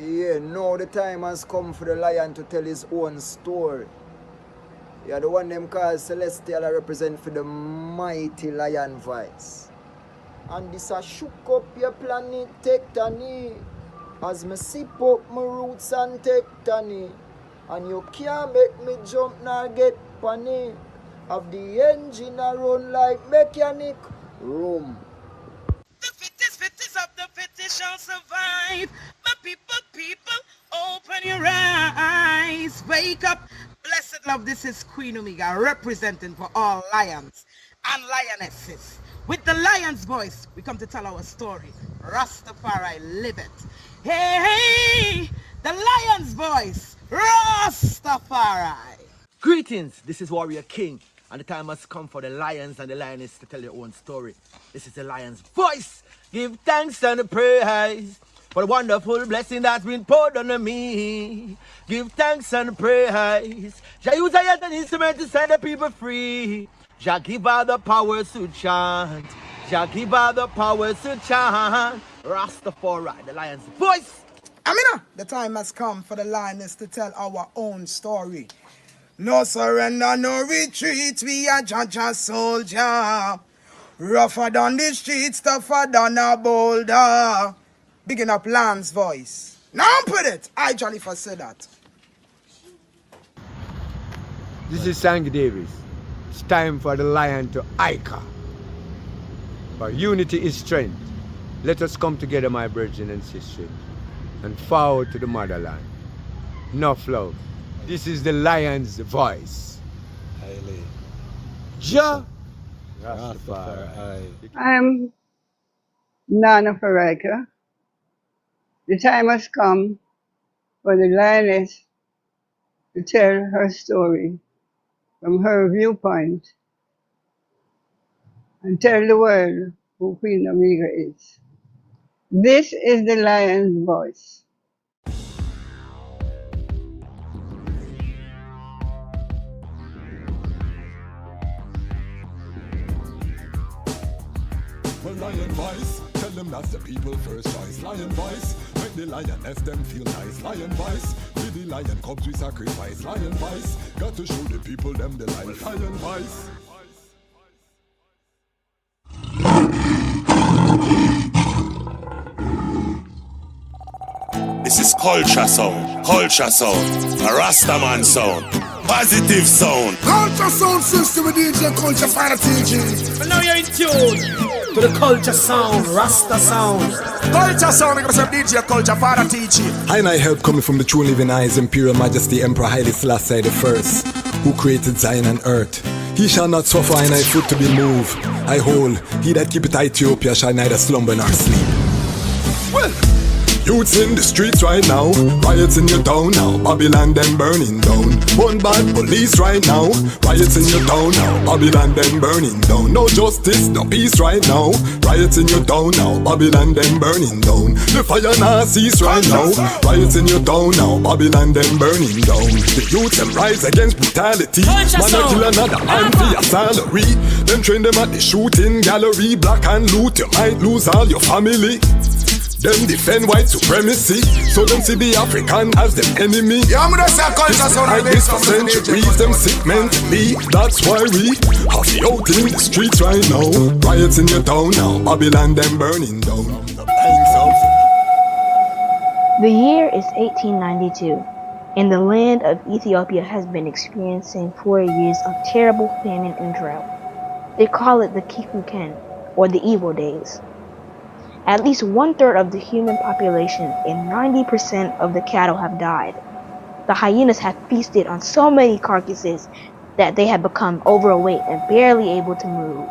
Yeah, now the time has come for the lion to tell his own story. Yeah, the one them called Celestial represent for the mighty lion voice. And this a shook up your planet tectonic. As me sip up my roots and tectonic. And you can't make me jump nor get panic. Have the engine a run like mechanic. Room. The fittest of the fittest shall survive. My people, open your eyes. Wake up. Blessed love, this is Queen Omega representing for all lions and lionesses. With the lion's voice, we come to tell our story. Ras Tafari live it. Hey, the lion's voice, Ras Tafari. Greetings, this is Warrior King, and the time has come for the lions and the lioness to tell their own story. This is the lion's voice. Give thanks and praise for the wonderful blessing that's been poured on me. Give thanks and praise. Jah use a yet an instrument to set the people free. Jah give all the powers to chant. Jah give all the powers to chant. Rastafari, the lion's voice. Amina, the time has come for the lioness to tell our own story. No surrender, no retreat, we are Jaja soldier. Rougher than the streets, tougher than a boulder. Bigging up Lamb's voice. Now put it, I Jollifer said that. This is Sangy Davis. It's time for the lion to Ika. For unity is strength. Let us come together, my brethren and sisters, and forward to the motherland. Enough love. This is the lion's voice. Haile. Jah Rastafari. I'm Nana Faraka. The time has come for the lioness to tell her story from her viewpoint and tell the world who Queen Omega is. This is the lion's voice. Well, lion voice, tell them that's the people first choice. Lion voice, make the lioness them feel nice. Lion voice, with the lion cubs we sacrifice. Lion voice, got to show the people them the life. Lion voice. This is culture sound, a Rastaman sound, positive sound. Culture sound system with DJ Culture Fire TG. And now you're in tune to the culture sound, Rasta sound. Culture sound, because of DJ Culture Fire TG. I help coming from the true living eyes, Imperial Majesty Emperor Haile Selassie I, who created Zion and earth. He shall not suffer and I foot to be moved. I hold, he that keepeth Ethiopia shall neither slumber nor sleep. Well, youths in the streets right now, riots in your town now, Babylon them burning down. One bad police right now, riots in your town now, Babylon them burning down. No justice, no peace right now, riots in your town now, Babylon them burning down. The fire now cease right now, riots in your town now, Babylon them burning down. The youths them rise against brutality, man a kill another man for your salary. Them train them at the shooting gallery, black and loot, you might lose all your family. Them defend white supremacy, so them see the African as them enemy. Yeah, I'm gonna say culture sound like this for centuries, them sick mentally. That's why we have the out in the streets right now. Riots in your town now, Babylon them burning down. The year is 1892, and the land of Ethiopia has been experiencing 4 years of terrible famine and drought. They call it the Kikuken, or the evil days. At least 1/3 of the human population and 90% of the cattle have died. The hyenas have feasted on so many carcasses that they have become overweight and barely able to move.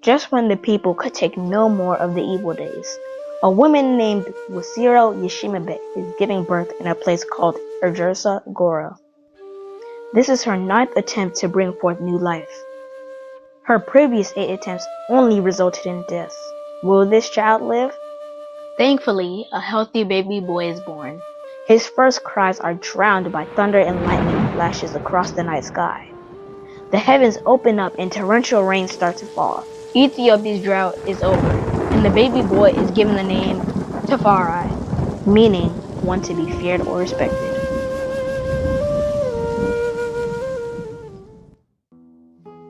Just when the people could take no more of the evil days, a woman named Wasiro Yeshimabe is giving birth in a place called Erjersa Gora. This is her 9th attempt to bring forth new life. Her previous 8 attempts only resulted in death. Will this child live? Thankfully, a healthy baby boy is born. His first cries are drowned by thunder and lightning flashes across the night sky. The heavens open up and torrential rain starts to fall. Ethiopia's drought is over, and the baby boy is given the name Tafari, meaning one to be feared or respected.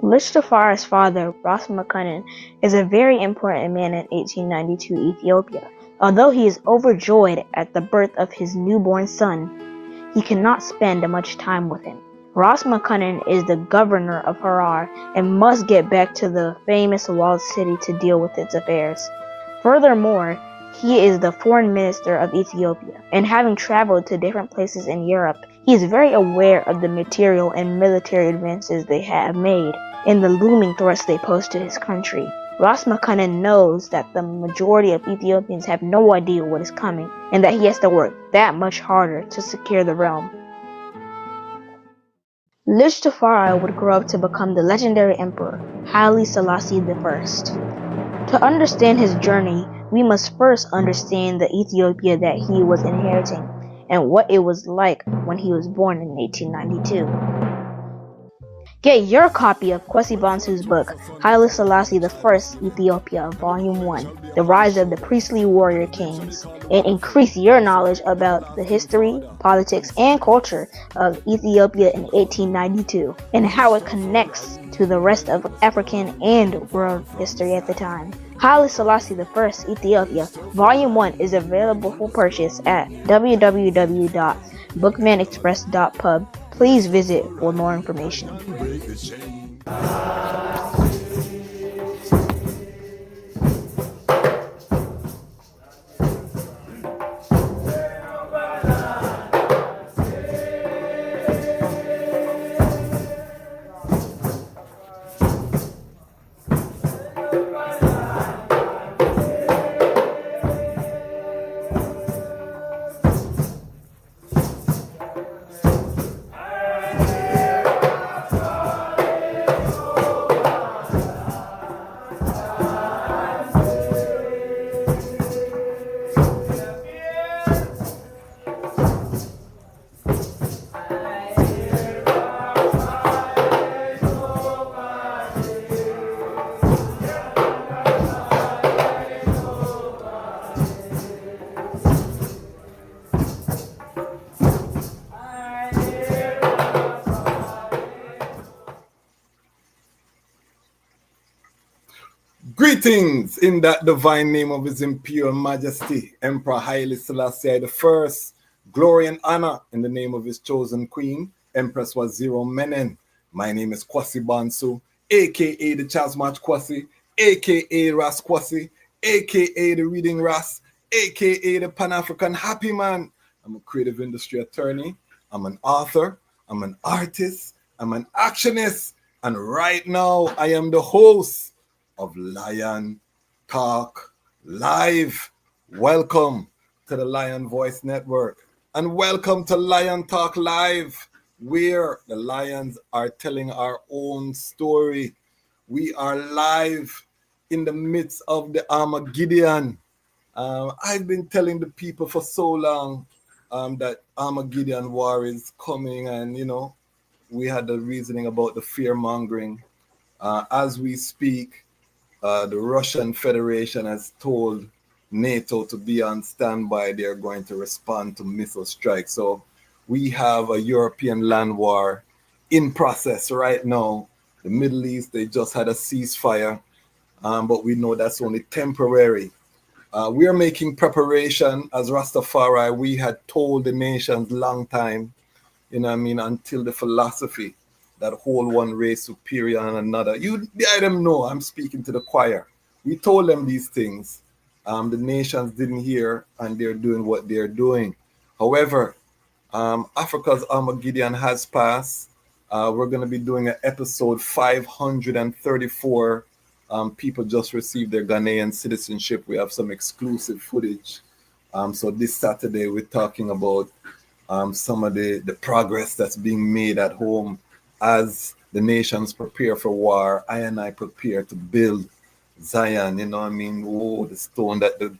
Lich Tafari's father, Ras McCunnan, is a very important man in 1892 Ethiopia. Although he is overjoyed at the birth of his newborn son, he cannot spend much time with him. Ras McCunnan is the governor of Harar and must get back to the famous walled city to deal with its affairs. Furthermore, he is the foreign minister of Ethiopia, and having traveled to different places in Europe, he is very aware of the material and military advances they have made and the looming threats they pose to his country. Ras McCunnan knows that the majority of Ethiopians have no idea what is coming, and that he has to work that much harder to secure the realm. Lich Tafari would grow up to become the legendary emperor, Haile Selassie I. To understand his journey, we must first understand the Ethiopia that he was inheriting, and what it was like when he was born in 1892. Get your copy of Kwesi Bansu's book, Haile Selassie I, Ethiopia, Volume 1, The Rise of the Priestly Warrior Kings, and increase your knowledge about the history, politics, and culture of Ethiopia in 1892, and how it connects to the rest of African and world history at the time. Haile Selassie I, Ethiopia, Volume 1 is available for purchase at www.bookmanexpress.pub. Please visit for more information. Greetings in that divine name of His Imperial Majesty, Emperor Haile Selassie I. Glory and honor in the name of his chosen queen, Empress Waziri Menen. My name is Kwesi Bansu, aka the Chasmatch Kwesi, aka Ras Kwesi, aka the Reading Ras, aka the Pan-African Happy Man. I'm a creative industry attorney, I'm an author, I'm an artist, I'm an actionist, and right now I am the host of Lion Talk Live. Welcome to the Lion Voice Network, and welcome to Lion Talk Live, where the lions are telling our own story. We are live in the midst of the Armageddon. I've been telling the people for so long that Armageddon war is coming, and we had the reasoning about the fear mongering. As we speak, the Russian Federation has told NATO to be on standby. They're going to respond to missile strikes. So we have a European land war in process right now. The Middle East, they just had a ceasefire, but we know that's only temporary. We are making preparation as Ras Tafari. We had told the nations long time, until the philosophy that whole one race superior on another. You let them know I'm speaking to the choir. We told them these things. The nations didn't hear, and they're doing what they're doing. However, Africa's Armageddon has passed. We're going to be doing an episode 534. People just received their Ghanaian citizenship. We have some exclusive footage. So this Saturday, we're talking about some of the progress that's being made at home as the nations prepare for war. I prepare to build Zion. The stone that the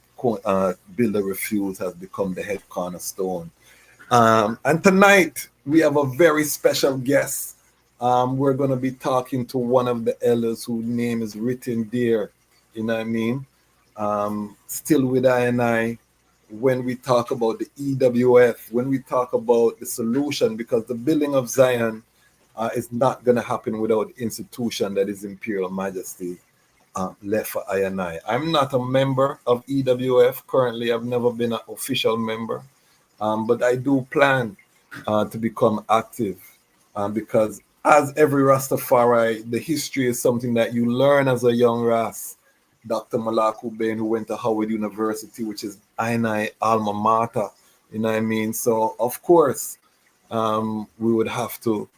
builder refused has become the head cornerstone. And tonight we have a very special guest. We're going to be talking to one of the elders whose name is written there. Still with I. when we talk about the EWF, when we talk about the solution, because the building of Zion is not going to happen without the institution that is Imperial Majesty left for I and I. I'm not a member of EWF currently. I've never been an official member, but I do plan to become active because as every Rastafari, the history is something that you learn as a young Ras. Dr. Malaku Bain, who went to Howard University, which is I and I alma mater, you know what I mean? So, of course, we would have to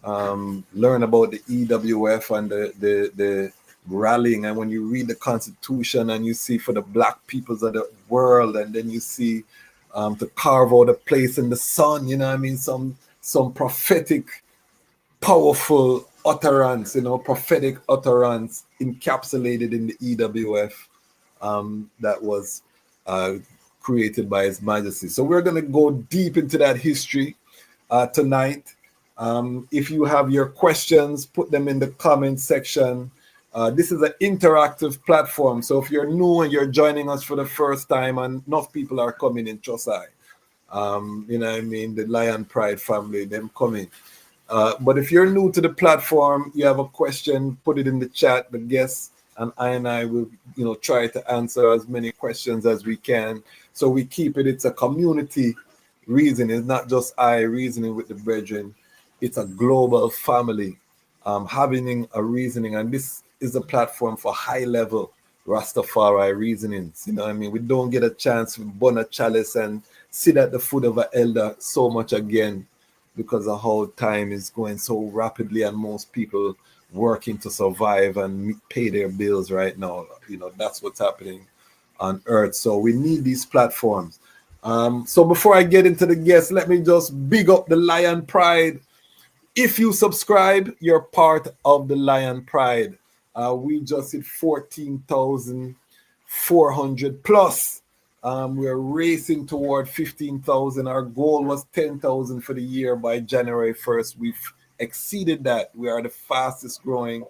learn about the EWF and the rallying. And when you read the Constitution and you see for the black peoples of the world, and then you see to carve out a place in the sun, you know what I mean? Some prophetic, powerful utterance, you know, prophetic utterance encapsulated in the EWF that was created by His Majesty. So we're going to go deep into that history tonight. If you have your questions, put them in the comment section. This is an interactive platform. So if you're new and you're joining us for the first time, and enough people are coming in, trust I. You know what I mean? The Lion Pride family, them coming. But if you're new to the platform, you have a question, put it in the chat. The guests and I will, you know, try to answer as many questions as we can. So we keep it. It's a community reason. It's not just I reasoning with the brethren. It's a global family having a reasoning. And this is a platform for high-level Rastafari reasonings. You know what I mean? We don't get a chance to burn a chalice and sit at the foot of an elder so much again, because the whole time is going so rapidly and most people working to survive and pay their bills right now. You know, that's what's happening on earth. So we need these platforms. So before I get into the guests, let me just big up the Lion Pride. If you subscribe, you're part of the Lion Pride. We just hit 14,400 plus. We're racing toward 15,000. Our goal was 10,000 for the year by January 1st. We've exceeded that. We are the fastest growing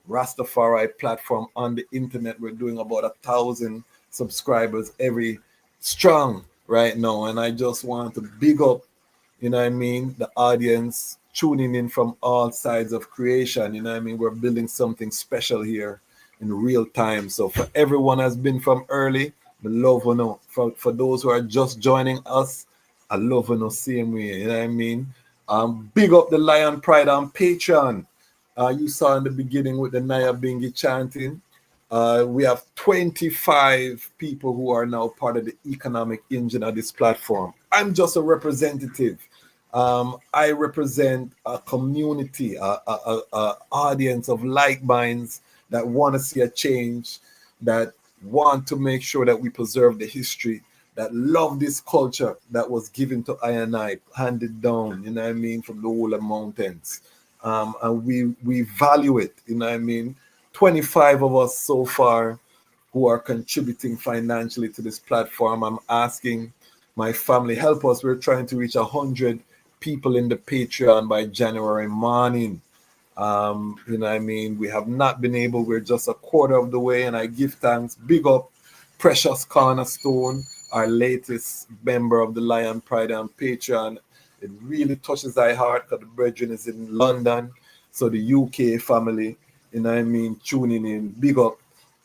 Rastafari platform on the internet. We're doing about 1,000 subscribers every strong right now. And I just want to big up, you know what I mean, the audience tuning in from all sides of creation. You know what I mean? We're building something special here in real time. So for everyone has been from early, I love you know. For those who are just joining us, I love you know, same way. You know what I mean? Big up the Lion Pride on Patreon. You saw in the beginning with the Naya Bingi chanting. We have 25 people who are now part of the economic engine of this platform. I'm just a representative. I represent a community, a audience of like minds that want to see a change, that want to make sure that we preserve the history, that love this culture that was given to I and I, handed down, you know what I mean, from the Wola Mountains. And we value it, you know what I mean. 25 of us so far who are contributing financially to this platform. I'm asking my family, help us. We're trying to reach 100 people in the Patreon by January morning. You know what I mean? We have not been able. We're just a quarter of the way, and I give thanks. Big up Precious Cornerstone, our latest member of the Lion Pride on Patreon. It really touches my heart because the brethren is in London. So the UK family, you know what I mean, tuning in. Big up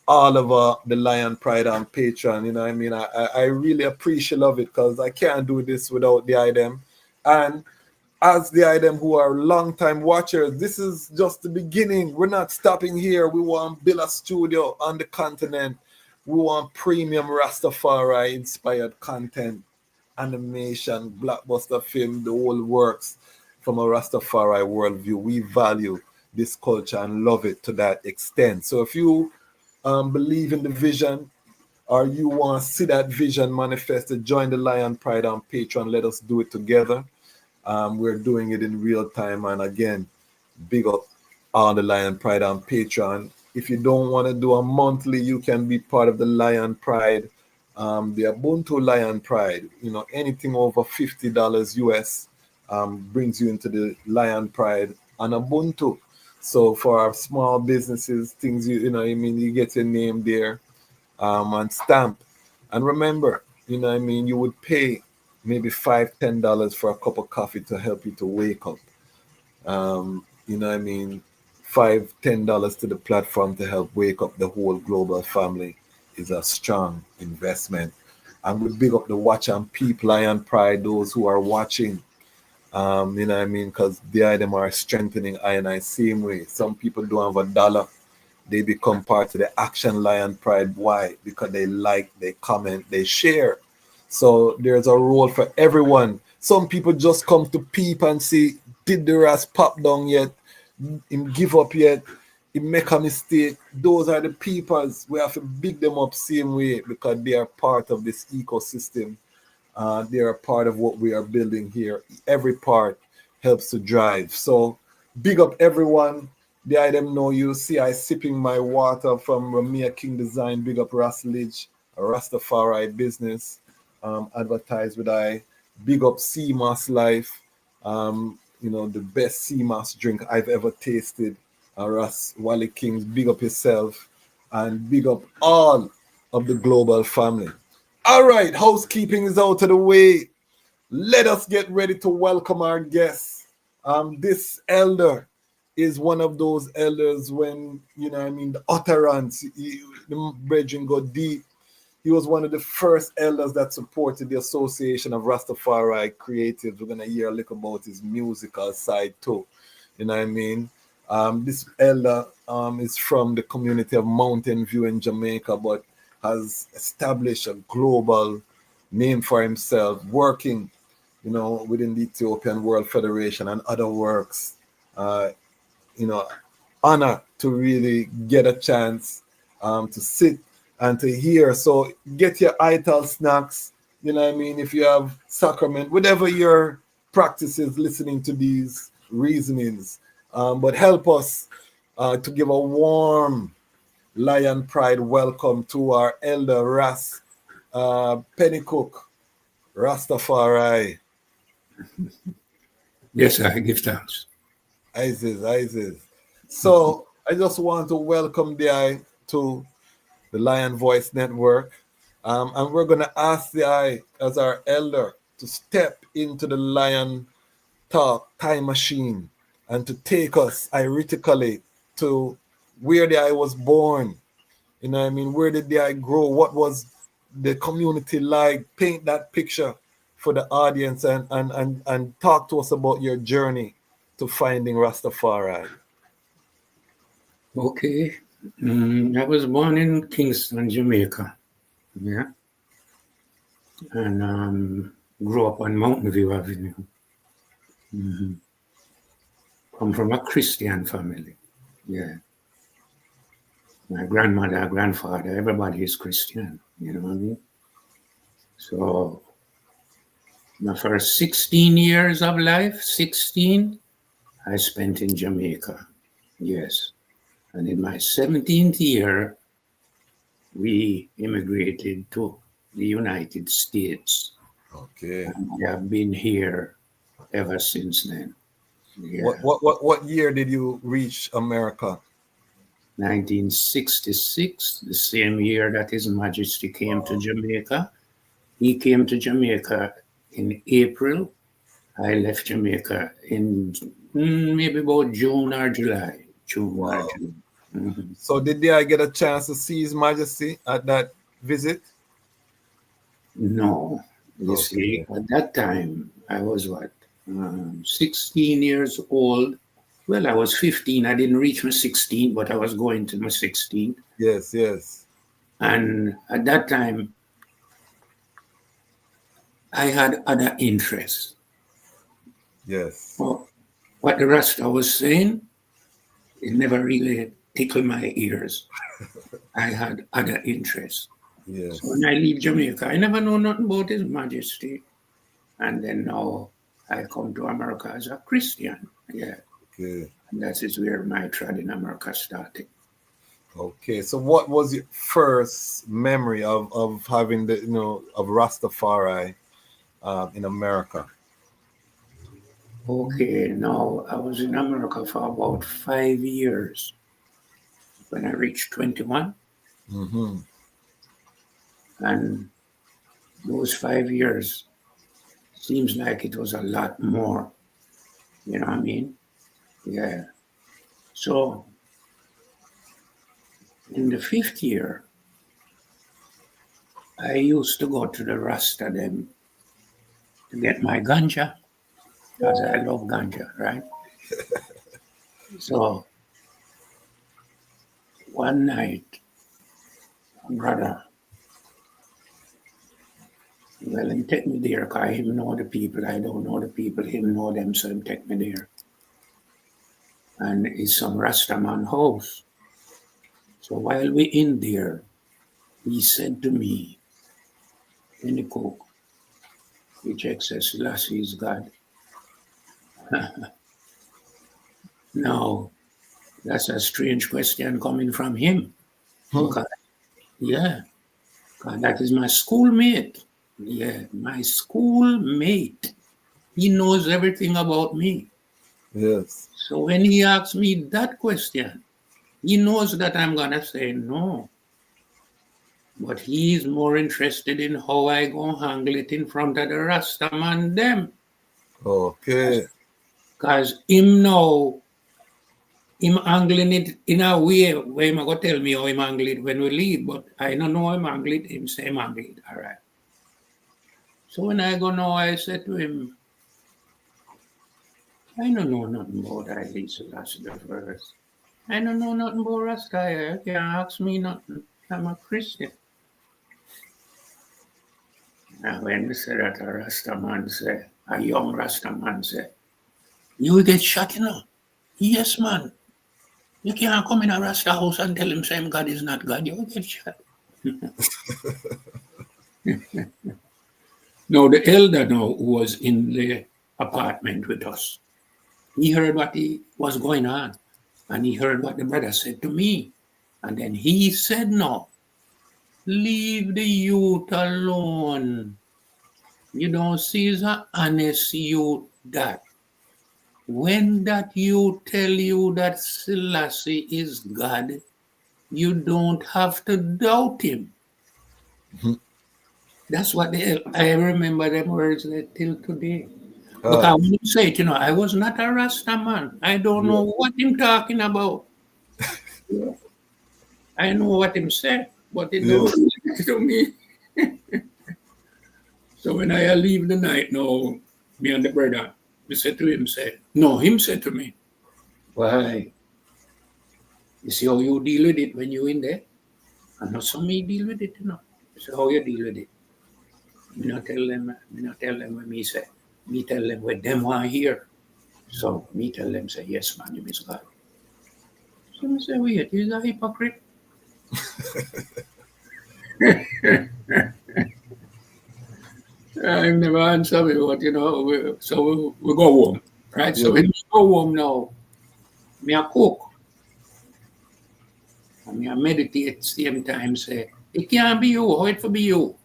all of the Lion Pride on Patreon. You know what I mean? I really appreciate it because I can't do this without the item. And as the item who are long-time watchers, this is just the beginning. We're not stopping here. We want to build a studio on the continent. We want premium Rastafari inspired content, animation, blockbuster film, the whole works from a Rastafari worldview. We value this culture and love it to that extent. So if you believe in the vision, or you want to see that vision manifested, join the Lion Pride on Patreon. Let us do it together. We're doing it in real time. And again, big up all the Lion Pride on Patreon. If you don't want to do a monthly, you can be part of the Lion Pride, the Ubuntu Lion Pride. You know, anything over $50 US brings you into the Lion Pride and Ubuntu. So for our small businesses, things you know, I mean, you get your name there and stamp. And remember, you know what I mean, you would pay maybe $5, $10 for a cup of coffee to help you to wake up. You know what I mean? $5, $10 to the platform to help wake up the whole global family is a strong investment. And we big up the watch and peep Lion Pride, those who are watching. You know what I mean? Because the item are strengthening I and I same way. Some people don't have $1. They become part of the Action Lion Pride. Why? Because they like, they comment, they share. So there's a role for everyone. Some people just come to peep and see, did the Ras pop down yet? Him give up yet? He make a mistake. Those are the peepers. We have to big them up same way because they are part of this ecosystem. They are part of what we are building here. Every part helps to drive. So big up everyone. The item know you see I sipping my water from Ramia King Design. Big up Rasledge, a Rastafari business. Advertise with I. Big up CMOS Life. You know, the best CMOS drink I've ever tasted. Ras Wally Kings, big up yourself. And big up all of the global family. All right, housekeeping is out of the way. Let us get ready to welcome our guests. This elder is one of those elders when, you know what I mean, the utterance, the brethren go deep. He was one of the first elders that supported the Association of Rastafari Creatives. We're going to hear a little about his musical side too. You know what I mean? This elder is from the community of Mountain View in Jamaica, but has established a global name for himself, working, you know, within the Ethiopian World Federation and other works. You know, honor to really get a chance to sit and to hear. So get your ital snacks, you know what I mean? If you have sacrament, whatever your practice is, listening to these reasonings. But help us to give a warm Lion Pride welcome to our elder Ras Pennycooke, Rastafari. Yes, I give thanks. Isis. So I just want to welcome the eye to the Lion Voice Network. And we're going to ask the eye as our elder to step into the Lion Talk time machine and to take us iretically to where the eye was born. You know what I mean? Where did the eye grow? What was the community like? Paint that picture for the audience and talk to us about your journey to finding Rastafari. Okay. I was born in Kingston, Jamaica. Yeah. And grew up on Mountain View Avenue. Come from a Christian family. Yeah. My grandmother, grandfather, everybody is Christian. You know what I mean? So my first 16 years of life, 16, I spent in Jamaica. Yes. And in my 17th year, we immigrated to the United States. Okay. And we have been here ever since then. Yeah. What year did you reach America? 1966, the same year that His Majesty came to Jamaica. He came to Jamaica in April. I left Jamaica in maybe about June or July. So did I get a chance to see His Majesty at that visit? No. You see, at that time, I was 16 years old. Well, I was 15. I didn't reach my 16, but I was going to my 16. Yes. And at that time, I had other interests. Yes. Well, what the Rasta was saying, it never really tickled my ears. I had other interests. Yes. So when I leave Jamaica, I never know nothing about His Majesty. And then now I come to America as a Christian. Yeah. Okay. And that is where my trad in America started. Okay. So what was your first memory of having the, of Rastafari in America? Okay, now I was in America for about 5 years. When I reached 21. And those 5 years seems like it was a lot more. You know what I mean? Yeah. So in the 5th year, I used to go to the Rasta them to get my ganja because I love ganja, right? So one night, brother, well, him take me there because him know the people. I don't know the people. Him know them, so him take me there. And it's some Rastaman house. So while we in there, he said to me, Pennycooke, which says Selassie is God. Now, that's a strange question coming from him. Because, yeah, because that is my schoolmate. Yeah, my schoolmate. He knows everything about me. Yes. So when he asks me that question, he knows that I'm going to say no. But he's more interested in how I go handle it in front of the Rastaman them. Okay. Because him know, him angling it in a way where him go tell me how him angle it when we leave, but I don't know him angle it, him say him angle it, all right. So when I go now, I said to him, I don't know nothing about Haile Selassie the first. I don't know nothing about Rasta. You can't ask me nothing. I'm a Christian. And when we said that, a Rasta man said, a young Rasta man said, you will get shot, you know. Yes, man. You can't come in a Rasta house and tell him saying God is not God. You will get shot. Now, the elder now who was in the apartment with us, he heard what was going on. And he heard what the brother said to me. And then he said, no, leave the youth alone. You don't see he's an honest youth that. When that youth tell you that Selassie is God, you don't have to doubt him. That's what I remember them words till today. Because when you say it, you know, I was not a Rasta man. I don't know what him talking about. I know what him said, but it don't relate to me. So when I leave the night now, me and the brother, we said to him, him said to me, why? You see how you deal with it when you're in there? And not so me deal with it, you know. So how you deal with it? Me not tell them what me say. Me tell them what them want hear. So me tell them, say, yes, man, you miss God. So me say, wait, he's a hypocrite. I never answer me, but you know, we go home, right? So when we go home now, me a cook. And me a meditate same time, say, it can't be you, how it for be you?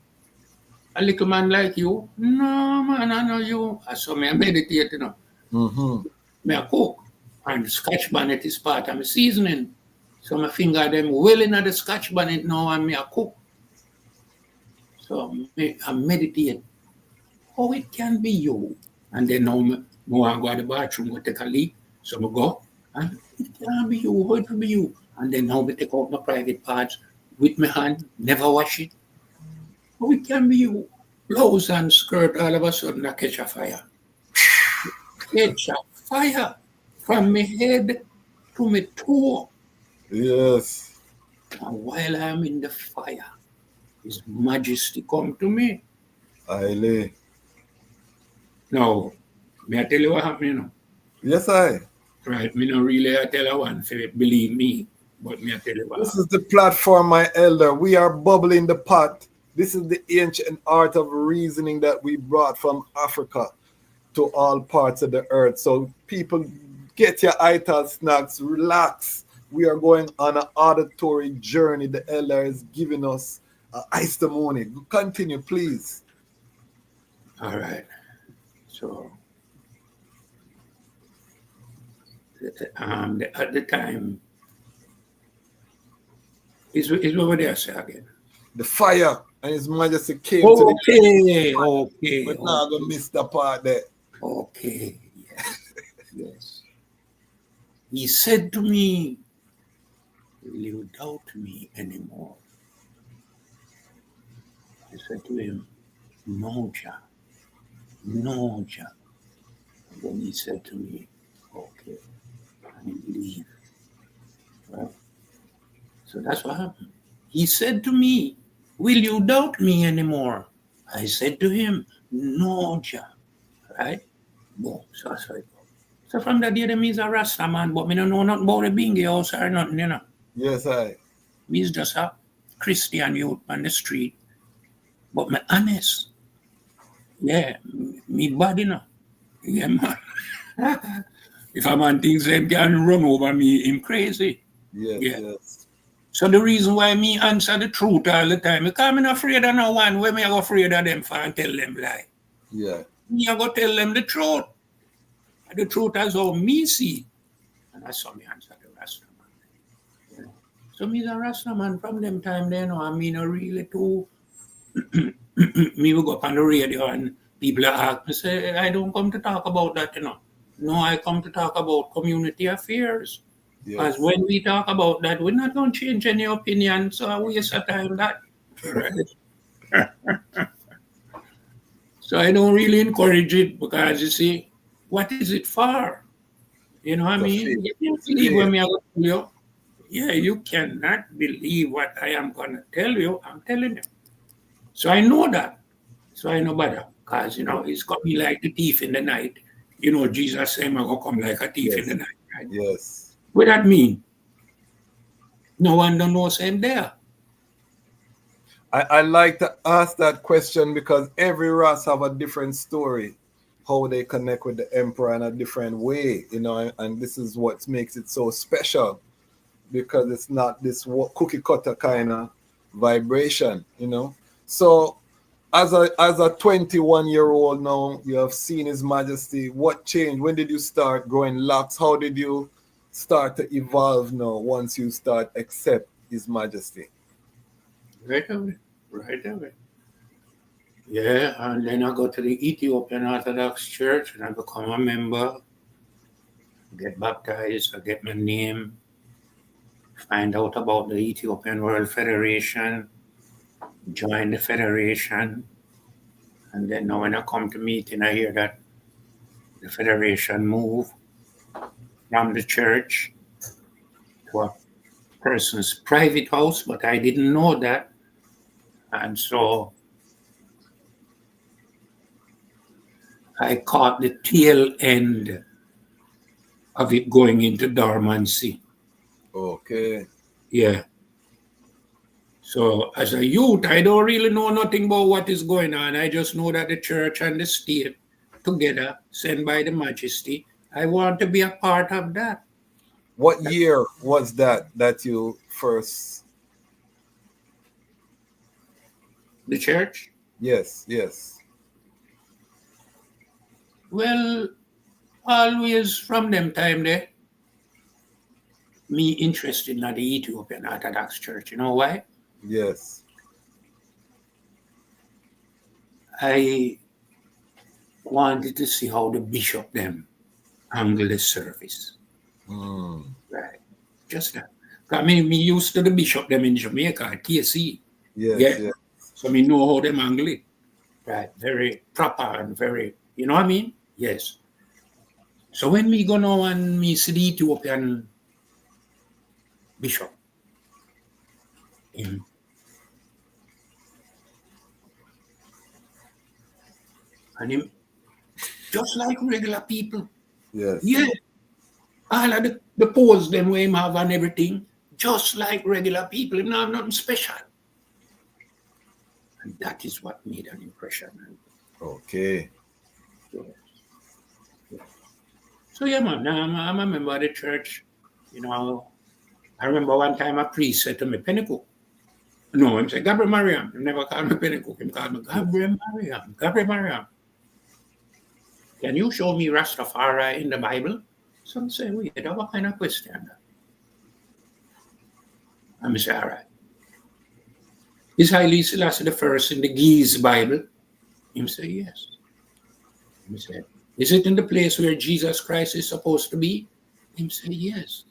A little man like you? No, man, I know you. So me a meditate, you know. Me a cook. And Scotch bonnet is part of my seasoning. So my finger them well in the Scotch bonnet now and me a cook. So I meditate. How it can be you? And then now I want to go to the bathroom, go take a leak. So I go, and it can't be you, how it can be you? And then now I take out my private parts with my hand, never wash it. How it can be you? Blouse and skirt, all of a sudden I catch a fire. Catch a fire from my head to my toe. Yes. And while I'm in the fire, His Majesty come to me. Haile. Now, may I tell you what happened, you know? Yes, I. Right, me not really I tell you one for believe me, but me I tell you what This is the platform, my elder. We are bubbling the pot. This is the ancient art of reasoning that we brought from Africa to all parts of the earth. So people, get your ital snacks, relax. We are going on an auditory journey. The elder is giving us testimony. Continue, please. All right. So, at the time, is over there, say again. The fire. And His Majesty came to the Okay. We're not going to miss the part there. Okay. Yes. Yes. He said to me, will you doubt me anymore? I said to him, no, Jack. No, Jack. And then he said to me, okay, and he leave. Right? So that's what happened. He said to me, will you doubt me anymore? I said to him, no, Jack. Right? Boom. So that's right. So from that day, them is a Rasta man, but me don't know nothing about the bingy house or nothing, you know. Yes, I. Me's just a Christian youth on the street. But me honest. Yeah, me bad enough. Yeah, man. If a man thinks him can run over me, him crazy. Yes, Yeah. yes. So the reason why me answer the truth all the time, because I'm not afraid of no one. Where me I go afraid of them for and tell them lie. Yeah. Me I go tell them the truth. And the truth as how me see. And that's how me answer the Rasta man. You know? So me's a Rasta man from them time then, I mean really too. Me will go up on the radio and people ask me, say, I don't come to talk about that, you know. No, I come to talk about community affairs. Because Yes. when we talk about that, we're not going to change any opinion, so I waste of time that. Right? So I don't really encourage it because, you see, what is it for? You know what I mean? You can't believe when me I go tell you. Yeah, you cannot believe what I am going to tell you. I'm telling you. So I know that. So I know better. Because, you know, it's going to be like the thief in the night. You know, Jesus said, I'm going to come like a thief in the night. Right? Yes. What that mean? No one don't know same there. I like to ask that question because every Ras have a different story, how they connect with the emperor in a different way, you know, and this is what makes it so special because it's not this cookie cutter kind of vibration, you know. So as a 21-year-old now, you have seen His Majesty. What changed? When did you start growing locks? How did you start to evolve now once you start accept His Majesty? Right away. Right away. Yeah, and then I go to the Ethiopian Orthodox Church and I become a member, get baptized, I get my name, find out about the Ethiopian World Federation, join the federation, and then now when I come to meeting, I hear that the federation moved from the church to a person's private house, but I didn't know that. And so I caught the tail end of it going into dormancy. Okay. Yeah. So as a youth, I don't really know nothing about what is going on. I just know that the church and the state together, sent by the Majesty, I want to be a part of that. What year was that you first? The church? Yes, yes. Well, always from them time there, me interested in the Ethiopian Orthodox Church. You know why? Yes. I wanted to see how the bishop them handle the service. Right. Just that. I mean, me used to the bishop them in Jamaica, TSC. Yes, yeah. Yes. So me know how them handle it. Right. Very proper and very, you know what I mean? Yes. So when me go now and me see the Ethiopian bishop, and him just like regular people. Yes. Yeah. All of the pose them way him have and everything, just like regular people. Him not have nothing special. And that is what made an impression. Okay. So yeah, man, I'm a member of the church. You know, I remember one time a priest said to me, Pennycooke. No, him said, Gabriel Mariam. He never called me Pennycooke. He called me Gabriel Mariam. Gabriel Mariam. Can you show me Ras Tafari in the Bible? Some say, wait, what kind of question? I say, all right. Is Haile Selassie the first in the Giz Bible? Him say yes. Him say, is it in the place where Jesus Christ is supposed to be? Him say yes.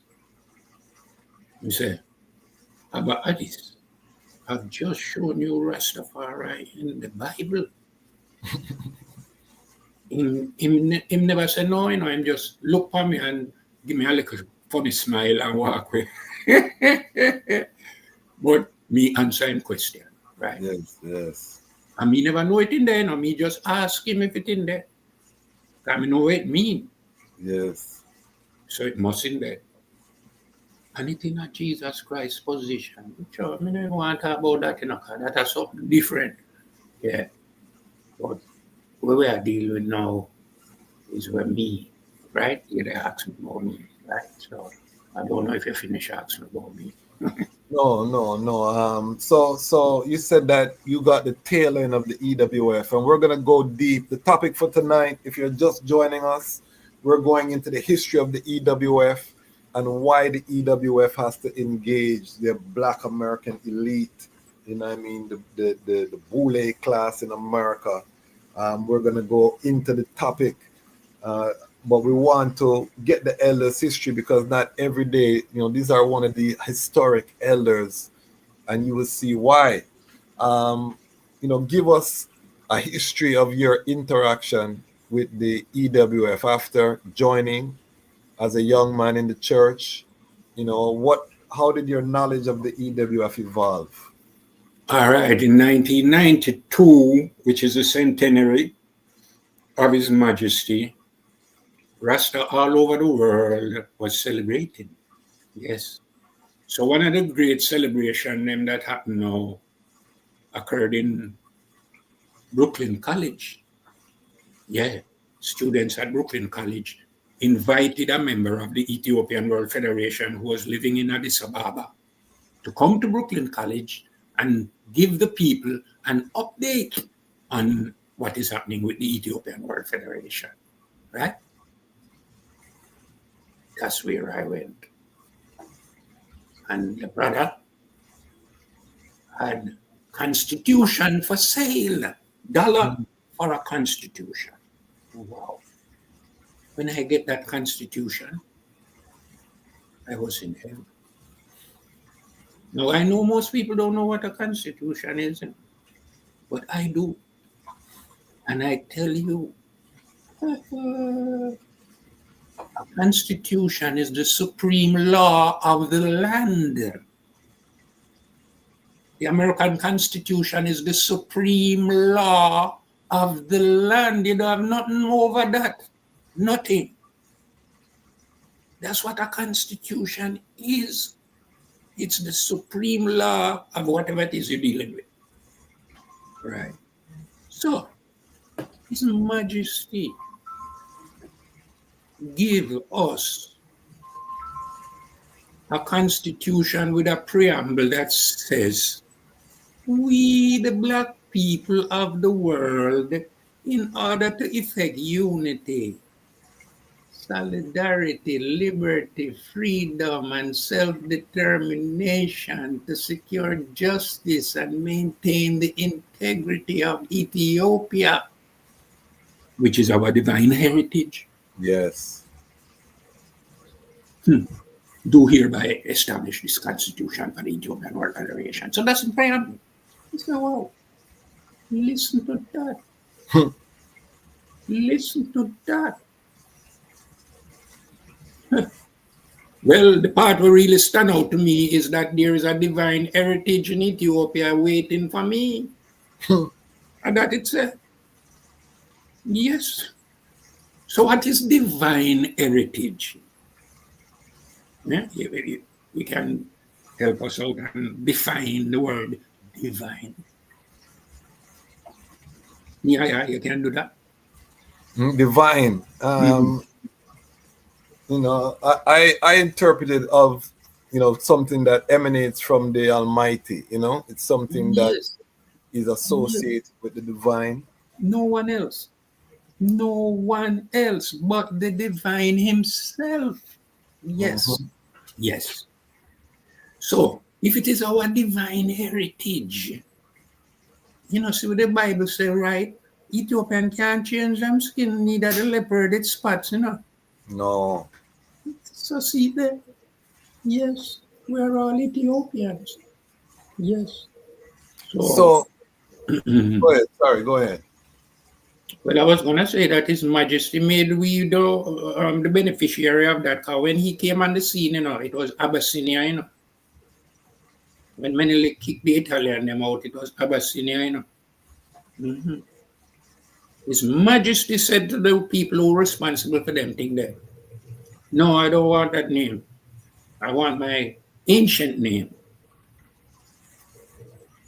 Him say, Abba Addis, I've just shown you Ras Tafari in the Bible. him never say no, him just look at me and give me a little funny smile and walk away. But me answer him question, right? Yes. And me never know it in there, me just ask him if it in there. I know what it mean. Yes. So it must in there. And it in a Jesus Christ position. Sure, I don't want to talk about that, because that's something different. Yeah. But what we are dealing with now is with me, right? You're asking about me, right? So I don't know if you finish asking about me. No. So you said that you got the tail end of the EWF, and we're gonna go deep. The topic for tonight, if you're just joining us, we're going into the history of the EWF and why the EWF has to engage the Black American elite. You know what I mean? The boule class in America. We're gonna go into the topic. But we want to get the elders' history, because not every day, these are one of the historic elders, and you will see why. Give us a history of your interaction with the EWF after joining as a young man in the church. How did your knowledge of the EWF evolve? All right, in 1992, which is the centenary of His Majesty, Rasta all over the world was celebrating. Yes. So one of the great celebrations that happened now occurred in Brooklyn College. Yeah. Students at Brooklyn College invited a member of the Ethiopian World Federation who was living in Addis Ababa to come to Brooklyn College and give the people an update on what is happening with the Ethiopian World Federation. Right? That's where I went. And the brother had constitution for sale, $1 for a constitution. Wow. When I get that constitution, I was in heaven. Now, I know most people don't know what a constitution is, but I do. And I tell you, a constitution is the supreme law of the land. The American Constitution is the supreme law of the land. You don't have nothing over that. Nothing. That's what a constitution is. It's the supreme law of whatever it is you're dealing with. Right. So, His Majesty give us a constitution with a preamble that says, we, the Black people of the world, in order to effect unity, solidarity, liberty, freedom, and self-determination, to secure justice and maintain the integrity of Ethiopia, which is our divine heritage. Yes. Do hereby establish this constitution for the Ethiopian World Federation. So that's the preamble. So, wow, listen to that. Listen to that. Well, the part that really stand out to me is that there is a divine heritage in Ethiopia waiting for me. And that it's yes. So what is divine heritage? Yeah, we can help us out and define the word divine. Yeah, you can do that. Divine. I interpret it of, something that emanates from the Almighty. It's something that is associated with the divine. No one else. No one else but the divine himself. Yes. Yes. So, if it is our divine heritage, You know, see what the Bible say, right? Ethiopian can't change them skin, neither the leopard its spots, you know. No. So see there, yes, we're all Ethiopians. Yes. So So, go ahead. Sorry, go ahead. well, I was gonna say that His Majesty made we the beneficiary of that. Cause when he came on the scene, you know, it was Abyssinia, you know. When Menelik kicked the Italian them out, it was Abyssinia, you know. Mhm. His Majesty said to the people who were responsible for them thing there, no, I don't want that name. I want my ancient name,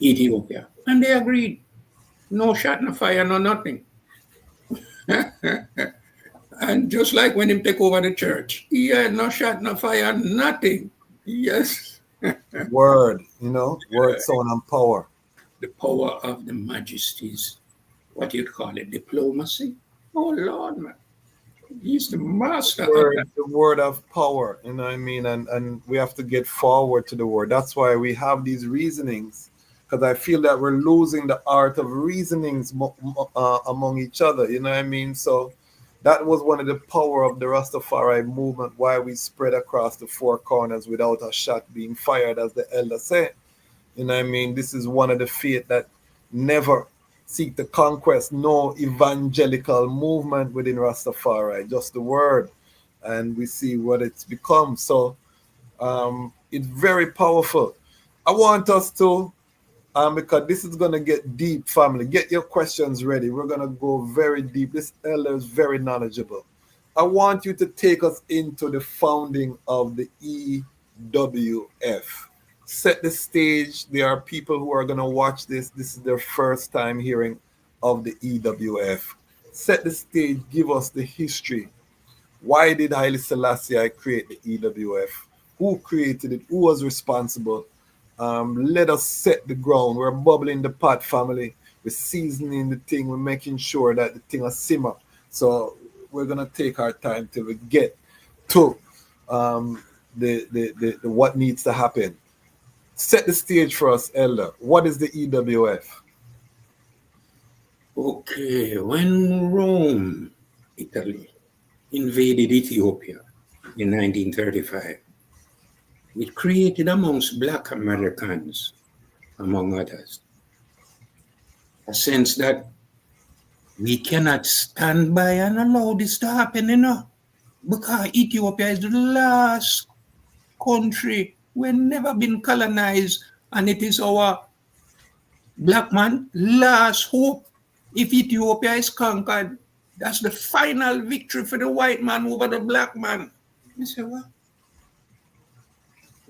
Ethiopia. And they agreed. No shot, no fire, no nothing. And just like when him take over the church, yeah, no shot, no fire, nothing. Yes. Word, word, sound, and power. The power of the majesties, what you call it, diplomacy. Oh Lord, man. He's the master of that. The word of power, you know what I mean? And we have to get forward to the word. That's why we have these reasonings, because I feel that we're losing the art of reasonings among each other, you know what I mean? So that was one of the power of the Rastafari movement, why we spread across the four corners without a shot being fired, as the elder said. You know what I mean? This is one of the faith that never seek the conquest, no evangelical movement within Rastafari, just the word. And we see what it's become. So it's very powerful. I want us to, because this is going to get deep, family. Get your questions ready. We're going to go very deep. This elder is very knowledgeable. I want you to take us into the founding of the EWF. Set the stage. There are people who are going to watch this. This is their first time hearing of the EWF. Set the stage. Give us the history. Why did Haile Selassie create the EWF? Who created it? Who was responsible? Let us set the ground. We're bubbling the pot, family. We're seasoning the thing. We're making sure that the thing will simmer. So we're going to take our time till we get to the what needs to happen. Set the stage for us, Elder. What is the EWF? Okay, when Rome, Italy, invaded Ethiopia in 1935, it created amongst Black Americans, among others, a sense that we cannot stand by and allow this to happen, because Ethiopia is the last country we've never been colonized, and it is our black man last hope. If Ethiopia is conquered, that's the final victory for the white man over the black man. You say what?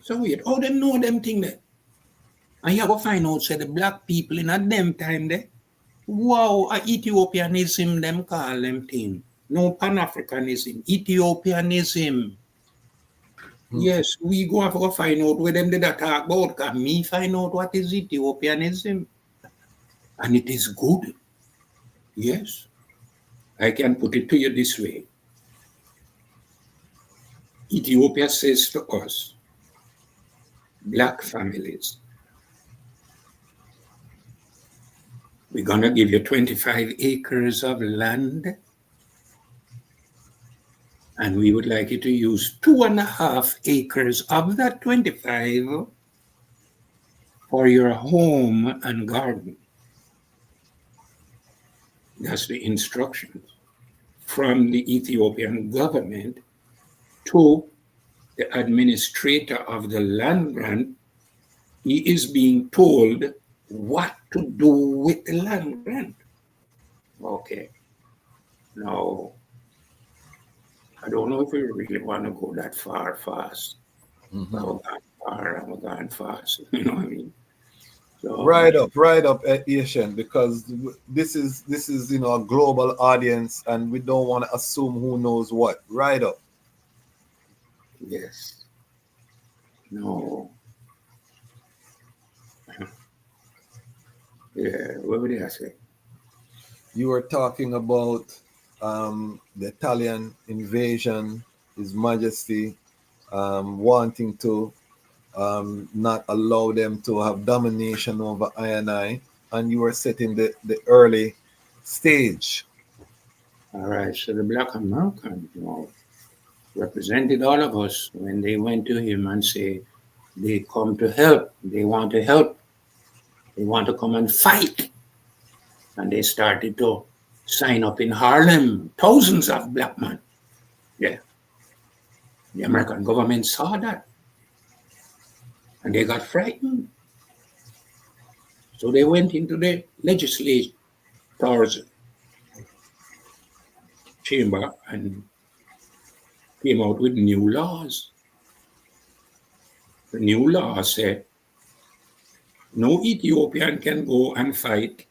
So weird. How them know them thing there? And you go find out say the black people in a them time there. Wow, a Ethiopianism them call them thing. No Pan-Africanism, Ethiopianism. Yes, we go have to find out where them did that talk about. Can me find out what is Ethiopianism? And it is good. Yes. I can put it to you this way. Ethiopia says to us, black families, we're going to give you 25 acres of land, and we would like you to use 2.5 acres of that 25 for your home and garden. That's the instructions from the Ethiopian government to the administrator of the land grant. He is being told what to do with the land grant. Okay. Now, I don't know if we really want to go that far fast. I'm going fast. You know what I mean? So, Right up, Asian, because this is a global audience, and we don't want to assume who knows what. Right up. Yes. No. Yeah, what would I say? You were talking about the Italian invasion, His Majesty wanting to not allow them to have domination over I and I. and you were setting the early stage. All right, so the Black American, represented all of us when they went to him and say they come to help, they want to help, they want to come and fight. And they started to sign up in Harlem, thousands of black men. Yeah. The American government saw that. And they got frightened. So they went into the legislature's chamber and came out with new laws. The new law said no Ethiopian can go and fight.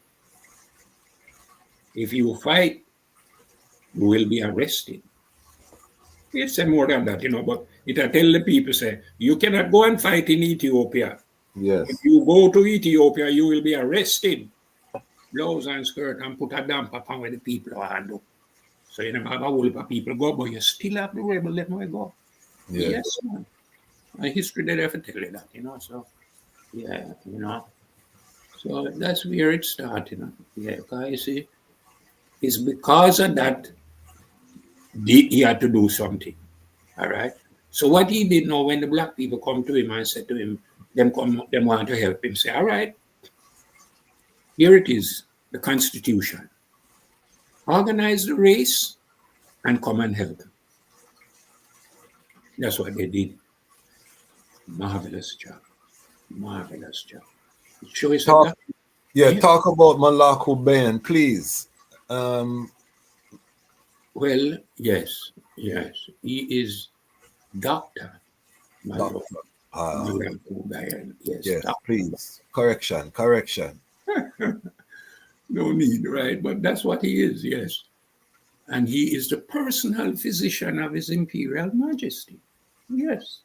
If you fight, you will be arrested. It said more than that, but it tell the people, say, you cannot go and fight in Ethiopia. Yes. If you go to Ethiopia, you will be arrested. Blouse and skirt and put a damper upon where the people are do. So you never have a whole heap of people go, but you still have to rebel, let me go. Yes, man. And history they have to tell you that, so yeah, So that's where it started, Yeah, because you see, it's because of that he had to do something. All right. So what he did know when the black people come to him and said to him, them want to help him, say, all right, here it is, the Constitution. Organize the race and come and help him. That's what they did. Marvelous job. Marvelous job. Show us talk about Malaku Ben, please. Well, yes. He is Dr. Malaku Ben. Yes, please. Correction. No need, right? But that's what he is, yes. And he is the personal physician of His Imperial Majesty. Yes.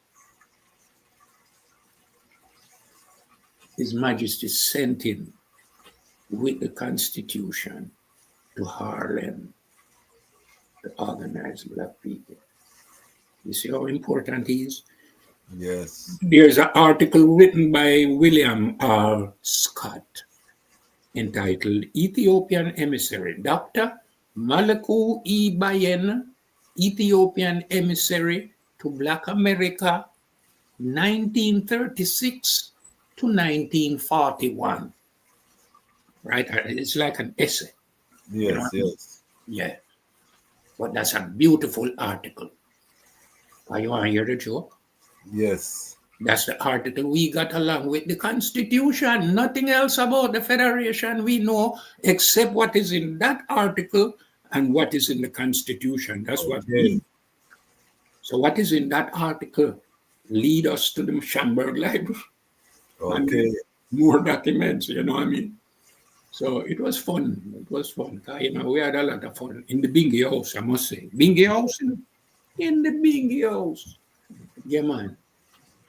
His Majesty sent him with the Constitution to Harlem to organize black people. You see how important he is? Yes. There's an article written by William R. Scott entitled Ethiopian Emissary, Dr. Malaku E. Bayen, Ethiopian Emissary to Black America, 1936 to 1941. Right? It's like an essay. Yes. Yeah. But that's a beautiful article. You want to hear the joke? Yes. That's the article we got along with the Constitution. Nothing else about the Federation we know except what is in that article and what is in the Constitution. That's what we know. So what is in that article lead us to the Schomburg Library. Okay. And more documents, what I mean? So it was fun. We had a lot of fun in the Bingy House, I must say. Bingy House? In the Bingy House. Yeah, man.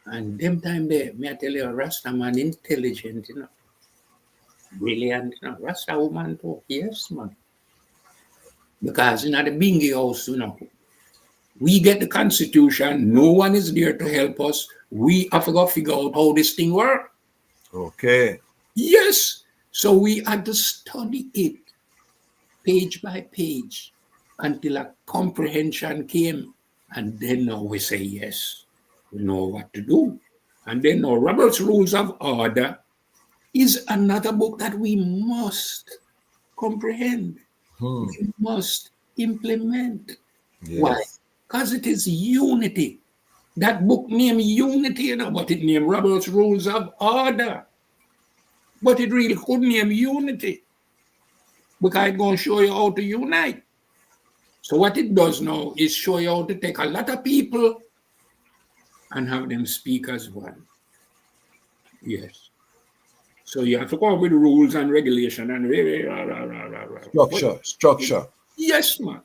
And them time there, may I tell you, Rasta man, intelligent, brilliant, Rasta woman too. Yes, man. Because in the Bingy House, we get the Constitution, no one is there to help us. We have to go figure out how this thing works. Okay. Yes. So we had to study it page by page until a comprehension came. And then now we say, yes, we know what to do. And then now Robert's Rules of Order is another book that we must comprehend. We must implement. Yes. Why? Because it is unity. That book named Unity, but it named Robert's Rules of Order. But it really could name Unity. Because it's going to show you how to unite. So what it does now is show you how to take a lot of people and have them speak as one. Yes. So you have to come up with rules and regulation and structure. Yes, man.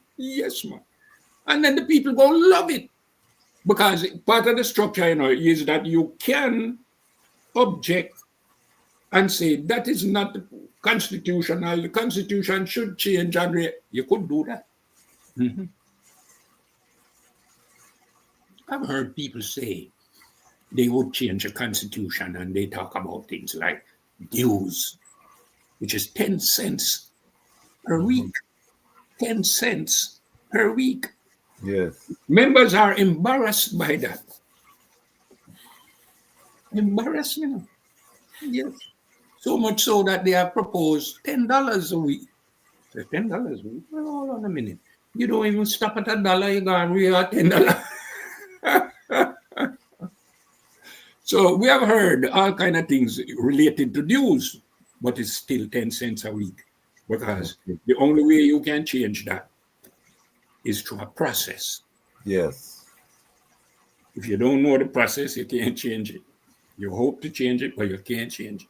And then the people go love it. Because part of the structure, is that you can object and say that is not constitutional. The Constitution should change, and you could do that. Mm-hmm. I've heard people say they would change the Constitution, and they talk about things like dues. which is 10 cents per week. 10 cents per week. Yes. Members are embarrassed by that. Embarrassed, you know. Yes. So much so that they have proposed $10 a week. So $10 a week? Well, hold on a minute. You don't even stop at $1, you go and we are $10. So we have heard all kind of things related to news, but it's still 10 cents a week. Because the only way you can change that is through a process. Yes. If you don't know the process, you can't change it. You hope to change it, but you can't change it.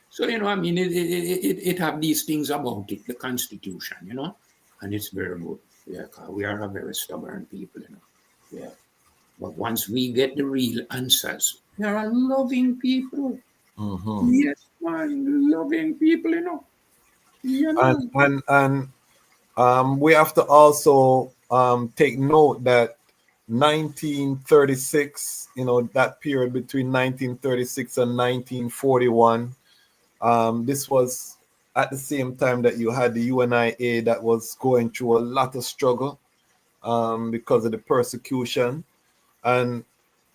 So, you know, I mean, it have these things about it, the Constitution, you know, and it's very good. Yeah, 'cause we are a very stubborn people, you know. Yeah. But once we get the real answers, we are a loving people. Yes, man, loving people, you know. You know. And we have to also take note that 1936, you know, that period between 1936 and 1941, this was at the same time that you had the UNIA that was going through a lot of struggle because of the persecution. And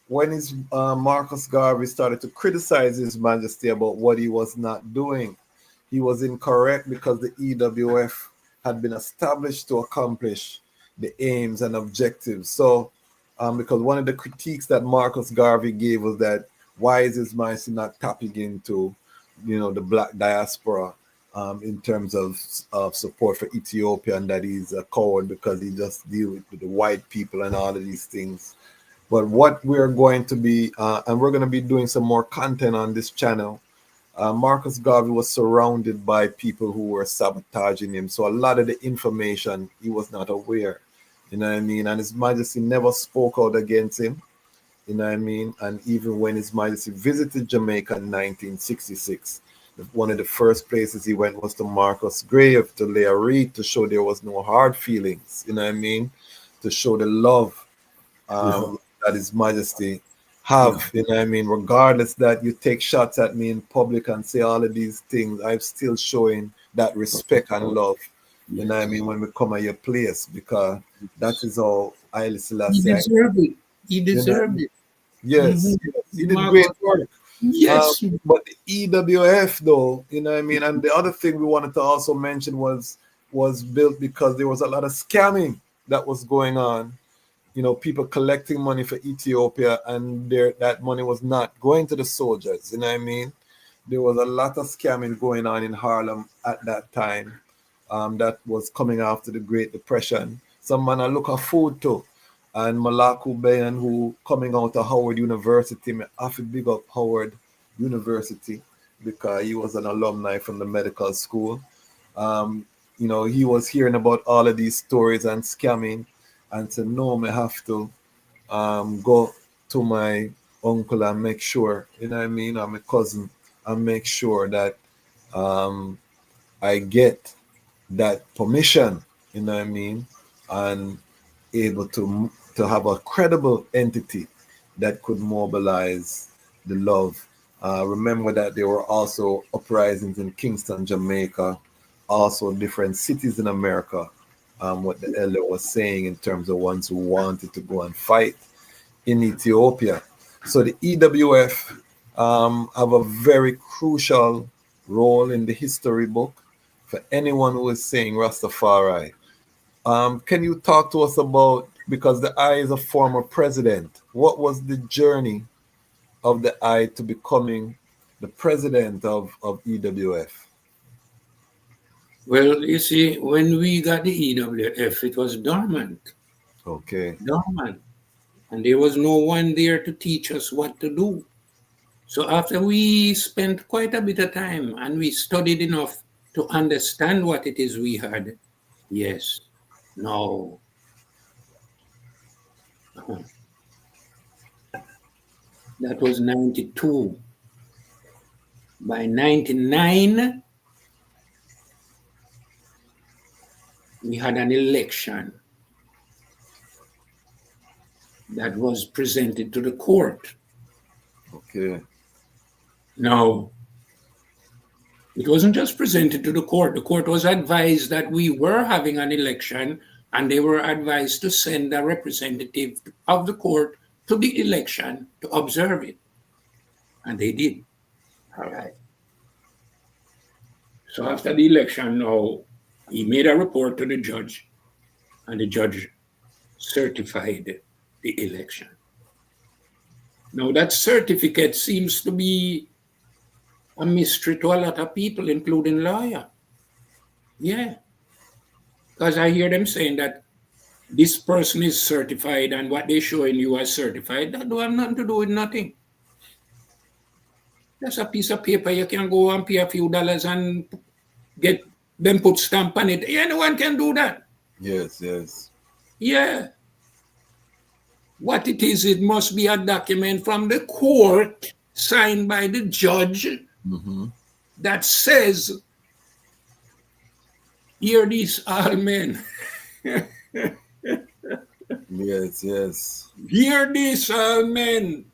when his Marcus Garvey started to criticize His Majesty about what he was not doing, he was incorrect because the EWF had been established to accomplish the aims and objectives. So, because one of the critiques that Marcus Garvey gave was that why is His Majesty not tapping into, you know, the black diaspora in terms of support for Ethiopia, and that he's a coward because he just deals with the white people and all of these things. But what we're going to be, and we're going to be doing some more content on this channel. Marcus Garvey was surrounded by people who were sabotaging him. So a lot of the information he was not aware, you know what I mean? And His Majesty never spoke out against him, you know what I mean? And even when His Majesty visited Jamaica in 1966, one of the first places he went was to Marcus' grave to lay a wreath to show there was no hard feelings, you know what I mean? To show the love that His Majesty have, you know what I mean? Regardless that you take shots at me in public and say all of these things, I'm still showing that respect and love, you know what I mean, when we come at your place, because that is how Haile Selassie. He deserved it. He deserved it. Yes, yes, he did great work. Yes. But the EWF though, you know what I mean? And the other thing we wanted to also mention was built because there was a lot of scamming that was going on. You know, people collecting money for Ethiopia, and that money was not going to the soldiers. You know what I mean? There was a lot of scamming going on in Harlem at that time. That was coming after the Great Depression. Some man I look at food too. And Malaku Bayan, who coming out of Howard University, I have to big up Howard University because he was an alumni from the medical school. You know, he was hearing about all of these stories and scamming, and said, no, I have to go to my uncle and make sure, you know what I mean, or my cousin, and make sure that I get that permission, you know what I mean, and able to have a credible entity that could mobilize the love. Remember that there were also uprisings in Kingston, Jamaica, also different cities in America. What the elder was saying in terms of ones who wanted to go and fight in Ethiopia. So the EWF have a very crucial role in the history book for anyone who is saying Rastafari. Can you talk to us about, because the I is a former president, what was the journey of the I to becoming the president of EWF? Well, you see, when we got the EWF, it was dormant. Okay. Dormant. And there was no one there to teach us what to do. So after we spent quite a bit of time and we studied enough to understand what it is we had, yes, no. That was 92. By 99, we had an election that was presented to the court. Okay. Now, It wasn't just presented to the court. The court was advised that we were having an election, and they were advised to send a representative of the court to the election to observe it. And they did. All right. So after the election, now he made a report to the judge, and the judge certified the election. Now that certificate seems to be a mystery to a lot of people, including lawyer. Yeah. Because I hear them saying that this person is certified, and what they're showing you as certified, that don't have nothing to do with nothing. That's a piece of paper you can go and pay a few dollars and get them put stamp on it. Anyone can do that. Yes, yes. Yeah. What it is, it must be a document from the court signed by the judge that says, hear these all men. Yes, yes. Hear these all men.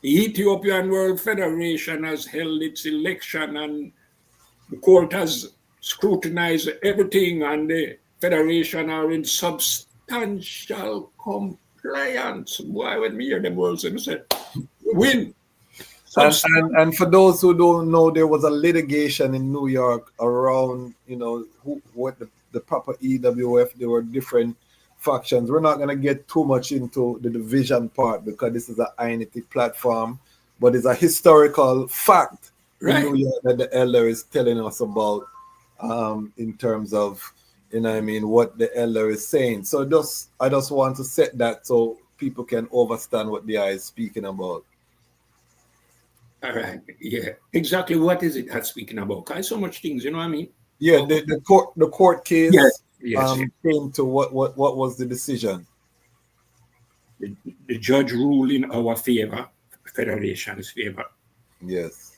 The Ethiopian World Federation has held its election, and the court has scrutinized everything, and the federation are in substantial compliance. Why would me hear them words and say, win? And for those who don't know, there was a litigation in New York around, what the proper EWF. There were different factions. We're not going to get too much into the division part because this is a Unity platform, but it's a historical fact in New York that the elder is telling us about in terms of, what the elder is saying. So I just want to set that so people can understand what the eye is speaking about. All right. Yeah. Exactly. What is it that's speaking about? Because so much things, you know what I mean? Yeah. The court case yes. came to what was the decision? The judge ruled in our favor, Federation's favor. Yes.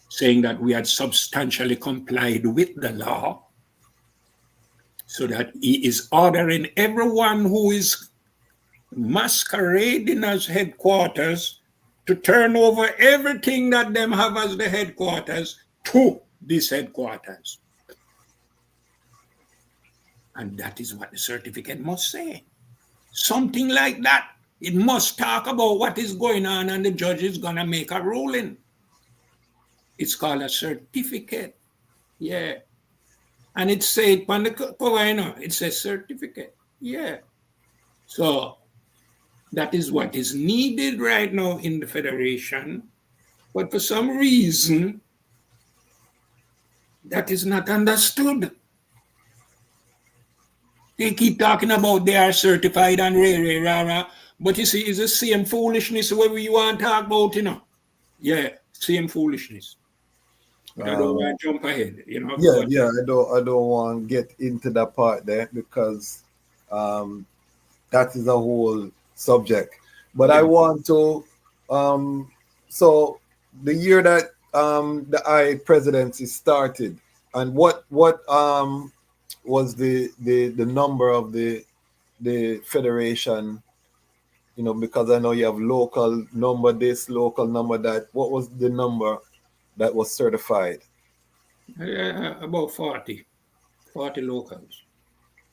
Saying that we had substantially complied with the law, so that he is ordering everyone who is masquerading as headquarters to turn over everything that them have as the headquarters to this headquarters. And that is what the certificate must say. Something like that. It must talk about what is going on, and the judge is going to make a ruling. It's called a certificate. Yeah. And it says on the cover, it says certificate. Yeah. So that is what is needed right now in the Federation. But for some reason, that is not understood. They keep talking about they are certified and rah. But you see, it's the same foolishness where you want to talk about, Yeah, same foolishness. But I don't want to jump ahead, Yeah, I don't want to get into that part there because that is a whole subject. But I want to so the year that the I presidency started, and what was the number of the federation, because I know you have local number this, local number that. What was the number that was certified? About 40 locals.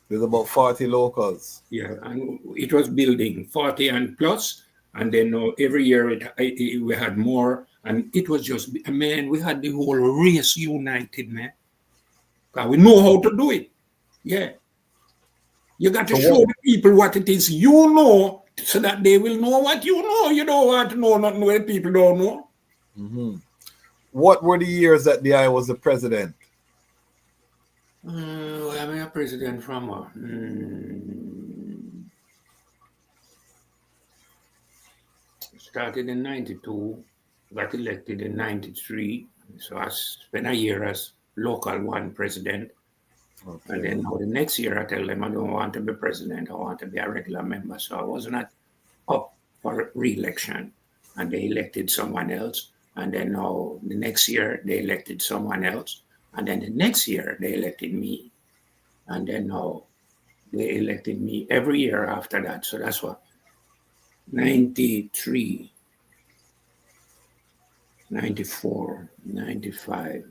There's about 40 locals. Yeah, and it was building 40 and plus, and then every year we had more, and it was just, man, we had the whole race united, man. Because we know how to do it. Yeah. You got to show the people what it is so that they will know what you know. You don't want to know nothing where people don't know. Mm-hmm. What were the years that the I was the president? I'm a president from started in 92, got elected in 93. So I spent a year as local one president. Okay. And then the next year I tell them I don't want to be president, I want to be a regular member. So I was not up for re-election, and they elected someone else. And then the next year they elected someone else. And then the next year they elected me. And then they elected me every year after that. So that's what, 93, 94, 95,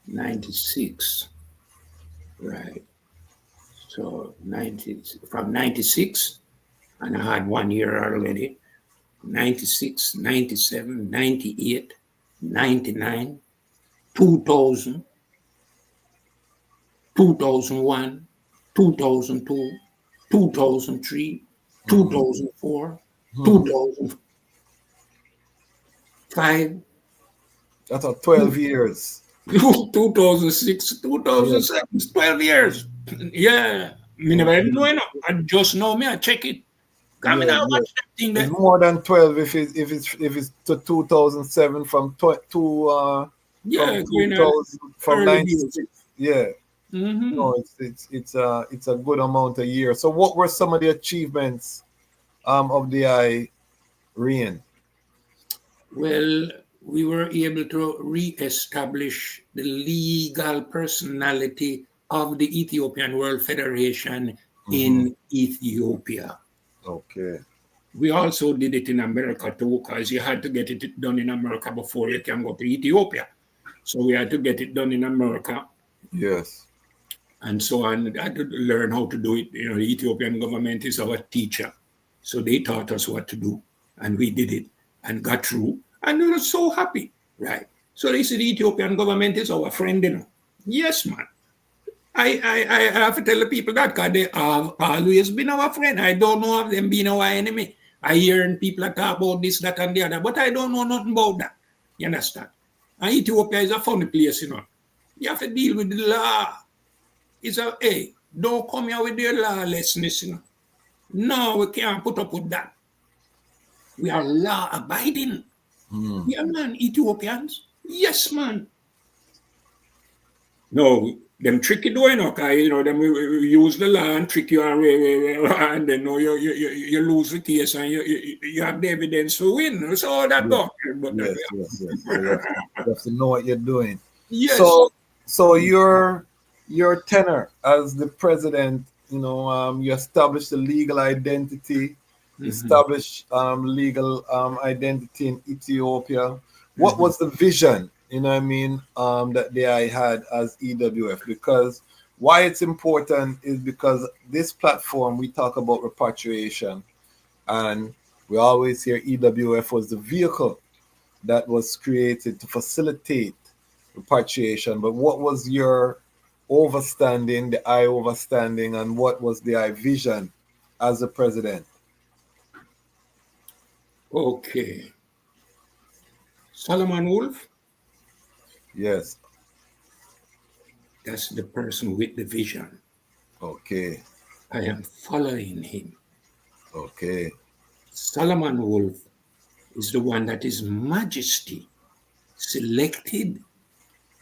96. Right. So from 96, and I had 1 year already. 96, 97, 98, 99, 2000, 2001, 2002, 2003, 2004, 2005. That's 12 years. 2006, 2007, 12 years. Yeah. Me never even know, I just know me, I check it. Come Yeah, and watch that thing there. It's more than 12 if it's to 2007 from Yeah, from 2000 from early 96. days. Yeah. Mm-hmm. No, it's a good amount a year. So what were some of the achievements of the reign? Well, we were able to re-establish the legal personality of the Ethiopian World Federation in Ethiopia. Okay. We also did it in America too, because you had to get it done in America before you can go to Ethiopia. So we had to get it done in America. Yes. And so on. I had to learn how to do it. You know, the Ethiopian government is our teacher. So they taught us what to do. And we did it and got through. And we were so happy, right? So they said the Ethiopian government is our friend, you know. Yes, man. I have to tell the people that because they have always been our friend. I don't know of them being our enemy. I hear people talk about this, that, and the other, but I don't know nothing about that. You understand? And Ethiopia is a funny place, you know. You have to deal with the law. It's a, hey, don't come here with your lawlessness, you know. No, we can't put up with that. We are law-abiding. Yeah, man, Ethiopians. Yes, man. No, them tricky doing, okay, you know, them we use the law and trick you and then you lose the case and you have the evidence to win. So all that go. Yes. You have to know what you're doing. Yes. So your tenure as the president, you know, you established a legal identity, established legal identity in Ethiopia. What was the vision, you know what I mean, that they had as EWF? Because why it's important is because this platform, we talk about repatriation, and we always hear EWF was the vehicle that was created to facilitate repatriation. But what was your overstanding, the I overstanding, and what was the I vision as a president? Okay. Solomon Wolf? Yes. That's the person with the vision. Okay. I am following him. Okay. Solomon Wolf is the one that His Majesty selected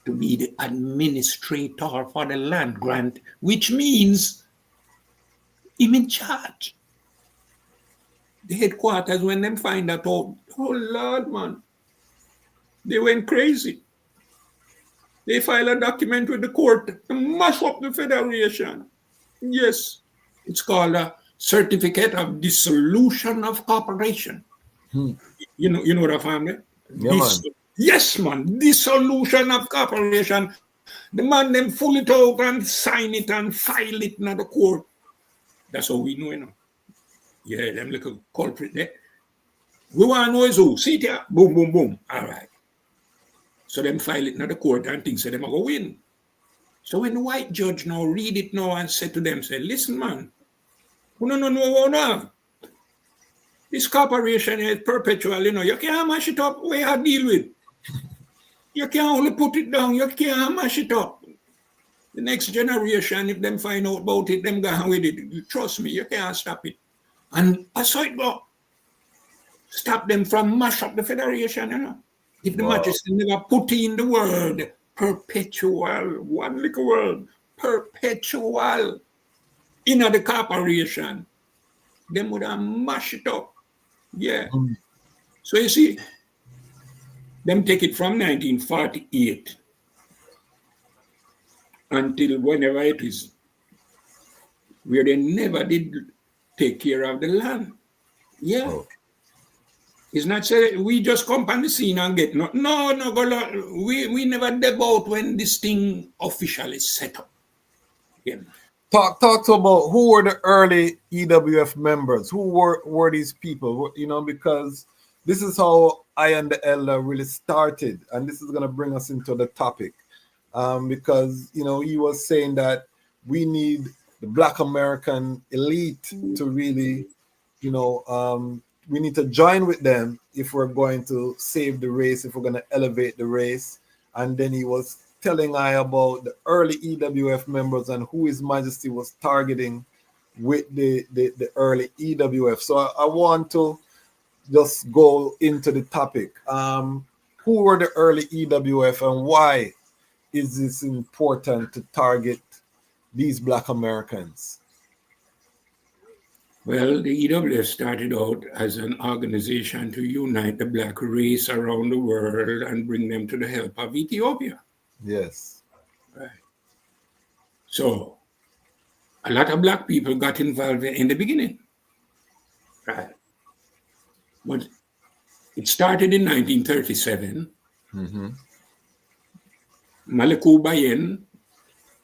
to be the administrator for the land grant, which means him in charge. The headquarters, when them find that out, oh Lord, man, they went crazy. They filed a document with the court to mash up the federation. Yes, it's called a certificate of dissolution of corporation. You know the family? Yeah, man. Yes, man, dissolution of corporation. The man them pull it out and sign it and file it in the court. That's how we know, you know. Yeah, them little culprit there. We want to know is who. See it here? Boom, boom, boom. All right. So them file it in the court and things so them are going to win. So when the white judge now read it now and say to them, say, listen, man, no. This corporation is perpetual, you know. You can't mash it up where you deal with. You can't only put it down. You can't mash it up. The next generation, if them find out about it, them go with it. Trust me, you can't stop it. And I saw it go. Stop them from mash up the federation, you know. If the Majesty never put in the word perpetual, one little word, perpetual, in the corporation, them would have mashed it up. Yeah. So you see, them take it from 1948 until whenever it is, where they never did take care of the land. Yeah. It's not say we just come on the scene and get no, we never deb out when this thing officially set up. Yeah. Talk to about who were the early EWF members. Who were these people? You know, because this is how I and the Elder really started, and this is gonna bring us into the topic. Because you know, he was saying that we need the Black American elite to really, you know, we need to join with them if we're going to save the race, if we're going to elevate the race. And then he was telling I about the early EWF members and who His Majesty was targeting with the early EWF. So I want to just go into the topic. Who were the early EWF and why is this important to target these Black Americans? Well, the E.W.F. started out as an organization to unite the Black race around the world and bring them to the help of Ethiopia. Yes. Right. So, a lot of Black people got involved in the beginning. Right. But it started in 1937. Mm-hmm. Maleku Bayen,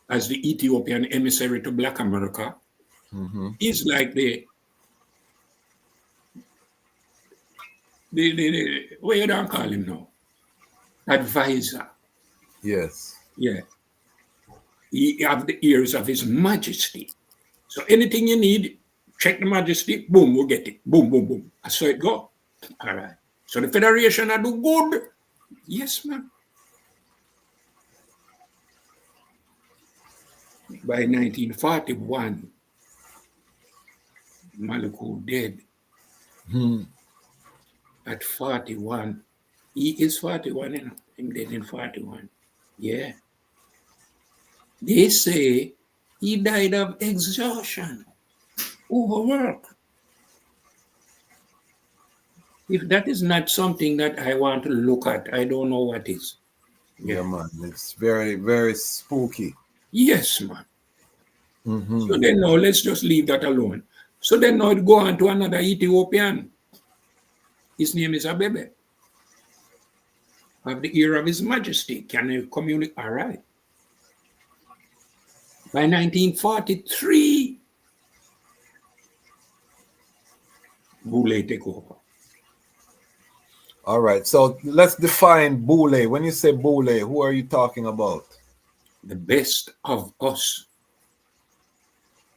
as the Ethiopian emissary to Black America, is like the what you don't call him now? Advisor. Yes. Yeah. He have the ears of His Majesty. So anything you need, check the Majesty, boom, we'll get it. Boom, boom, boom. That's how it go. All right. So the Federation I do good. Yes, ma'am. By 1941, Maleku dead. At 41. He is 41, you know. Him dead in 41. Yeah. They say he died of exhaustion, overwork. If that is not something that I want to look at, I don't know what is. Yeah, man. It's very, very spooky. Yes, man. So then now let's just leave that alone. So then now it go on to another Ethiopian. His name is Abebe. Of the ear of His Majesty. Can you communicate? All right. By 1943, Boule take over. All right. So let's define Boule. When you say Boule, who are you talking about? The best of us.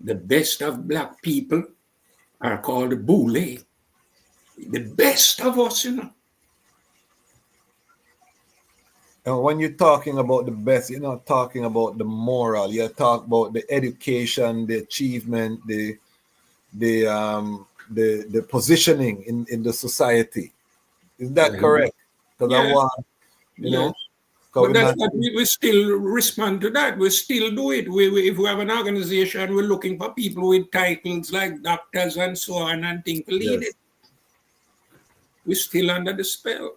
The best of Black people are called Boule. The best of us, you know. And when you're talking about the best, you're not talking about the moral. You're talking about the education, the achievement, the positioning in the society. Is that correct? Because I want, you know. But that's what we still respond to that. We still do it. If we have an organization, we're looking for people with titles like doctors and so on and things to lead it. We're still under the spell.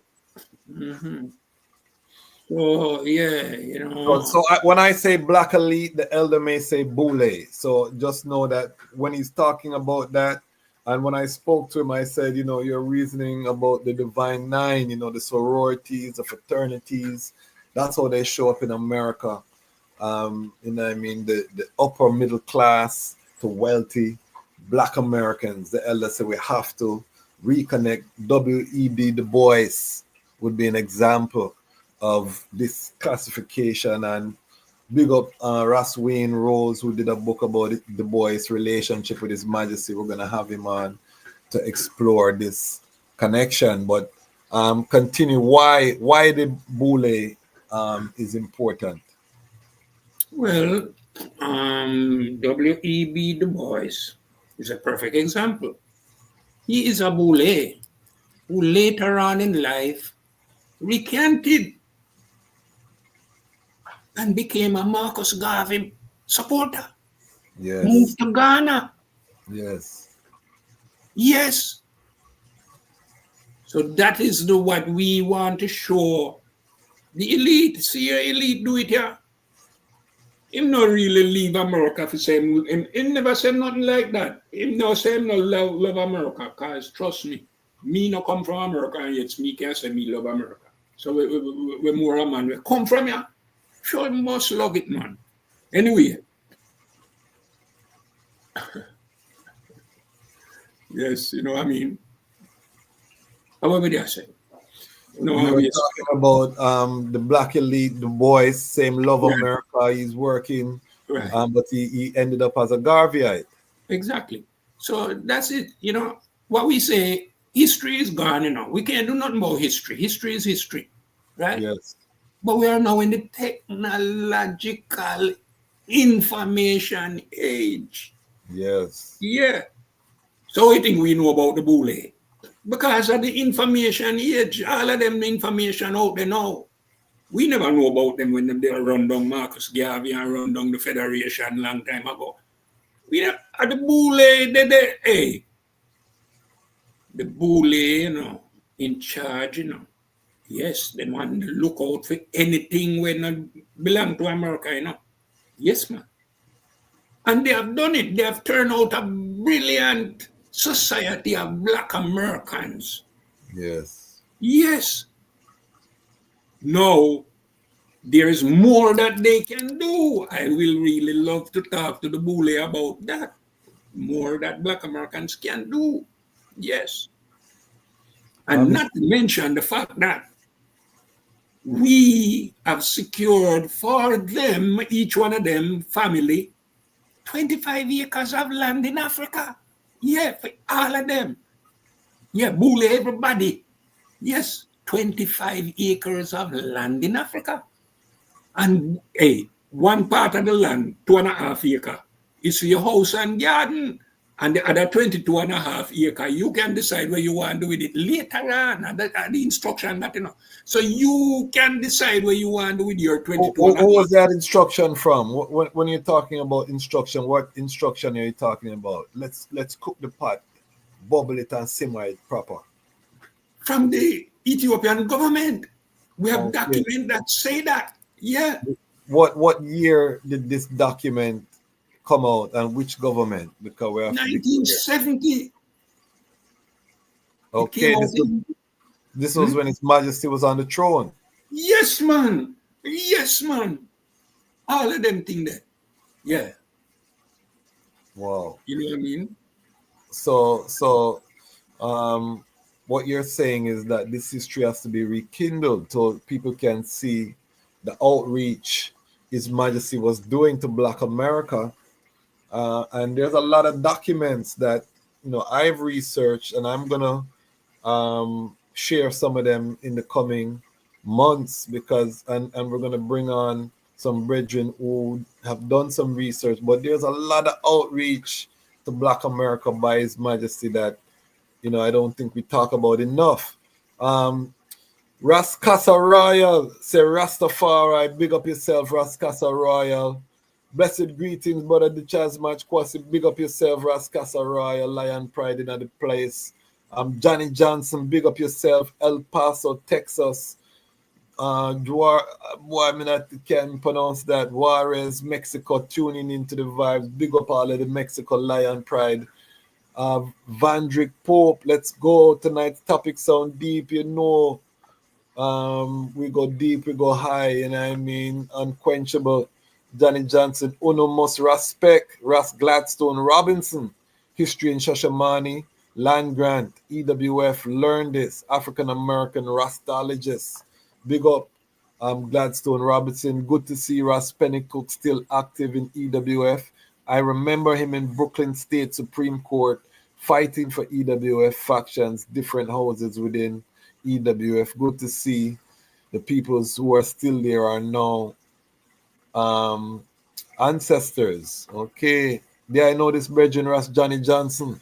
So, yeah, you know. So when I say Black elite, the Elder may say Boule. So just know that when he's talking about that, and when I spoke to him, I said, you know, you're reasoning about the Divine Nine, you know, the sororities, the fraternities. That's how they show up in America. You know what I mean? The upper middle class to wealthy Black Americans. The Elder said we have to reconnect. W.E.B. Du Bois would be an example of this classification, and big up Ras Wayne Rose, who did a book about Du Bois' relationship with His Majesty. We're gonna have him on to explore this connection. But continue. Why the Boule is important? Well, W.E.B. Du Bois is a perfect example. He is a Boule who later on in life recanted and became a Marcus Garvey supporter. Yes. Moved to Ghana. Yes. Yes. So that is what we want to show the elite. See your elite do it here. Him not really leave America for saying, him never said nothing like that. Him no say him no love America, because trust me, Me no come from America, and yet me can say me love America. So we more a man. We come from here. Sure, must love it, man. Anyway. Yes, you know what I mean? How would I say? No, We were talking about the black elite, the boys, same love Right. America. He's working, Right. but he ended up as a Garveyite. Exactly. So that's it. You know, what we say, history is gone, you know. We can't do nothing about history. History is history, right? Yes. But we are now in the technological information age. Yes. Yeah. So we think we know about the bully. Because of the information age, all of them information out there now. We never know about them when they run down Marcus Garvey and run down the Federation long time ago. We are the bully, hey, the bully, you know, in charge, you know. Yes, they want to look out for anything when not belong to America, you know. Yes, man. And they have done it. They have turned out a brilliant society of black Americans. Yes. Yes. No, there is more that they can do. I will really love to talk to the bully about that. More that black Americans can do. Yes. And not to mention the fact that we have secured for them, each one of them, family, 25 acres of land in Africa. Yeah, for all of them. Yeah, bully everybody. Yes, 25 acres of land in Africa. And hey, one part of the land, 2.5 acres, is for your house and garden. And the other 22.5 acres, you can decide what you want to do with it later on. And the instruction that, you know. So you can decide what you want to do with your 22. What was that instruction from? When you're talking about instruction, what instruction are you talking about? Let's cook the pot, bubble it, and simmer it proper. From the Ethiopian government. We have documents that say that. Yeah. What year did this document come out, and which government? Because we have 1970. Okay, this was when His Majesty was on the throne. Yes, man. Yes, man. All of them think that. Yeah. Wow. You know what I mean? So what you're saying is that this history has to be rekindled so people can see the outreach His Majesty was doing to Black America. And there's a lot of documents that, you know, I've researched, and I'm gonna share some of them in the coming months, because and we're gonna bring on some brethren who have done some research. But there's a lot of outreach to Black America by His Majesty that, you know, I don't think we talk about enough. Ras Casa Royal, say Ras Tafari, big up yourself, Ras Casa Royal. Blessed greetings, brother the Chaz Match Kwasi, big up yourself, Ras Casa Royal, Lion Pride in the place. Johnny Johnson, big up yourself, El Paso, Texas. I can't pronounce that. Juarez, Mexico, tuning into the vibes. Big up all of the Mexico Lion Pride. Vandrick Pope, let's go. Tonight's topic sound deep, you know. We go deep, we go high, you know what I mean? Unquenchable. Johnny Johnson, Uno must respect. Ras Gladstone Robinson, History in Shashamani, Land Grant, E.W.F, Learn This, African American Rastologist. Big up Gladstone Robinson. Good to see Ras Pennycooke still active in E.W.F. I remember him in Brooklyn State Supreme Court fighting for E.W.F factions, different houses within E.W.F. Good to see the peoples who are still there are now ancestors. Okay. Yeah, I know this brethren Ras Johnny Johnson.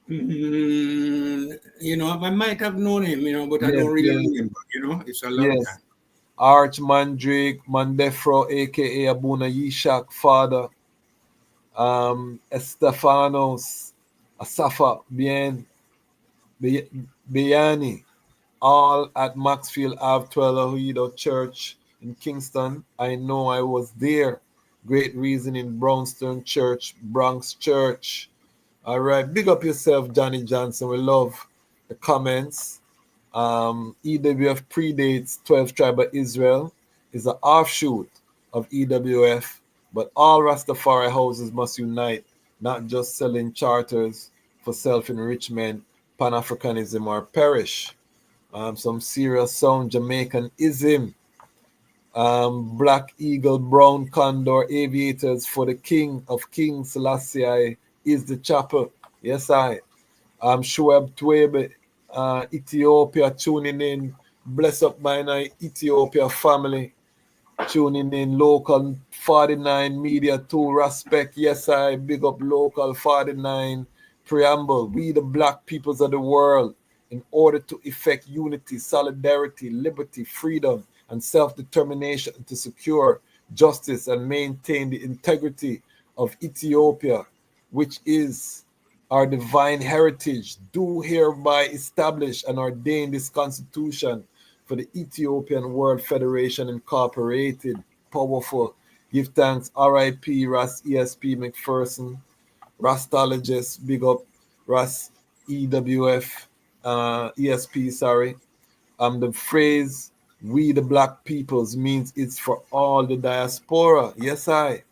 You know, I might have known him, you know, but I don't really remember, you know. It's a long time. Arch Mandrake, Mandefro, aka Abuna Yishak, father. Estefanos, Asafa, Biani, all at Maxfield Ave 12 Ahuido Church in Kingston. I know I was there. Great reason in Brownstone Church, Bronx Church. All right, big up yourself, Johnny Johnson. We love the comments. EWF predates 12th tribe of Israel, is an offshoot of EWF, but all Rastafari houses must unite, not just selling charters for self-enrichment, Pan-Africanism, or perish. Some serious sound Jamaicanism. Black Eagle, Brown Condor, Aviators for the King of Kings, Selassie is the chapel. Yes, I. Shoaib Twebe, Ethiopia tuning in. Bless up my Ethiopia family. Tuning in local 49 media to respect. Yes, I big up local 49 preamble. We the black peoples of the world, in order to effect unity, solidarity, liberty, freedom, and self-determination to secure justice and maintain the integrity of Ethiopia, which is our divine heritage, do hereby establish and ordain this constitution for the Ethiopian World Federation Incorporated. Powerful. Give thanks. R.I.P. Ras ESP McPherson. Rastologist. Big up Ras E.W.F. ESP, sorry. The phrase, we the black peoples, means it's for all the diaspora. Yes, I.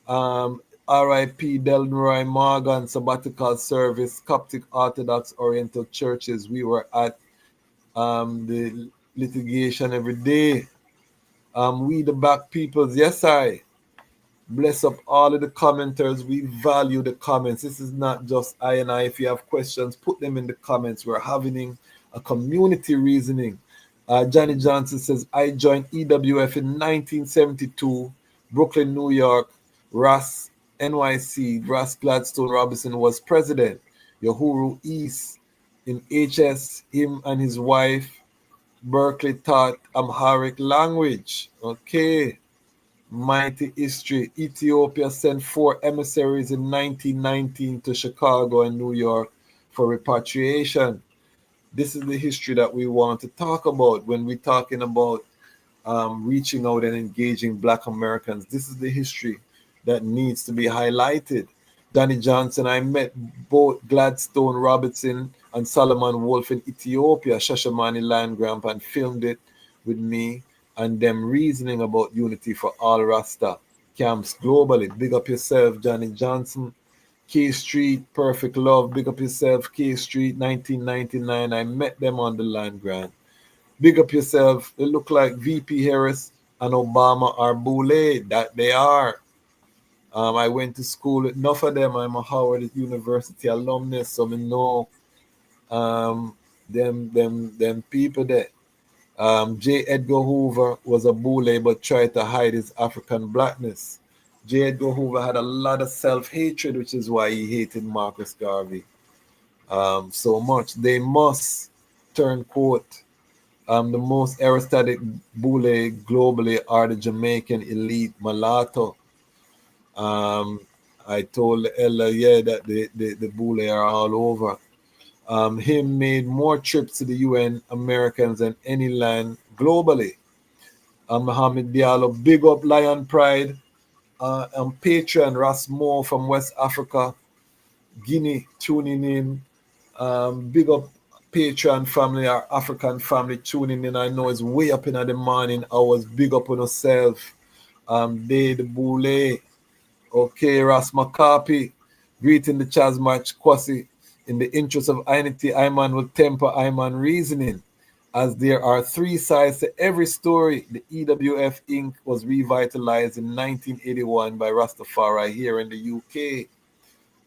R.I.P. Delroy Morgan, sabbatical service, Coptic Orthodox Oriental Churches. We were at the litigation every day. We the black peoples, yes, I. Bless up all of the commenters. We value the comments. This is not just I and I. If you have questions, put them in the comments. We're having a community reasoning. Johnny Johnson says, I joined EWF in 1972, Brooklyn, New York. Ras NYC, Ras Gladstone Robinson was president. Uhuru East in HS, him and his wife, Berkeley taught Amharic language. Okay. Mighty history. Ethiopia sent 4 emissaries in 1919 to Chicago and New York for repatriation. This is the history that we want to talk about when we're talking about reaching out and engaging Black Americans. This is the history that needs to be highlighted. Danny Johnson, I met both Gladstone Robertson and Solomon Wolf in Ethiopia, Shashamani Land Grant, and filmed it with me and them reasoning about unity for all Rasta camps globally. Big up yourself, Johnny Johnson. K Street, Perfect Love, big up yourself, K Street, 1999. I met them on the land grant. Big up yourself. They look like VP Harris and Obama are Boule. That they are. I went to school with enough of them. I'm a Howard University alumnus, so I know them people there. J. Edgar Hoover was a Boule but tried to hide his African blackness. J. Edgar Hoover had a lot of self-hatred, which is why he hated Marcus Garvey so much. They must turn quote. The most aristocratic Boule globally are the Jamaican elite mulatto. I told the elder, yeah, that the Boule are all over. Him made more trips to the UN Americans than any land globally. Mohammed Diallo, big up Lion Pride. Patreon, Ras Moore from West Africa, Guinea, tuning in. Big up Patreon family, our African family tuning in. I know it's way up in the morning hours. Big up on yourself. Dade Boule. Okay, Ras Makapi. Greeting the Chasmach Kwasi. In the interest of unity, Iman will temper Iman reasoning. As there are 3 sides to every story, the EWF Inc. was revitalized in 1981 by Ras Tafari here in the UK.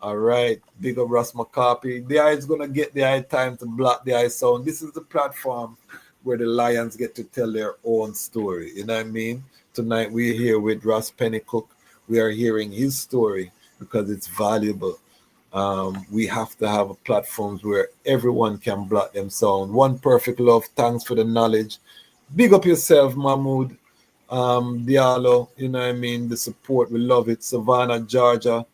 All right, big up Ras Makapi. The eye is going to get the eye time to block the eye sound. This is the platform where the lions get to tell their own story. You know what I mean? Tonight we're here with Ras Pennycooke. We are hearing his story because it's valuable. We have to have platforms where everyone can block them sound. One Perfect Love, thanks for the knowledge. Big up yourself, Mahmoud. Diallo, you know what I mean? The support, we love it. Savannah, Georgia,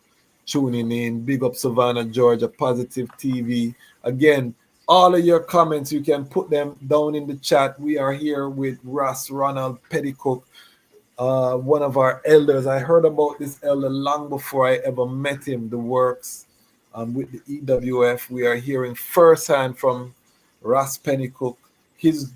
tuning in. Big up Savannah, Georgia, Positive TV. Again, all of your comments, you can put them down in the chat. We are here with Ronald Pennycooke, one of our elders. I heard about this elder long before I ever met him. The works with the EWF. We are hearing firsthand from Ras Pennycooke his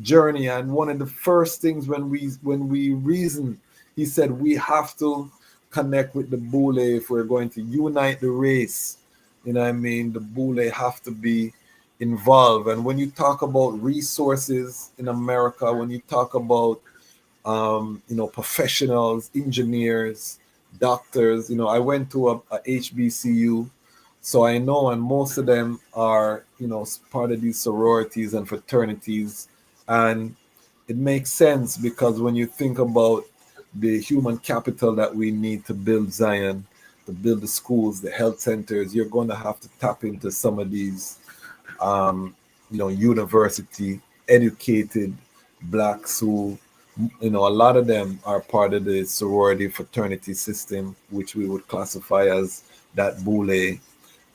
journey, and one of the first things when we reasoned, he said we have to connect with the Boule if we're going to unite the race. You know what I mean? The Boule have to be involved. And when you talk about resources in America, when you talk about professionals, engineers, doctors, I went to a HBCU, so I know, and most of them are, part of these sororities and fraternities. And it makes sense because when you think about the human capital that we need to build Zion, to build the schools, the health centers, you're going to have to tap into some of these, university educated blacks who, a lot of them are part of the sorority fraternity system, which we would classify as that Boule.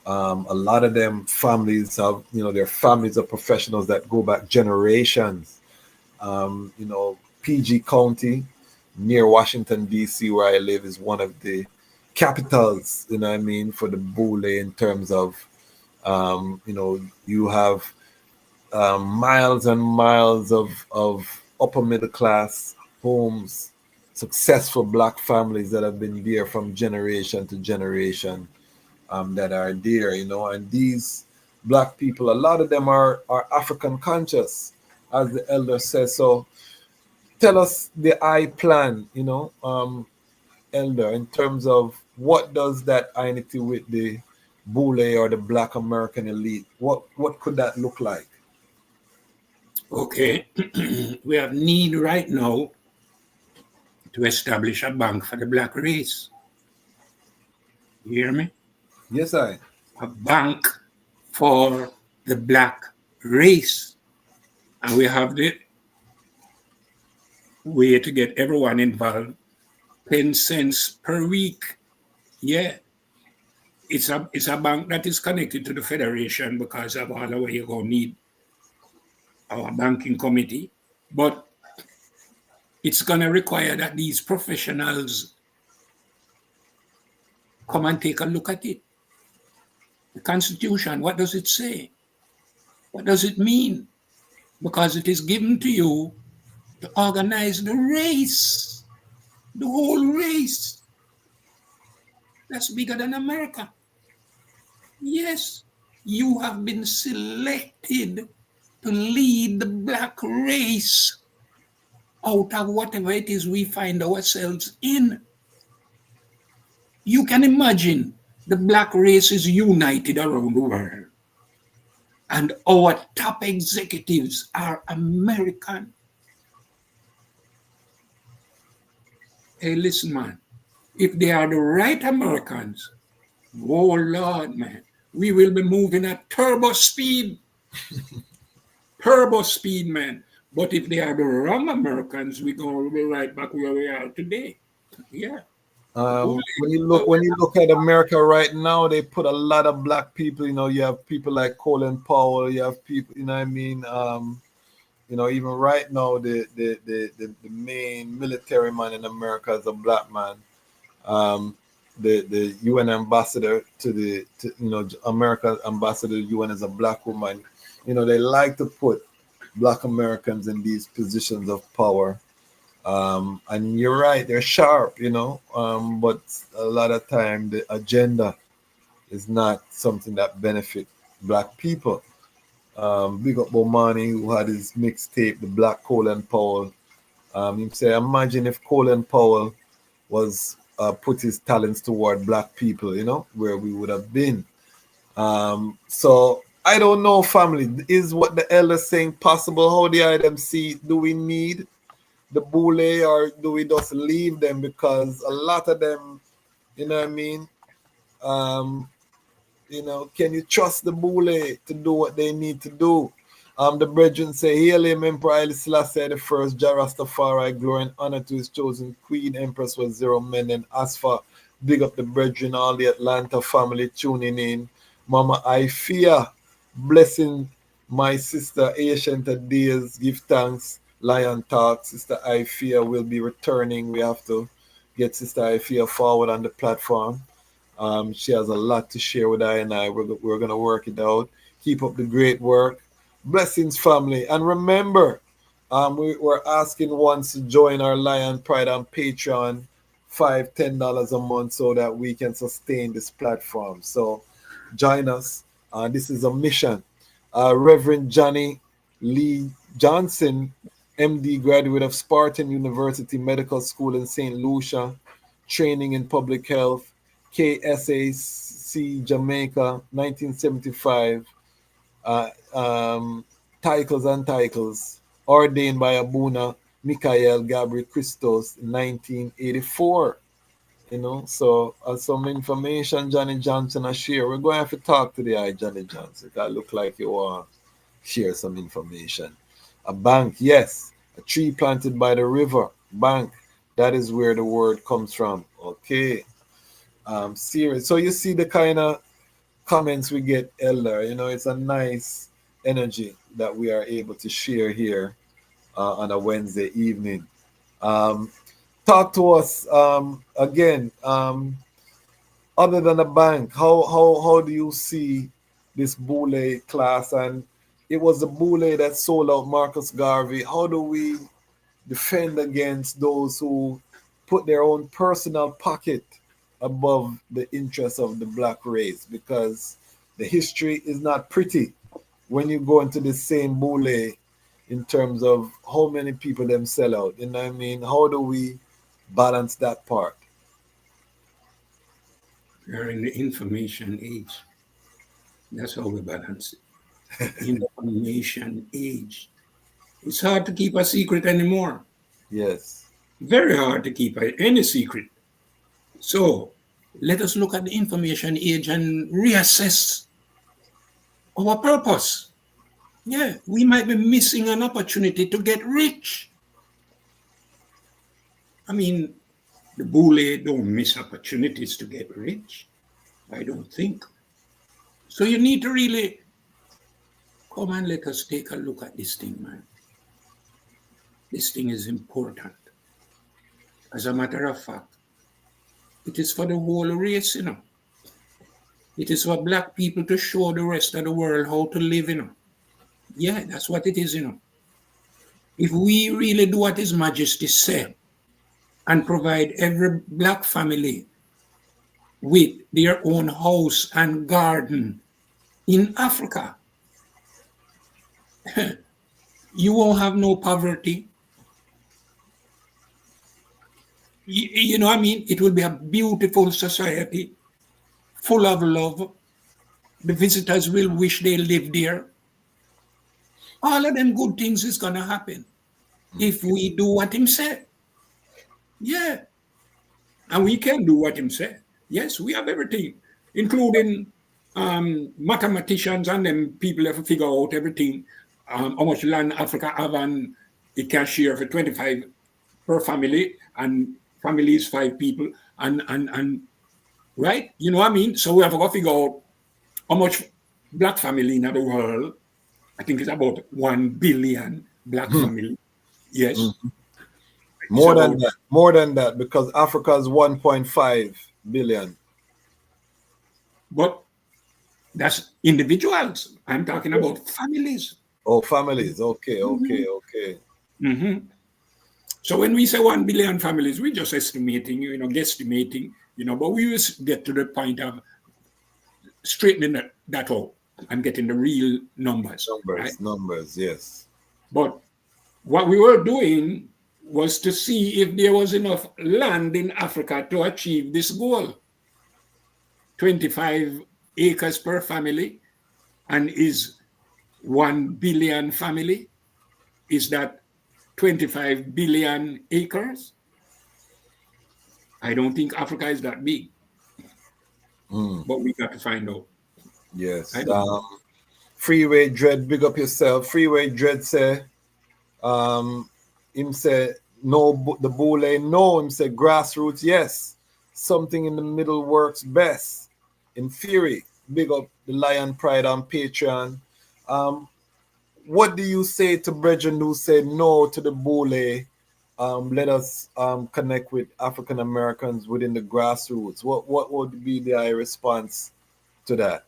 A lot of them families have, their families of professionals that go back generations. PG County near Washington, D.C., where I live, is one of the capitals, for the Boule in terms of, you have miles and miles of upper middle class homes, successful black families that have been there from generation to generation, that are there, and these black people, a lot of them are African conscious, as the elder says. So tell us the I plan, elder, in terms of what does that unity with the Boule or the Black American elite, what could that look like? Okay, we have need right now to establish a bank for the black race. You hear me? Yes, I. A bank for the black race. And we have the way to get everyone involved. 10 cents per week. Yeah. It's a bank that is connected to the federation because of all the way you're going to need our banking committee. But it's going to require that these professionals come and take a look at it. The Constitution, what does it say? What does it mean? Because it is given to you to organize the race, the whole race. That's bigger than America. Yes, you have been selected to lead the black race out of whatever it is we find ourselves in. You can imagine the black race is united around the world. And our top executives are American. Hey, listen, man. If they are the right Americans, oh, Lord, man, we will be moving at turbo speed. Turbo speed, man. But if they are the wrong Americans, we're going to be right back where we are today. Yeah. When you look at America right now, they put a lot of black people. You have people like Colin Powell. You have people. Even right now, the main military man in America is a black man. The UN ambassador to America ambassador to the UN is a black woman. They like to put black Americans in these positions of power. And you're right, they're sharp, but a lot of time the agenda is not something that benefit black people. Big up Bomani, who had his mixtape, The Black Colin Powell. He say, imagine if Colin Powell was put his talents toward black people, where we would have been. So I don't know, family. Is what the elder saying possible? How do I them see? Do we need the Boule, or do we just leave them? Because a lot of them, can you trust the Boule to do what they need to do? The brethren say, Hail him, Emperor Haile Selassie the first, Ras Tafari, glory and honor to his chosen Queen, Empress was zero men. And as for big up the brethren, all the Atlanta family tuning in. Mama, I fear, blessing my sister, Ancient Days, give thanks. Lion Talk, Sister Ifia will be returning. We have to get Sister Ifia forward on the platform. She has a lot to share with I and I. We're going to work it out. Keep up the great work. Blessings, family. And remember, we're asking ones to join our Lion Pride on Patreon, $5-10 a month, so that we can sustain this platform. So join us. This is a mission. Reverend Johnny Lee Johnson, MD, graduate of Spartan University Medical School in St. Lucia, training in public health, KSAC Jamaica, 1975. Titles and titles, ordained by Abuna Michael Gabriel Christos in 1984. So some information Johnny Johnson has share. We're going to have to talk to the eye, Johnny Johnson. That look like you want to share some information. A bank, yes. A tree planted by the river, bank. That is where the word comes from. Okay. Serious. So you see the kind of comments we get, Elder. It's a nice energy that we are able to share here on a Wednesday evening. Talk to us again. Other than the bank, how do you see this Boule class? And it was the Boule that sold out Marcus Garvey. How do we defend against those who put their own personal pocket above the interests of the black race? Because the history is not pretty when you go into the same Boule in terms of how many people them sell out. You know what I mean? How do we balance that part? We're in the information age. That's how we balance it. Information age. It's hard to keep a secret anymore. Yes. Very hard to keep any secret. So let us look at the information age and reassess our purpose. Yeah, we might be missing an opportunity to get rich. I mean, the Boule don't miss opportunities to get rich. I don't think. So you need to really come and let us take a look at this thing, man. This thing is important. As a matter of fact, it is for the whole race, It is for black people to show the rest of the world how to live, Yeah, that's what it is, If we really do what His Majesty said and provide every black family with their own house and garden in Africa, you won't have no poverty. You know what I mean? It will be a beautiful society, full of love. The visitors will wish they lived there. All of them good things is going to happen if we do what Him said. Yeah. And we can do what Him said. Yes, we have everything, including mathematicians and them people have to figure out everything, how much land Africa have, and it can share for 25 per family, and family is 5 people, and right? You know what I mean? So we have to go figure out how much black family in the world. I think it's about 1 billion black family. Yes. Mm-hmm. More than that, because Africa is 1.5 billion. But that's individuals. I'm talking about families. Oh, families. Okay. Mm-hmm. So when we say 1 billion families, we're just estimating, guesstimating, but we will get to the point of straightening that out and getting the real numbers. Numbers, yes. But what we were doing was to see if there was enough land in Africa to achieve this goal. 25 acres per family, and is 1 billion family. Is that 25 billion acres? I don't think Africa is that big. But we got to find out. Yes. Freeway Dread, big up yourself. Freeway Dread say, him say, no, the Boule, no. Him say, grassroots, yes. Something in the middle works best. In theory, big up the Lion Pride on Patreon. What do you say to brethren who say no to the Boule let us connect with African Americans within the grassroots. What would be the response to that?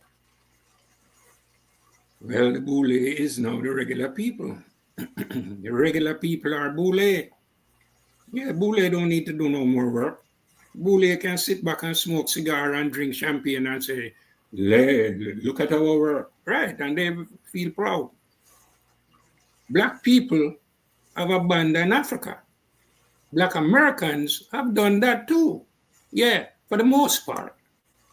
Well, the Boule is now the regular people. The regular people are Boule. Yeah, Boule don't need to do no more work. Boule can sit back and smoke cigar and drink champagne and say, look at our work. Right, and they feel proud. Black people have abandoned Africa. Black Americans have done that too. Yeah, for the most part.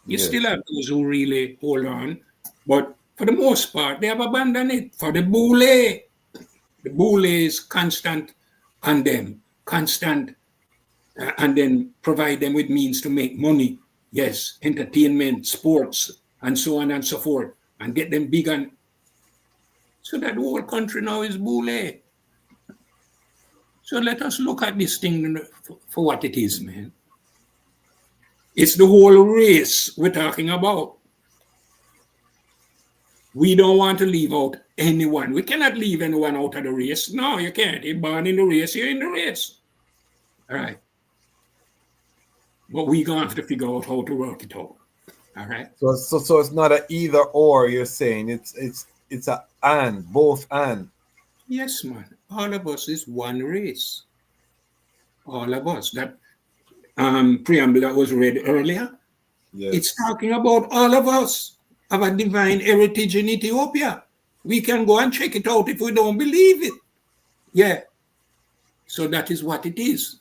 You Yes. still have those who really hold on, but for the most part, they have abandoned it. For the Boule, the Boule is constant on them, constant, and then provide them with means to make money. Yes, entertainment, sports, and so on and so forth, and get them big. And so that the whole country now is Boule. So let us look at this thing for what it is, man. It's the whole race we're talking about. We don't want to leave out anyone. We cannot leave anyone out of the race. No, you can't. You're born in the race, you're in the race. All right. But we're going to have to figure out how to work it out. All right. So it's not an either or. You're saying it's a and, both and. Yes, man. All of us is one race. All of us. That preamble that was read earlier, Yes. it's talking about all of us have a divine heritage in Ethiopia. We can go and check it out if we don't believe it. Yeah. So that is what it is.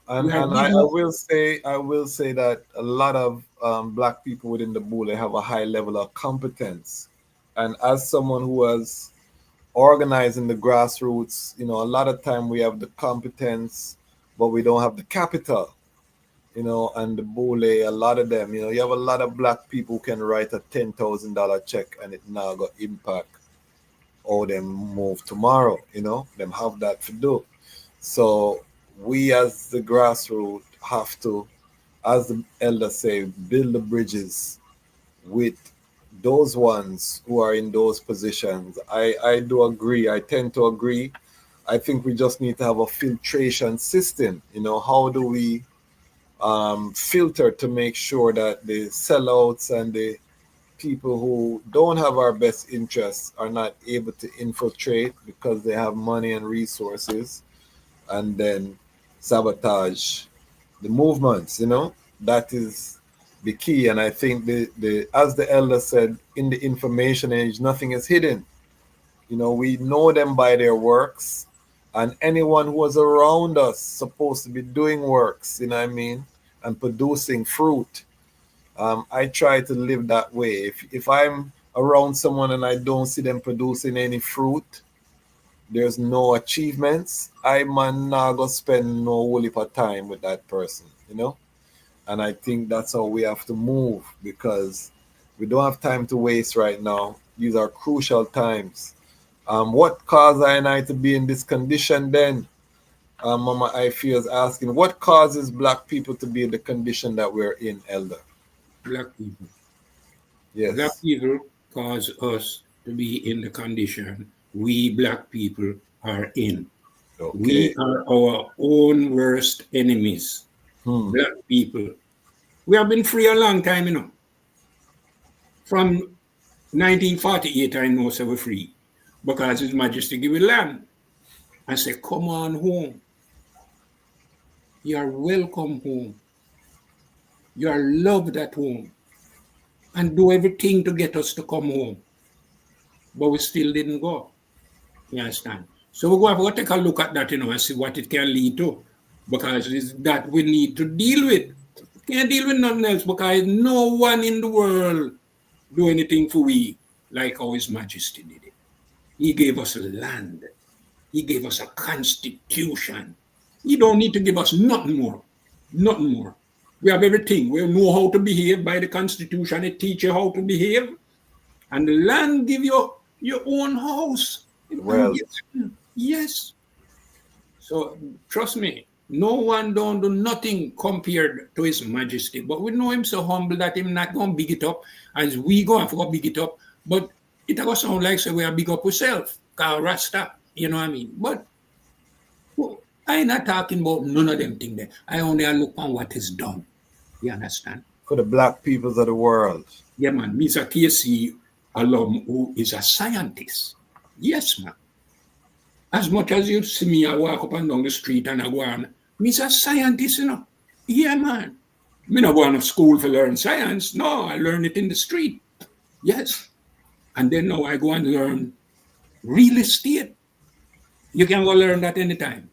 And I will say that a lot of black people within the Boule have a high level of competence. And as someone who has organized in the grassroots, a lot of time we have the competence, but we don't have the capital. And the Boule, a lot of them, you have a lot of black people who can write a $10,000 check and it now got impact or them move tomorrow, them have that to do. So we as the grassroots have to, as the elder say, build the bridges with those ones who are in those positions. I do agree. I tend to agree. I think we just need to have a filtration system. How do we filter to make sure that the sellouts and the people who don't have our best interests are not able to infiltrate because they have money and resources and then sabotage the movements, that is the key. And I think the as the elder said, in the information age, nothing is hidden. We know them by their works, and anyone who was around us supposed to be doing works, and producing fruit. I try to live that way. If I'm around someone and I don't see them producing any fruit, there's no achievements, I man not go spend no whole heap of time with that person, And I think that's how we have to move, because we don't have time to waste right now. These are crucial times. What caused I and I to be in this condition then? Mama I feel is asking, what causes black people to be in the condition that we're in, Elder? Black people. Yes. Black people cause us to be in the condition we black people are in. Okay. We are our own worst enemies. Black people. We have been free a long time, From 1948, I know, so we're free. Because His Majesty give it land. And say, come on home. You are welcome home. You are loved at home. And do everything to get us to come home. But we still didn't go. You understand? So we're going to take a look at that, and see what it can lead to. Because it's that we need to deal with. We can't deal with nothing else, because no one in the world do anything for we like how His Majesty did it. He gave us a land. He gave us a constitution. He don't need to give us nothing more. Nothing more. We have everything. We know how to behave by the constitution. It teach you how to behave. And the land give you your own house. Well, yes. So trust me, no one don't do nothing compared to His Majesty. But we know Him so humble that Him not going to big it up as we go and forget big it up. But it will sound like so we are big up ourselves. Call Rasta, you know what I mean? But I'm not talking about none of them things there. I only look on what is done. You understand? For the black peoples of the world. Yeah, man. Mr. Casey alum who is a scientist. Yes, man. As much as you see me, I walk up and down the street and I go on, me's a scientist, you know. Yeah, man. Me not going to school to learn science. No, I learn it in the street. Yes. And then now I go and learn real estate. You can go learn that anytime.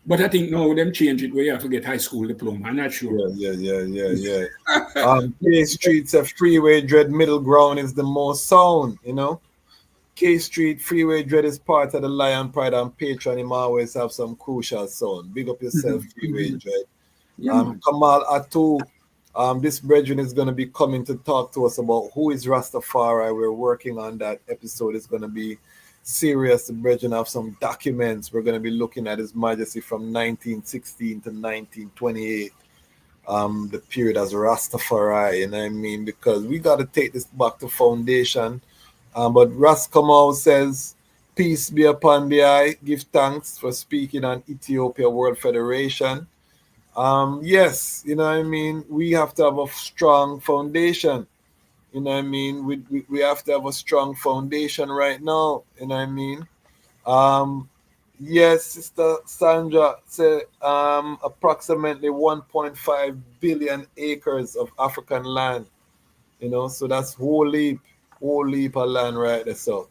But I think now them change it where you have to get high school diploma. I'm not sure. Yeah. K Street's a freeway dread middle ground is the most sound, you know. K Street Freeway Dread is part of the Lion Pride and Patreon. Him always have some crucial sound. Big up yourself, Freeway Dread. Yeah, Kamal Atu, this brethren is going to be coming to talk to us about who is Rastafari. We're working on that episode. It's going to be serious. The brethren have some documents. We're going to be looking at His Majesty from 1916 to 1928. The period as Rastafari, you know what I mean? Because we got to take this back to foundation. But Ras Kamal says, peace be upon the eye. Give thanks for speaking on Ethiopia World Federation. Yes, you know what I mean? We have to have a strong foundation. You know what I mean? We have to have a strong foundation right now. You know what I mean? Yes, Sister Sandra said approximately 1.5 billion acres of African land. You know, so that's whole heap of land right there. So,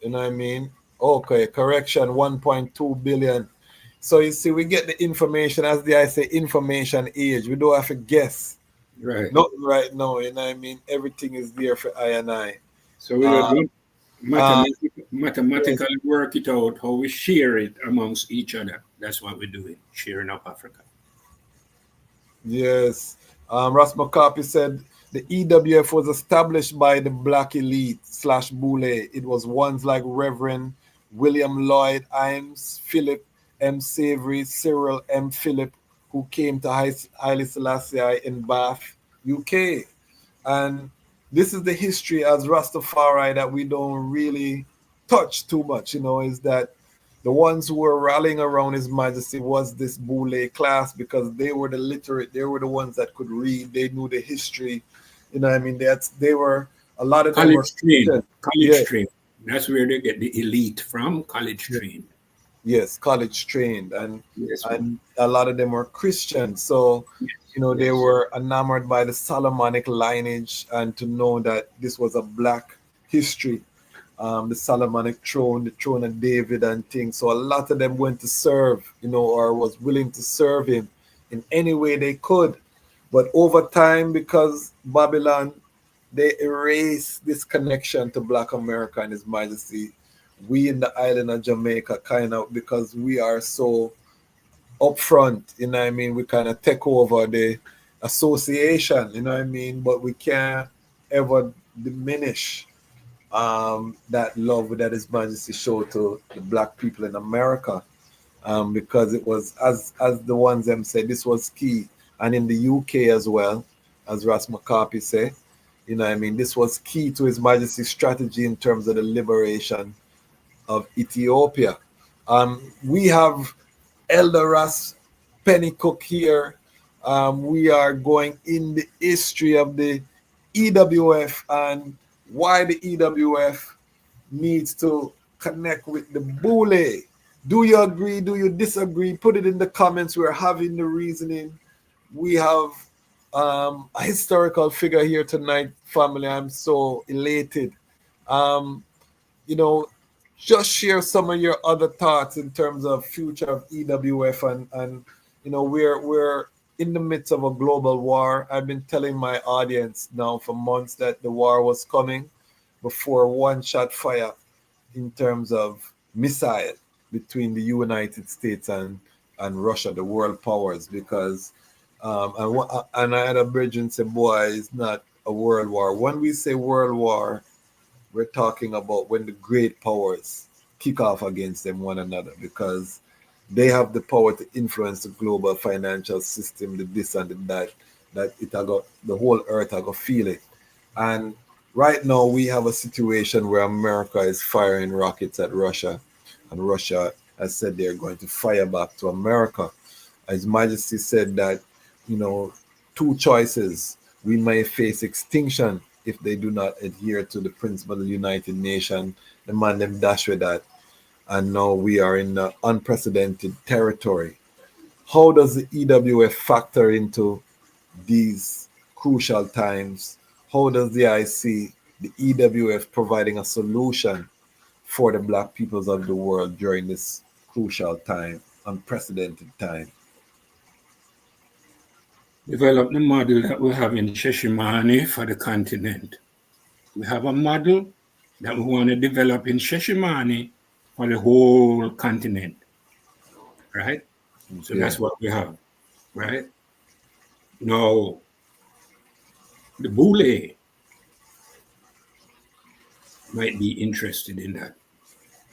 you know what I mean? Okay, correction, 1.2 billion. So you see, we get the information, as the I say, information age. We don't have to guess. Right. Not right now, you know what I mean? Everything is there for I and I. So we don't mathematically work it out, how we share it amongst each other. That's what we're doing, sharing up Africa. Yes. Ras Tafari said, the EWF was established by the black elite / Boule. It was ones like Reverend William Lloyd Imes, Philip M. Savory, Cyril M. Philip, who came to Haile Selassie in Bath, UK. And this is the history as Rastafari that we don't really touch too much, you know, is that the ones who were rallying around His Majesty was this Boule class, because they were the literate, they were the ones that could read, they knew the history, you know what I mean? They were, a lot of them were college trained. That's where they get the elite from, college trained. Yes, college trained, and a lot of them were Christians. So, you know, they were enamored by the Solomonic lineage, and to know that this was a black history, the Solomonic throne, the throne of David and things. So a lot of them went to serve, you know, or was willing to serve him in any way they could. But over time, because Babylon, they erased this connection to Black America and His Majesty. We in the island of Jamaica, kind of, because we are so upfront, you know what I mean? We kind of take over the association, you know what I mean? But we can't ever diminish that love that His Majesty showed to the black people in America, because it was, as the ones them said, this was key. And in the UK as well, as Ras Tafari said, you know what I mean? This was key to His Majesty's strategy in terms of the liberation of Ethiopia. We have Elder Ras Pennycooke here. We are going in the history of the EWF and why the EWF needs to connect with the Boule. Do you agree? Do you disagree? Put it in the comments. We're having the reasoning. We have a historical figure here tonight, family. I'm so elated. You know, just share some of your other thoughts in terms of future of EWF, and you know, we're in the midst of a global war. I've been telling my audience now for months that the war was coming before one shot fire in terms of missile between the United States and Russia, the world powers, because and I had a brethren say, boy, it's not a world war. When we say world war, we're talking about when the great powers kick off against them one another, because they have the power to influence the global financial system, the this and the that it got the whole earth I got feel it. And right now we have a situation where America is firing rockets at Russia, and Russia has said they're going to fire back to America. His Majesty said that, two choices. We may face extinction if they do not adhere to the principle of the United Nations. The man them dash with that. And now we are in unprecedented territory. How does the EWF factor into these crucial times? How does I see the EWF providing a solution for the Black peoples of the world during this crucial time, unprecedented time? Develop the model that we have in Sheshimane for the continent. We have a model that we want to develop in Sheshimane for the whole continent, right? So that's what we have, right? Now, the Boule might be interested in that,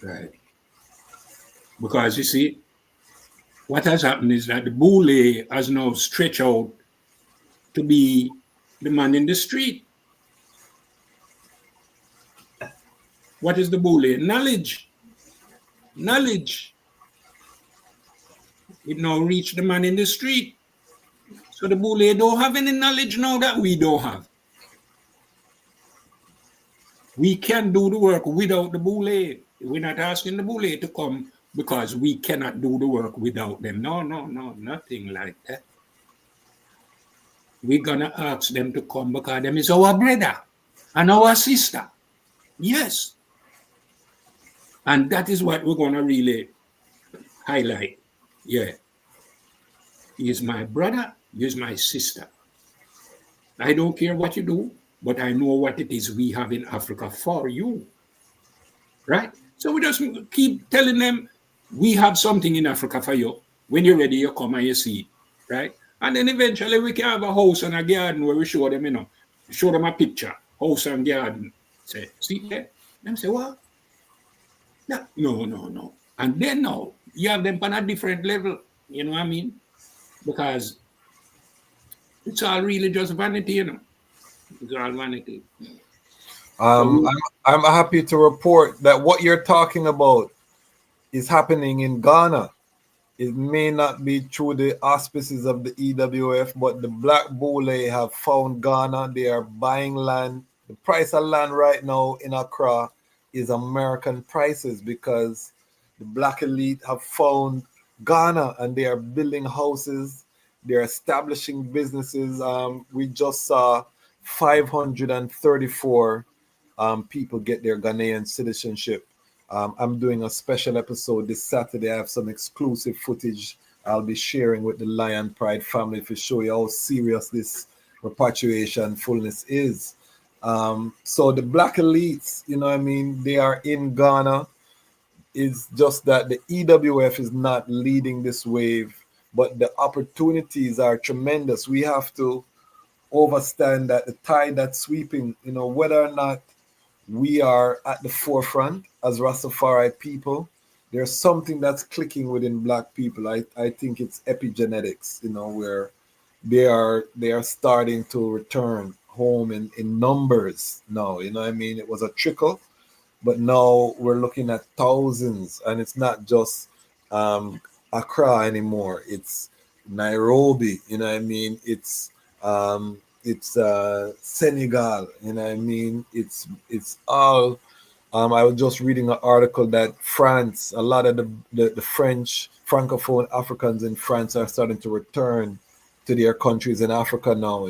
right? Because you see, what has happened is that the Boule has now stretched out to be the man in the street. What is the Boule? Knowledge. Knowledge. It now reached the man in the street. So the Boule don't have any knowledge now that we don't have. We can do the work without the Boule. We're not asking the Boule to come because we cannot do the work without them. No, nothing like that. We're gonna ask them to come because them is our brother and our sister. Yes. And that is what we're gonna really highlight. Yeah. He is my brother, he is my sister. I don't care what you do, but I know what it is we have in Africa for you. Right? So we just keep telling them, we have something in Africa for you. When you're ready, you come and you see it. Right? And then eventually we can have a house and a garden where we show them, show them a picture, house and garden. Say, see there? Them say, what? No. And then now, you have them on a different level. You know what I mean? Because it's all really just vanity, It's all vanity. I'm happy to report that what you're talking about is happening in Ghana. It may not be through the auspices of the EWF, but the Black Boule have found Ghana. They are buying land. The price of land right now in Accra is American prices because the Black elite have found Ghana and they are building houses. They're establishing businesses. We just saw 534 people get their Ghanaian citizenship. I'm doing a special episode this Saturday. I have some exclusive footage I'll be sharing with the Lion Pride family to show you how serious this repatriation fullness is. So the Black elites, they are in Ghana. It's just that the EWF is not leading this wave, but the opportunities are tremendous. We have to understand that the tide that's sweeping, whether or not we are at the forefront as Ras Tafari people, there's something that's clicking within Black people. I think it's epigenetics, where they are starting to return home in numbers now. It was a trickle, but now we're looking at thousands, and it's not just Accra anymore. It's Nairobi, It's Senegal, It's all. I was just reading an article that France, a lot of the French Francophone Africans in France are starting to return to their countries in Africa now,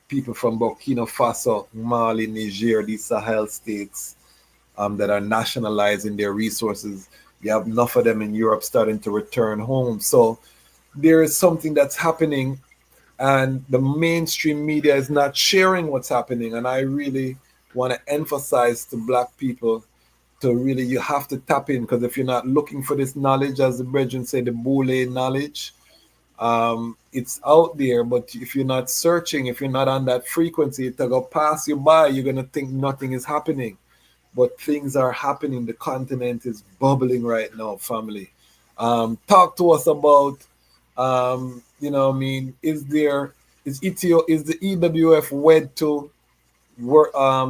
people from Burkina Faso, Mali, Niger, these Sahel states that are nationalizing their resources. You have enough of them in Europe starting to return home. So there is something that's happening, and the mainstream media is not sharing what's happening. And I really want to emphasize to Black people to really, you have to tap in, because if you're not looking for this knowledge, as the brethren say, the Boule knowledge, it's out there, but if you're not searching, if you're not on that frequency, it'll go pass you by. You're going to think nothing is happening, but things are happening. The continent is bubbling right now, family. Talk to us about, is the EWF wed to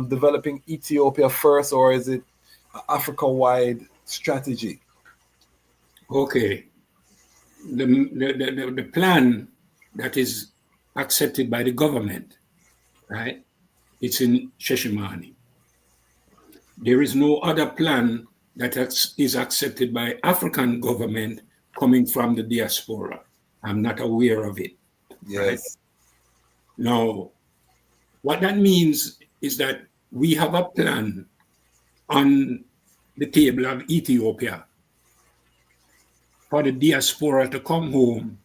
developing Ethiopia first, or is it an Africa-wide strategy? Okay. The plan that is accepted by the government, right? It's in Sheshimani. There is no other plan that is accepted by African government coming from the diaspora. I'm not aware of it. Yes. Right? Now, what that means is that we have a plan on the table of Ethiopia for the diaspora to come home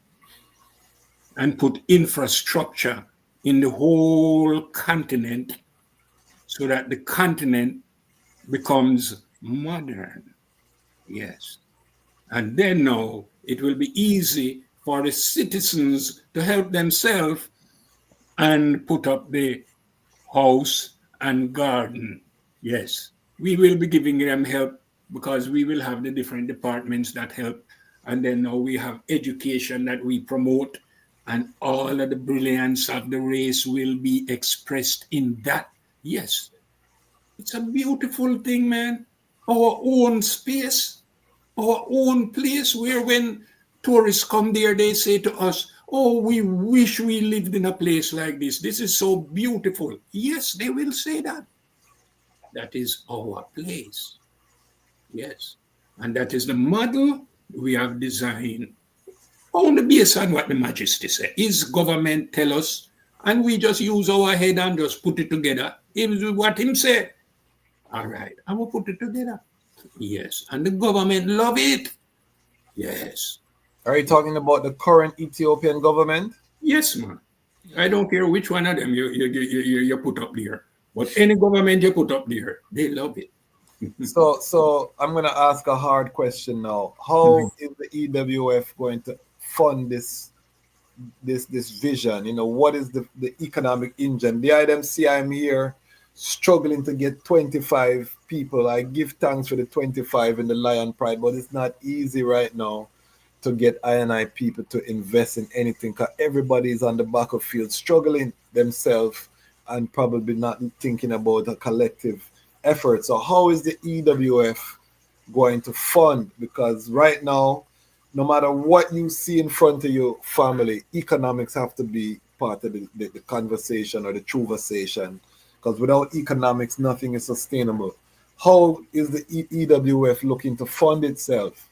and put infrastructure in the whole continent so that the continent becomes modern. Yes. And then now it will be easy for the citizens to help themselves and put up the house and garden. Yes. We will be giving them help because we will have the different departments that help. And then now we have education that we promote, and all of the brilliance of the race will be expressed in that. Yes. It's a beautiful thing, man. Our own space, our own place where when tourists come there, they say to us, oh, we wish we lived in a place like this. This is so beautiful. Yes, they will say that. That is our place. Yes. And that is the model we have designed only based on what the Majesty said. His government tell us, and we just use our head and just put it together. What him said. All right, I will put it together. Yes, and the government love it. Yes. Are you talking about the current Ethiopian government? Yes, man. I don't care which one of them you put up there, but any government you put up there, they love it. So I'm going to ask a hard question now. How is the EWF going to fund this vision? You know, what is the economic engine? The IDMC, I'm here struggling to get 25 people. I give thanks for the 25 in the Lion Pride, but it's not easy right now to get I&I people to invest in anything because everybody is on the battlefield struggling themselves and probably not thinking about a collective effort. So how is the EWF going to fund? Because right now, no matter what you see in front of your family, economics have to be part of the conversation or the conversation. Because without economics, nothing is sustainable. How is the EWF looking to fund itself?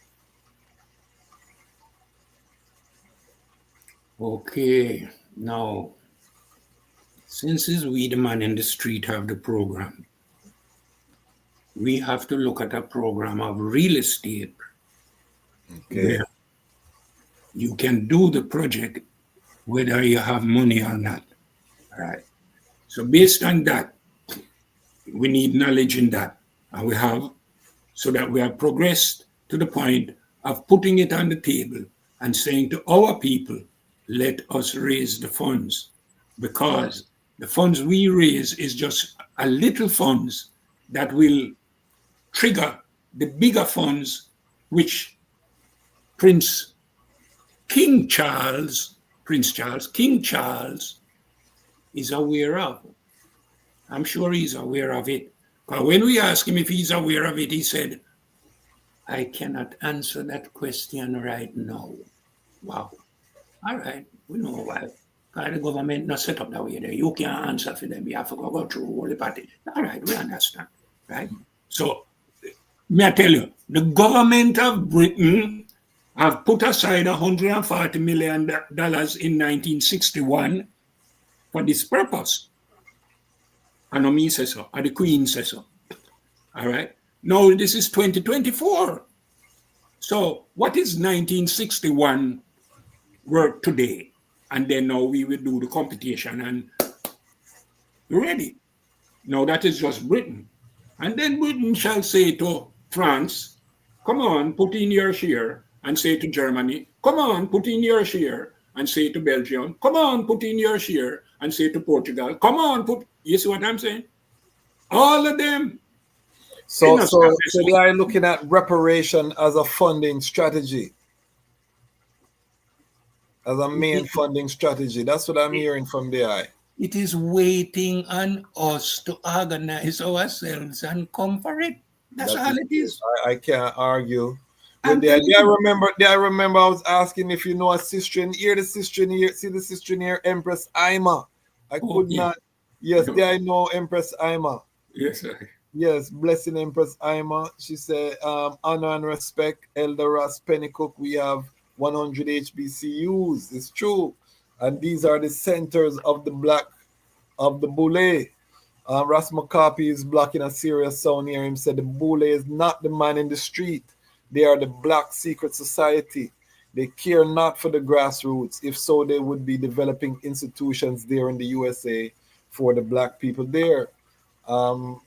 Okay, now, since we, the man in the street, have the program, we have to look at a program of real estate. Okay. Where you can do the project whether you have money or not. All right. So based on that, we need knowledge in that. And we have, so that we have progressed to the point of putting it on the table and saying to our people, let us raise the funds, because the funds we raise is just a little funds that will trigger the bigger funds which King Charles is aware of. I'm sure he's aware of it. But when we asked him if he's aware of it, he said, I cannot answer that question right now. Wow. All right, we know why. Because the government not set up that way there. You can't answer for them. You have to go through all the party. All right, we understand. Right? So, may I tell you, the government of Britain have put aside $140 million in 1961 for this purpose. And me says so, and the Queen says so. All right. Now this is 2024. So what is 1961 work today? And then now we will do the computation and ready. Now that is just Britain. And then Britain shall say to France, come on, put in your share, and say to Germany, come on, put in your share, and say to Belgium, come on, put in your share, and say to Portugal, come on, you see what I'm saying? All of them. So they are looking at reparation as a funding strategy, as a main funding strategy. That's what I'm hearing from the eye. It is waiting on us to organize ourselves and come for it. That's all it is. I can't argue I remember I was asking if you know a sister in here, see the sister in here, Empress Ima. I could not. Yes, No. there I know Empress Ima. Yes, sir. Yes, blessing Empress Ima. She said, honor and respect, Elder Ras Pennycooke. We have 100 HBCUs. It's true. And these are the centers of the Boule. Ras McCarthy is blocking a serious sound here. He said the Boule is not the man in the street. They are the black secret society. They care not for the grassroots. If so, they would be developing institutions there in the USA for the black people there. And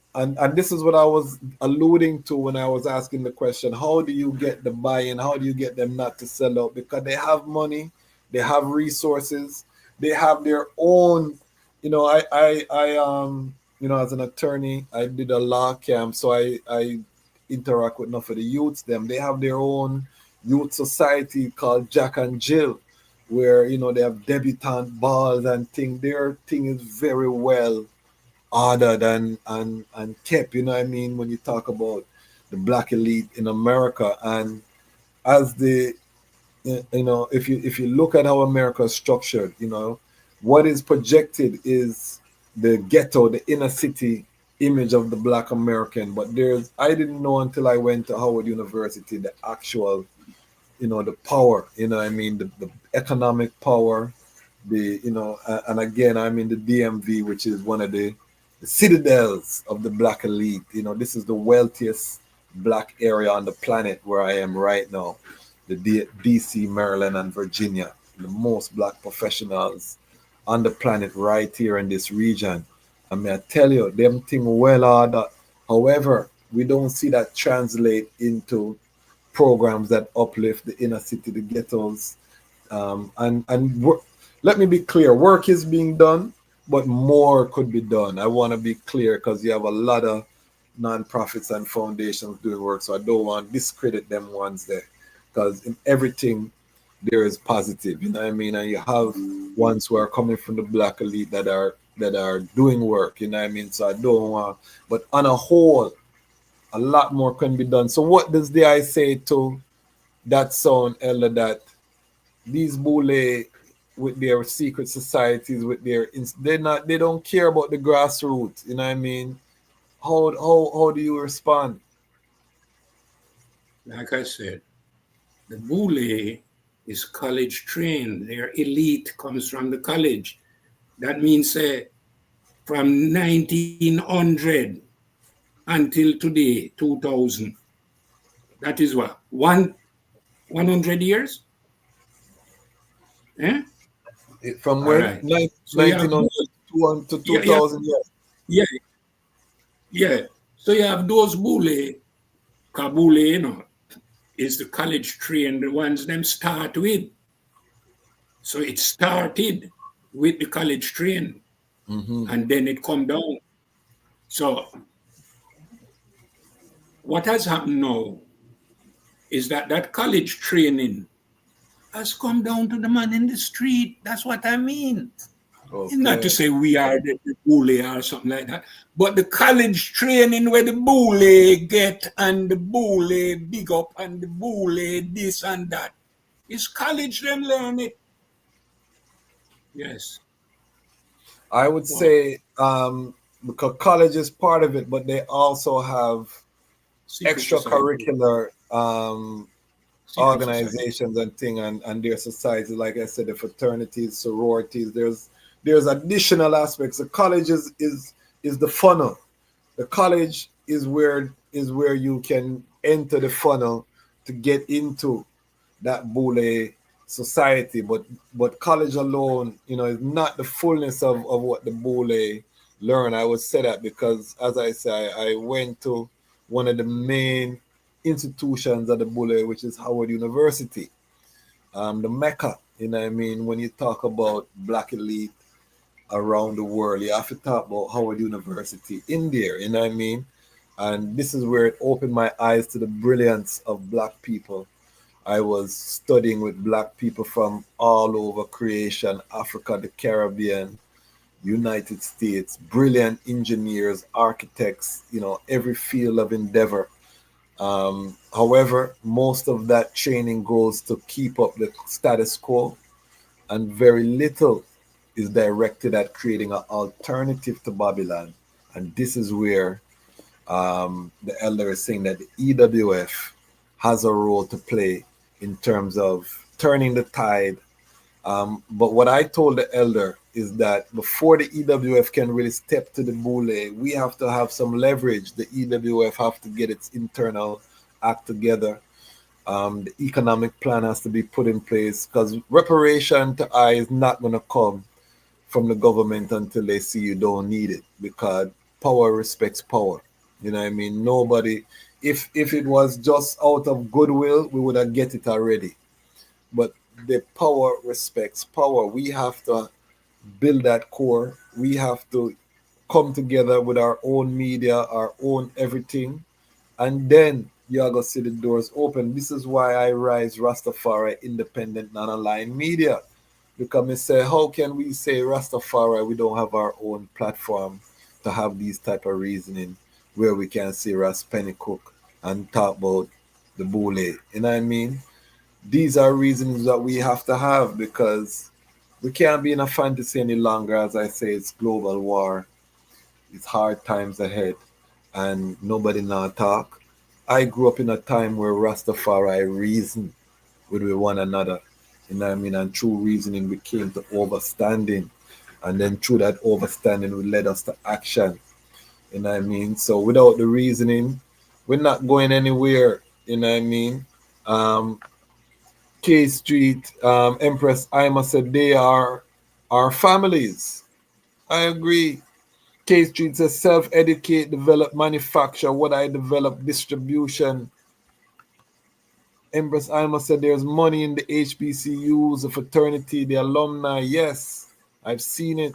this is what I was alluding to when I was asking the question, how do you get the buy-in? How do you get them not to sell out? Because they have money, they have resources, they have their own, as an attorney, I did a law camp, so I interact with enough of the youths. They have their own youth society called Jack and Jill, where they have debutante balls and thing. Their thing is very well ordered and kept. You know what I mean? When you talk about the black elite in America, and as if you look at how America is structured, what is projected is the ghetto, the inner city image of the black American. But I didn't know until I went to Howard University the actual, the power, the economic power, and again, I'm in the DMV, which is one of the citadels of the black elite. This is the wealthiest black area on the planet where I am right now, the DC, Maryland, and Virginia, the most black professionals on the planet right here in this region. I mean, I tell you, them thing well ordered. However, we don't see that translate into programs that uplift the inner city, the ghettos. Let me be clear, work is being done, but more could be done. I want to be clear because you have a lot of nonprofits and foundations doing work, so I don't want to discredit them ones there, because in everything there is positive, you know what I mean? And you have ones who are coming from the black elite that are doing work, you know what I mean? So I don't want, but on a whole, a lot more can be done. So what does the I say to that sound, Elder, that these Boule with their secret societies, with they don't care about the grassroots, you know what I mean? How do you respond? Like I said, the Boule is college trained. Their elite comes from the college. That means from 1900 until today, 2000. That is what? 100 years? Eh? From when? Right. 1900 to 2000 years. Yeah. So you have those Boule, Kabule, is the college trained, the ones them start with. So it started with the college trained, and then it come down. So what has happened now is that college training has come down to the man in the street. That's what I mean. Okay. It's not to say we are the Boule or something like that, but the college training where the Boule get and the Boule big up and the Boule this and that, is college them learn it. Yes. I would say because college is part of it, but they also have extracurricular organizations and thing and their society. Like I said, the fraternities, sororities, there's additional aspects. The college is the funnel. The college is where you can enter the funnel to get into that Boule society. But college alone, is not the fullness of what the Boule learn. I would say that because, as I say, I went to one of the main institutions of the Boule, which is Howard University, the Mecca. You know what I mean? When you talk about black elite around the world, you have to talk about Howard University in there, you know what I mean? And this is where it opened my eyes to the brilliance of black people. I was studying with black people from all over creation, Africa, the Caribbean, United States, brilliant engineers, architects, every field of endeavor. However, most of that training goes to keep up the status quo, and very little is directed at creating an alternative to Babylon. And this is where the elder is saying that the EWF has a role to play in terms of turning the tide. But what I told the elder is that before the EWF can really step to the boule, we have to have some leverage. The EWF have to get its internal act together. The economic plan has to be put in place, because reparation to I is not going to come from the government until they see you don't need it, because power respects power. You know what I mean? Nobody, if it was just out of goodwill, we would have get it already. But the power respects power. We have to build that core. We have to come together with our own media, our own everything, and then you're gonna see the doors open. This is why I rise Rastafari independent non-aligned media. Because me say, how can we say Rastafari we don't have our own platform to have these type of reasoning where we can see Ras Pennycooke and talk about the Boule? You know what I mean? These are reasons that we have to have, because we can't be in a fantasy any longer. As I say, it's global war. It's hard times ahead, and nobody now talk. I grew up in a time where Rastafari reasoned with one another. You know what I mean? And through reasoning, we came to overstanding. And then through that overstanding, we led us to action. You know what I mean? So without the reasoning, we're not going anywhere. You know what I mean? K Street, Empress Ima said they are our families. I agree. K Street says self-educate, develop, manufacture. What I develop, distribution. Empress Ima said there's money in the HBCUs, the fraternity, the alumni. Yes, I've seen it.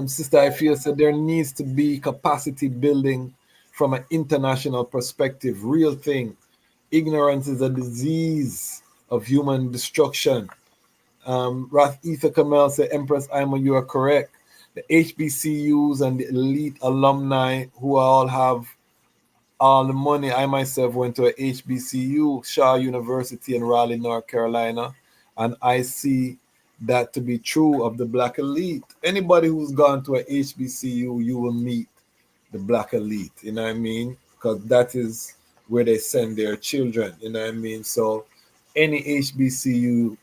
Sister Ifia said there needs to be capacity building from an international perspective. Real thing. Ignorance is a disease of human destruction. Rath Ether Kamel said, Empress Ima, you are correct. The HBCUs and the elite alumni who all have all the money. I myself went to a HBCU, Shaw University in Raleigh, North Carolina, and I see that to be true of the black elite. Anybody who's gone to a HBCU, you will meet the black elite, you know what I mean? Because that is where they send their children, you know what I mean? So any HBCU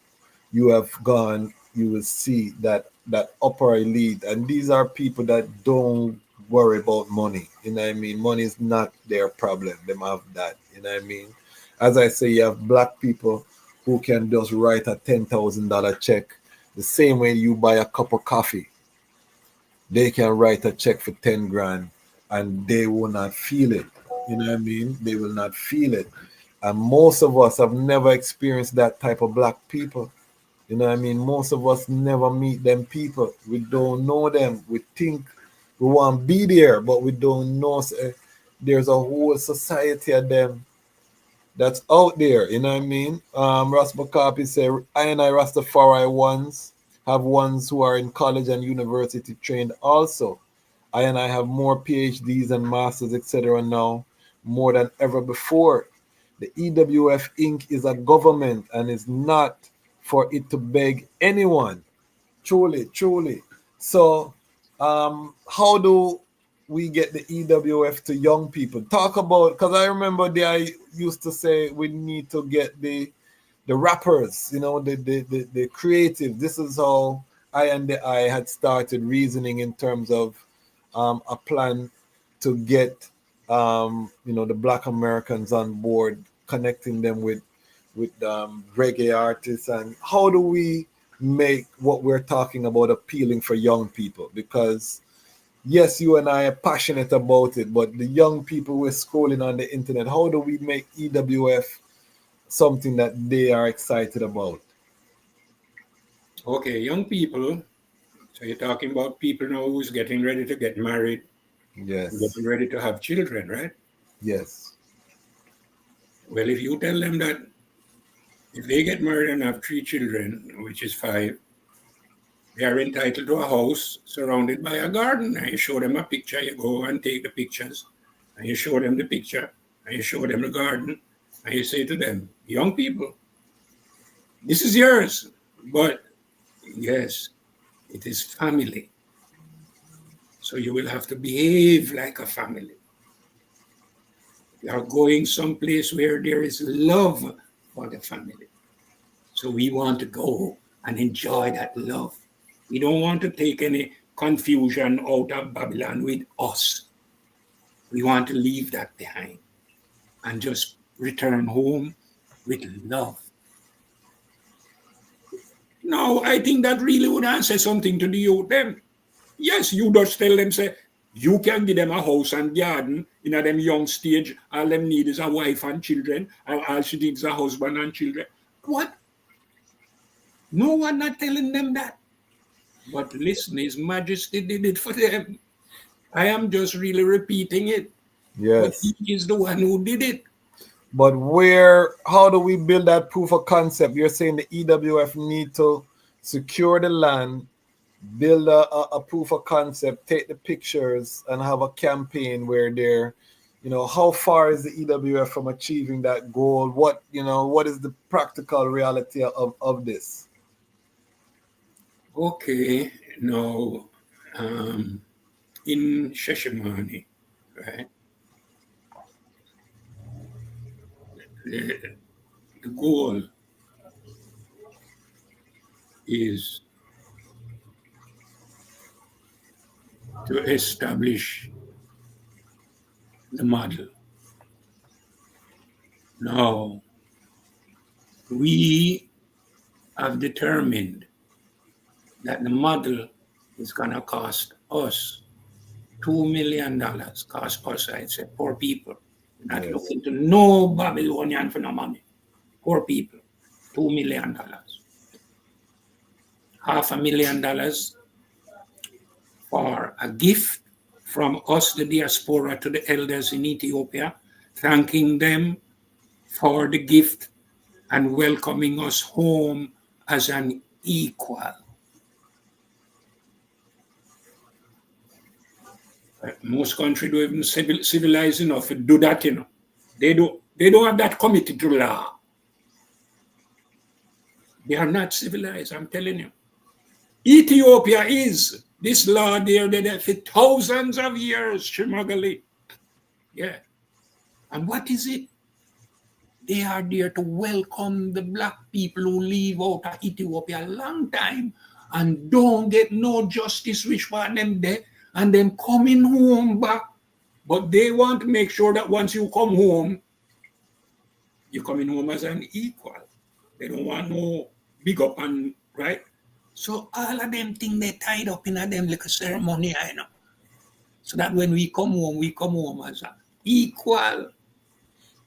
you have gone, you will see that upper elite, and these are people that don't worry about money. You know what I mean? Money is not their problem. Them have that. You know what I mean? As I say, you have black people who can just write a $10,000 check the same way you buy a cup of coffee. They can write a check for 10 grand and they will not feel it. You know what I mean? They will not feel it. And most of us have never experienced that type of black people. You know what I mean? Most of us never meet them people. We don't know them. We think we want to be there, but we don't know. There's a whole society of them that's out there. You know what I mean? Ras Makapi said, I and I Rastafari ones have ones who are in college and university trained also. I and I have more PhDs and masters, etc. now, more than ever before. The EWF Inc. is a government and is not for it to beg anyone. Truly, truly. So, how do we get the EWF to young people? Talk about, because I remember I used to say we need to get the rappers, you know, the creative. This is how I had started reasoning in terms of a plan to get the Black Americans on board, connecting them with reggae artists. And how do we make what we're talking about appealing for young people? Because yes, you and I are passionate about it, but the young people who are scrolling on the internet, how do we make EWF something that they are excited about? Okay, young people. So you're talking about people now who's getting ready to get married, Yes. getting ready to have children, right? Yes. Well, if you tell them that if they get married and have 3 children, which is 5, they are entitled to a house surrounded by a garden. And you show them a picture, you go and take the pictures, and you show them the picture. and you show them the garden, and you say to them, young people, this is yours, but yes, it is family. So you will have to behave like a family. You are going someplace where there is love for the family. So we want to go and enjoy that love. We don't want to take any confusion out of Babylon with us. We want to leave that behind and just return home with love. Now, I think that really would answer something to the youth then. Yes, you just tell them, say, you can give them a house and garden in a them young stage. All them need is a wife and children. All she needs is a husband and children. What? No one not telling them that. But listen, His Majesty did it for them. I am just really repeating it. Yes. But He is the one who did it. But how do we build that proof of concept? You're saying the EWF need to secure the land, build a proof of concept, take the pictures, and have a campaign where they're, how far is the EWF from achieving that goal? What is the practical reality of this? Okay, now, in Sheshimani, right, the goal is to establish the model. Now, we have determined that the model is going to cost us $2 million, cost us, I say, poor people. We're not looking to no Babylonian for no money. Poor people, $2 million. $500,000 for a gift from us, the diaspora, to the elders in Ethiopia, thanking them for the gift and welcoming us home as an equal. Most countries don't even civilize enough to do that, They don't have that committed to law. They are not civilized, I'm telling you. Ethiopia is. This law there for thousands of years, Shimagali. Yeah. And what is it? They are there to welcome the black people who leave out of Ethiopia a long time and don't get no justice which want them there and them coming home back. But they want to make sure that once you come home, you're coming home as an equal. They don't want no big up and right. So all of them things they tied up in a them little ceremony, So that when we come home as an equal.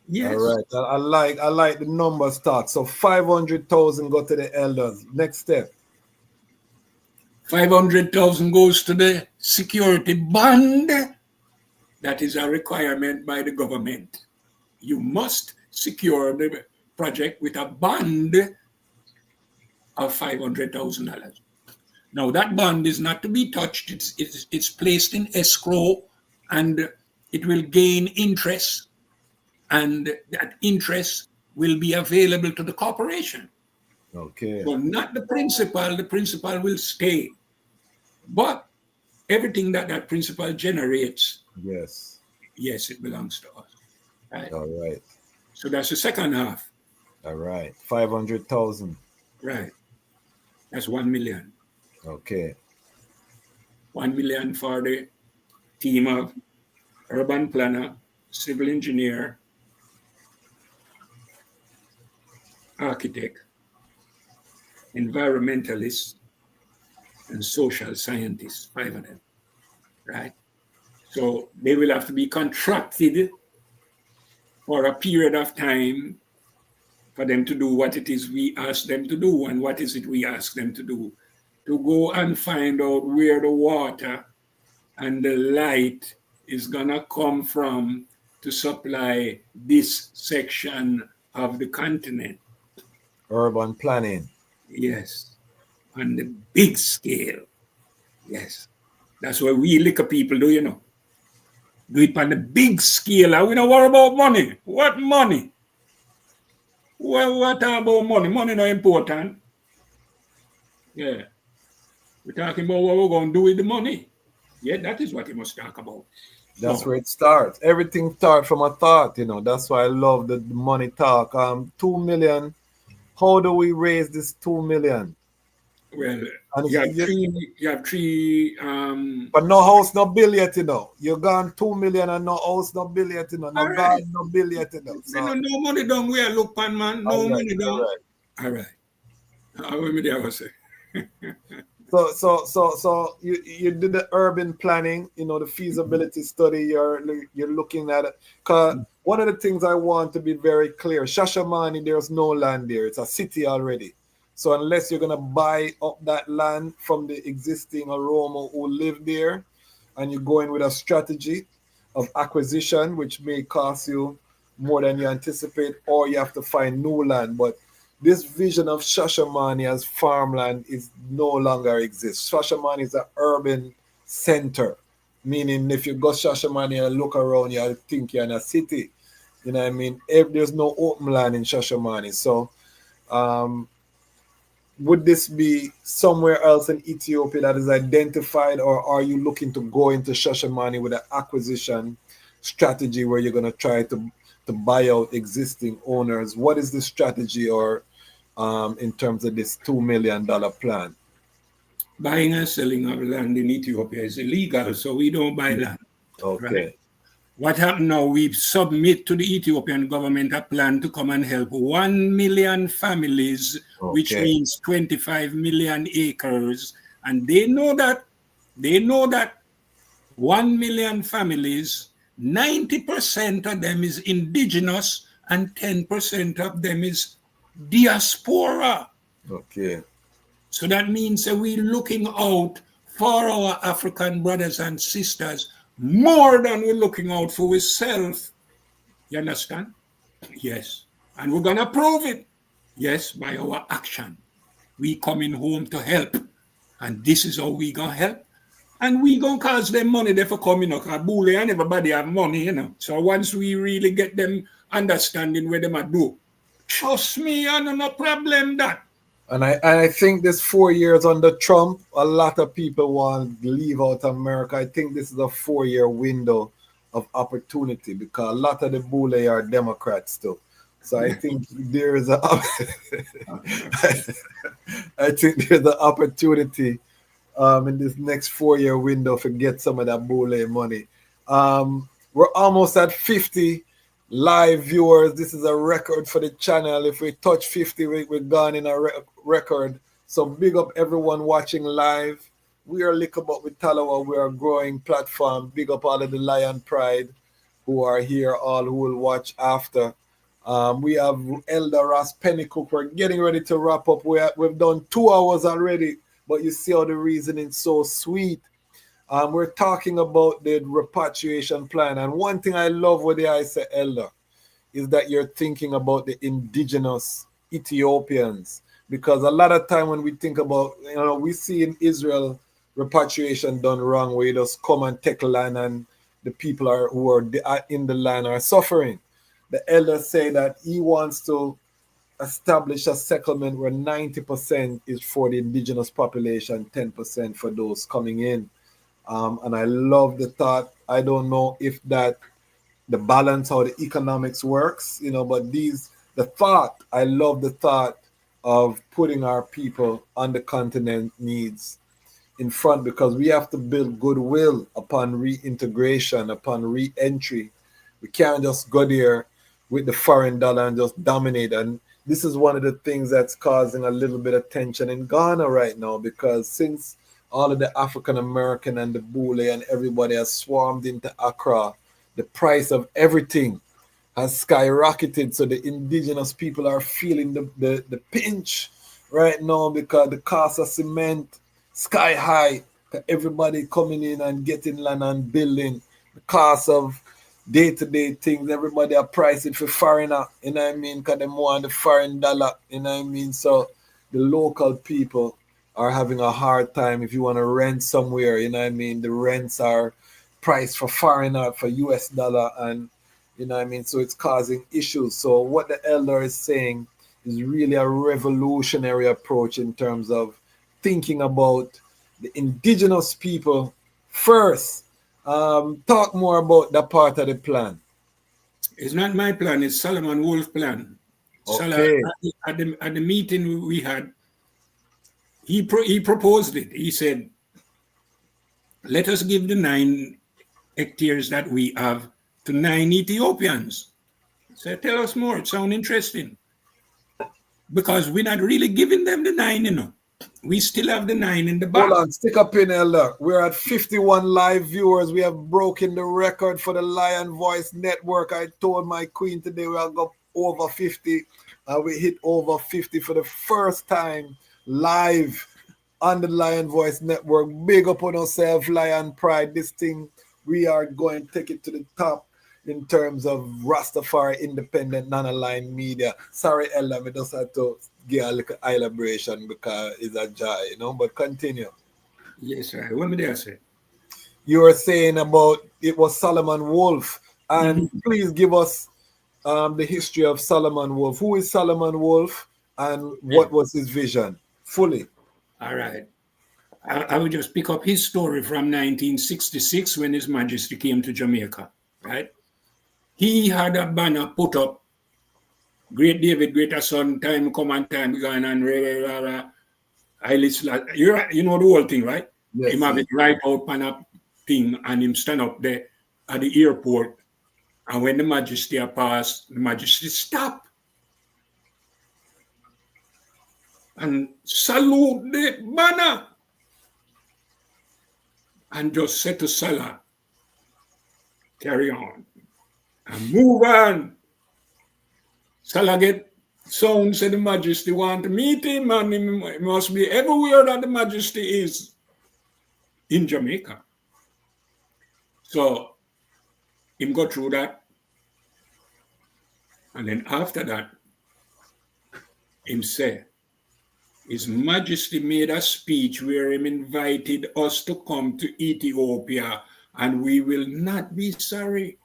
Yes. All right. I like the number start. So 500,000 go to the elders. Next step. 500,000 goes to the security bond. That is a requirement by the government. You must secure the project with a bond of $500,000. Now that bond is not to be touched. It's placed in escrow, and it will gain interest, and that interest will be available to the corporation. Okay. But not the principal. The principal will stay, but everything that principal generates, yes, it belongs to us. Right. All right. So that's the second half. All right. 500,000. Right. That's 1 million. Okay. 1 million for the team of urban planner, civil engineer, architect, environmentalist, and social scientists, 5 of them, right? So they will have to be contracted for a period of time for them to do what it is we ask them to do. And what is it we ask them to do? To go and find out where the water and the light is gonna come from to supply this section of the continent. Urban planning. Yes, on the big scale. Yes, that's what we liquor people do, Do it on the big scale. And we don't worry about money. What money? What about money? Money not important. Yeah. We're talking about what we're going to do with the money. Yeah, that is what you must talk about. That's where it starts. Everything starts from a thought, you know. That's why I love the money talk. 2 million. How do we raise this 2 million? Well, And you have three. But no house, no bill yet, you know. You gone 2 million and no house, no bill yet, you know. No God, no bill yet, you know. So, no money down where look pan man. No money down. All right. How many I was say? So you did the urban planning, you know, the feasibility study. You're looking at it. Cause one of the things I want to be very clear: Shashamane, there's no land there. It's a city already. So unless you're gonna buy up that land from the existing Oromo who live there, and you're going with a strategy of acquisition, which may cost you more than you anticipate, or you have to find new land. But this vision of Shashamane as farmland is no longer exists. Shashamane is an urban center, meaning if you go Shashamane and look around, you think you're in a city. You know what I mean? If there's no open land in Shashamane. So would this be somewhere else in Ethiopia that is identified, or are you looking to go into Shashamane with an acquisition strategy where you're going to try to buy out existing owners? What is the strategy, or in terms of this $2 million plan? Buying and selling of land in Ethiopia is illegal, so we don't buy land. Okay. Right? What happened now, we submit to the Ethiopian government a plan to come and help 1 million families, which means 25 million acres. And they know that 1 million families, 90% of them is indigenous and 10% of them is diaspora. Okay. So that means that we're looking out for our African brothers and sisters more than we're looking out for ourselves. You understand? Yes. And we're going to prove it. Yes, by our action. We coming home to help. And this is how we going to help. And we going to cause them money there for coming up. Kabule and everybody have money, you know. So once we really get them understanding where they might do, trust me, I know no problem that. And I think this 4 years under Trump, a lot of people want to leave out America. I think this is a 4-year window of opportunity because a lot of the Bule are Democrats too. So I think there is I think there's an opportunity in this next 4-year window to get some of that Bule money. We're almost at 50 live viewers. This is a record for the channel. If we touch 50, we're gone in a record. So big up everyone watching live. We are Lickabot with Talawa. We are a growing platform. Big up all of the Lion Pride who are here, all who will watch after. We have Elder Ras Pennycooke. We're getting ready to wrap up. We've done 2 hours already, but you see how the reasoning's so sweet. We're talking about the repatriation plan. And one thing I love with the I say, Elder, is that you're thinking about the indigenous Ethiopians. Because a lot of time when we think about, you know, we see in Israel repatriation done wrong, where you just come and take land and the people who are in the land are suffering. The elder say that he wants to establish a settlement where 90% is for the indigenous population, 10% for those coming in. And I love the thought. I don't know if that the balance, how the economics works, you know, but I love the thought of putting our people on the continent needs in front, because we have to build goodwill upon reintegration, upon re-entry. We can't just go there with the foreign dollar and just dominate. And this is one of the things that's causing a little bit of tension in Ghana right now, because since all of the African American and the Bule and everybody has swarmed into Accra, the price of everything has skyrocketed. So the indigenous people are feeling the pinch right now, because the cost of cement sky high. Everybody coming in and getting land and building. The cost of day-to-day things, everybody are pricing for foreigner, you know what I mean, because they want the foreign dollar, you know what I mean. So the local people are having a hard time. If you want to rent somewhere, you know what I mean, the rents are price for foreign art for US dollar, and you know what I mean, so it's causing issues. So what the elder is saying is really a revolutionary approach in terms of thinking about the indigenous people first. Talk more about that part of the plan. It's not my plan, it's Solomon Wolf's plan. Okay. At the meeting we had, he proposed it. He said, let us give the 9 hectares that we have to 9 Ethiopians. I said, tell us more, it sounds interesting. Because we're not really giving them the 9, you know. We still have the 9 in the back. Hold on, stick up in, Elder. We're at 51 live viewers. We have broken the record for the Lion Voice Network. I told my queen today we'll go over 50. We hit over 50 for the first time live on the Lion Voice Network. Big up on ourselves, Lion Pride. This thing, we are going to take it to the top in terms of Ras Tafari independent non-aligned media. Sorry, Ella, I just had to give a little elaboration because it's a joy, you know, but continue. Yes, sir. What did I say? You were saying about it was Solomon Wolf, and please give us the history of Solomon Wolf. Who is Solomon Wolf, and what was his vision fully? All right. I will just pick up his story from 1966 when His Majesty came to Jamaica, right? He had a banner put up, Great David, Greater Son, time come and time gone, and you know the whole thing, right? Yes, him have it right out on a thing, and him stand up there at the airport, and when the Majesty passed, the Majesty stop and salute the banner and just say to Salah, carry on and move on. Salah get sound, say the Majesty want to meet him, and he must be everywhere that the Majesty is in Jamaica. So him go through that, and then after that, him say, His Majesty made a speech where him invited us to come to Ethiopia, and we will not be sorry.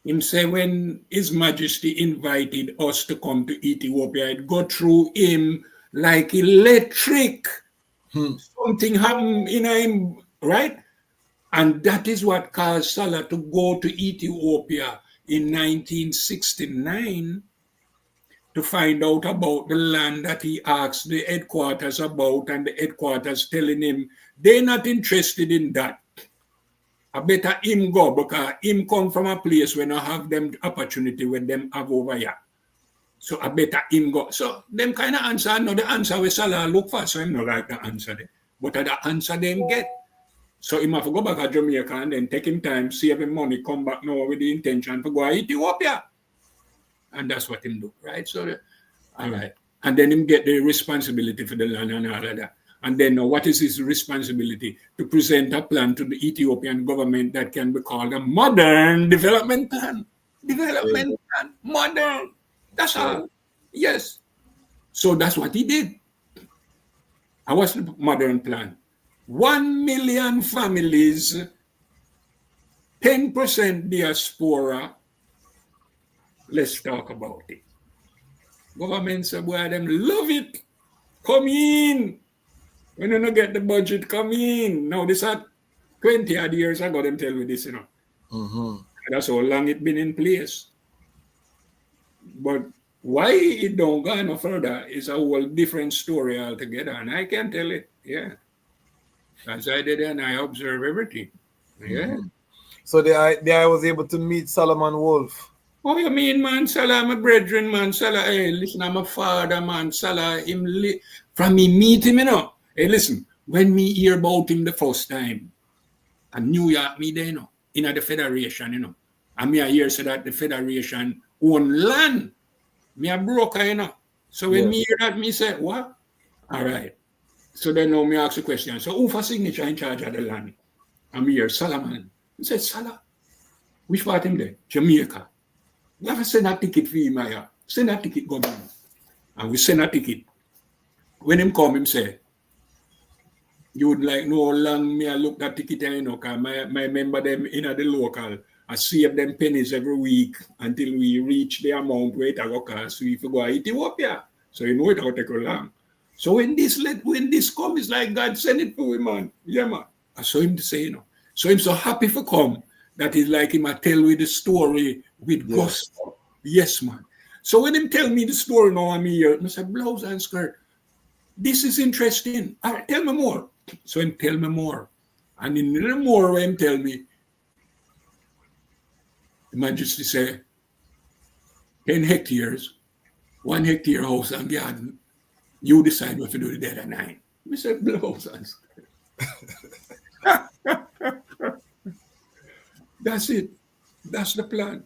Him say when His Majesty invited us to come to Ethiopia, it go through him like electric. Something happened in him, right? And that is what caused Salah to go to Ethiopia in 1969 to find out about the land that he asked the headquarters about, and the headquarters telling him they're not interested in that. I better him go because him come from a place where I have them opportunity when them have over here. So I better him go. So them kind of answer, no, the answer we Salah look for, so him not like the answer there. But the answer them get. So him have to go back to Jamaica and then take him time, save him money, come back now with the intention to go to Ethiopia. And that's what him do, right? So, all right. And then him get the responsibility for the land and all of that. And then what is his responsibility? To present a plan to the Ethiopian government that can be called a modern development plan. Development plan, modern. That's all. Yes. So that's what he did. And what's the modern plan? 1 million families, 10% diaspora. Let's talk about it. Government say, boy, them love it. Come in. When you don't get the budget, come in. Now, this at 20 odd years ago, them tell me this, you know. That's how long it been in place. But why it don't go no further is a whole different story altogether. And I can tell it, yeah. As I did and I observe everything. Yeah. So there I was able to meet Solomon Wolf. Oh, you mean, man, Salah, my brethren, man, Salah, hey, listen, I'm a father, man, Salah, from me meet him, you know. Hey, listen, when me hear about him the first time, and New York, me there, you know, in the Federation, you know, and me I hear say that the Federation own land, me a broker, you know. So when me hear that, me say, what? All right. So then now me ask the question, so who for signature in charge of the land? And me hear Solomon. He said, Salah, which part him there? Jamaica. We have to send a ticket for him here. Send a ticket, go down. And we send a ticket. When him come, him say, You would like know how long me I look that ticket, you know, because my member them in the local, I save them pennies every week until we reach the amount where it go cost. So if you go to Ethiopia, so you know it will take a long. So when this comes, it's like God send it for him, man. Yeah, man. I saw him to say, you know. So I'm so happy for come that is like him I tell with the story with gospel. Yes, man. So when him tell me the story now, I'm here, I said, blouse and skirt. This is interesting. All right, tell me more. So him tell me more. And in the more when him tell me, the Majesty say, 10 hectares, 1 hectare house and garden. You decide what to do with the other 9. I said, blouse and skirt. That's it. That's the plan.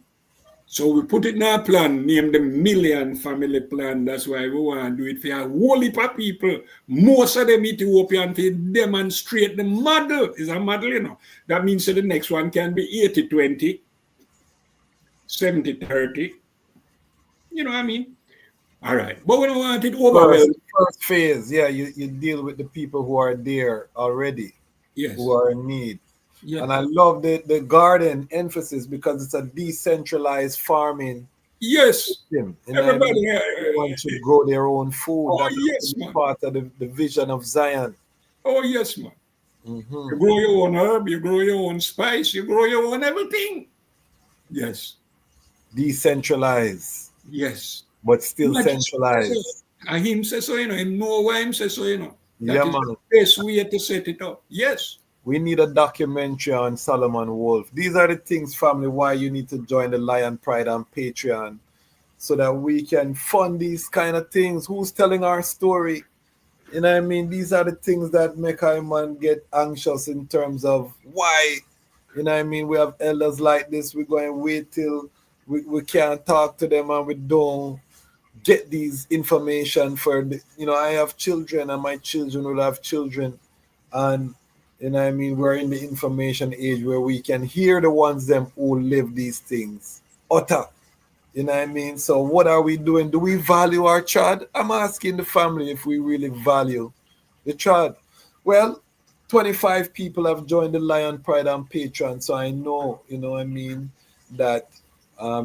So we put it in our plan, name the Million Family Plan. That's why we want to do it for a whole heap of people. Most of them Ethiopian to demonstrate the model. Is a model, you know. That means that the next one can be 80-20, 70-30. You know what I mean? All right. But we don't want it overwhelmed. First phase, yeah, you deal with the people who are there already. Yes. Who are in need. Yeah. And I love the garden emphasis because it's a decentralized farming. Yes. System. Everybody want to grow their own food. Oh, That's yes, man. part of the vision of Zion. Oh, yes, man. Mm-hmm. You grow your own herb, you grow your own spice, you grow your own everything. Yes. Decentralized. Yes. But still centralized. And him says so, you know, him know why him says so, you know. That is man. the best way to set it up. Yes. We need a documentary on Solomon Wolf. These are the things, family, why you need to join the Lion Pride on Patreon so that we can fund these kind of things. Who's telling our story? You know what I mean? These are the things that make our man get anxious in terms of why. You know what I mean? We have elders like this. We're going to wait till we can't talk to them and we don't get these information for the, you know, I have children and my children will have children. And you know what I mean? We're in the information age where we can hear the ones them who live these things. Utter. You know what I mean? So what are we doing? Do we value our child? I'm asking the family if we really value the child. Well, 25 people have joined the Lion Pride on Patreon. So I know, you know what I mean, that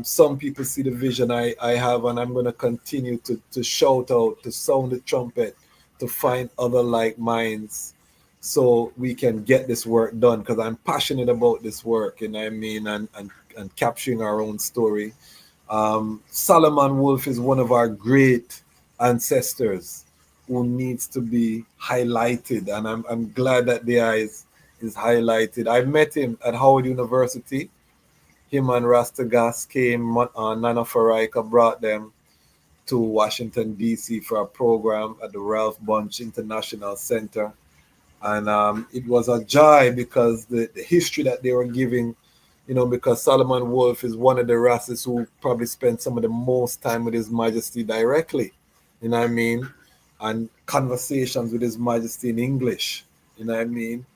some people see the vision I have, and I'm going to continue to shout out, to sound the trumpet, to find other like minds, so we can get this work done, because I'm passionate about this work, you know what I mean, and capturing our own story. Solomon Wolf is one of our great ancestors who needs to be highlighted, and I'm glad that there is highlighted. I met him at Howard University. Him and Ras Tafari came, Nana Faraika brought them to Washington, D.C. for a program at the Ralph Bunche International Center. And it was a joy because the history that they were giving, you know, because Solomon Wolf is one of the Rasses who probably spent some of the most time with His Majesty directly, you know what I mean? And conversations with His Majesty in English, you know what I mean?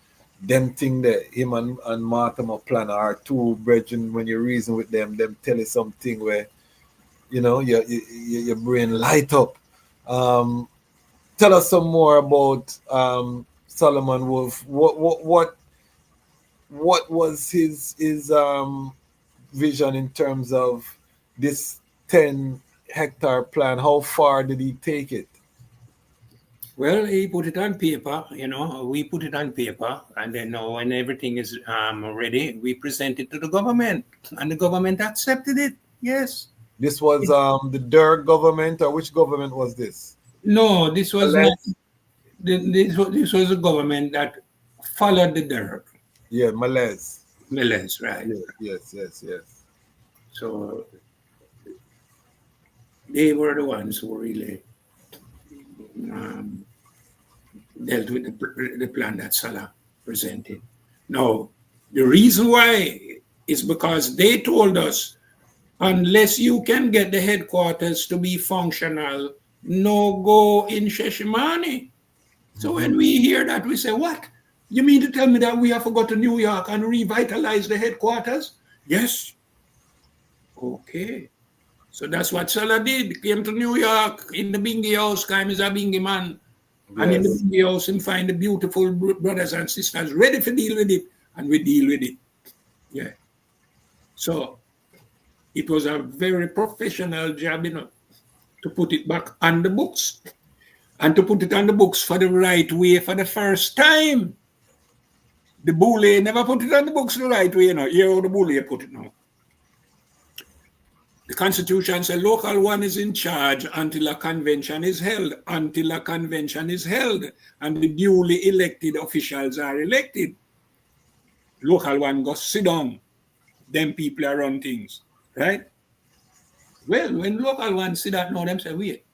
Them thing that him and Martin plan are two brethren, when you reason with them tell you something where, you know, your brain light up. Tell us some more about Solomon Wolf. What was his vision in terms of this 10-hectare plan? How far did he take it? Well, he put it on paper, you know, we put it on paper, and then when everything is ready, we present it to the government, and the government accepted it. Yes. This was the Derg government, or which government was this? No, this was not. This was a government that followed the Derg. Yeah, Malaise, right. Yes. So they were the ones who really dealt with the plan that Salah presented. Now, the reason why is because they told us, unless you can get the headquarters to be functional, no go in Sheshimani. So when we hear that, we say, what? You mean to tell me that we have to go to New York and revitalize the headquarters? Yes. Okay. So that's what Salah did. Came to New York in the Bingi house, came as a Bingi man. And in Yes. the house, and find the beautiful brothers and sisters ready to deal with it, and we deal with it. Yeah. So it was a very professional job, to put it back on the books, and to put it on the books for the right way for the first time. The bully never put it on the books the right way, Here how the bully put it now. The Constitution says local one is in charge until a convention is held. Until a convention is held and the duly elected officials are elected. Local one goes sit down. Them people are run things, right? Well, when local one see that now, them say, wait,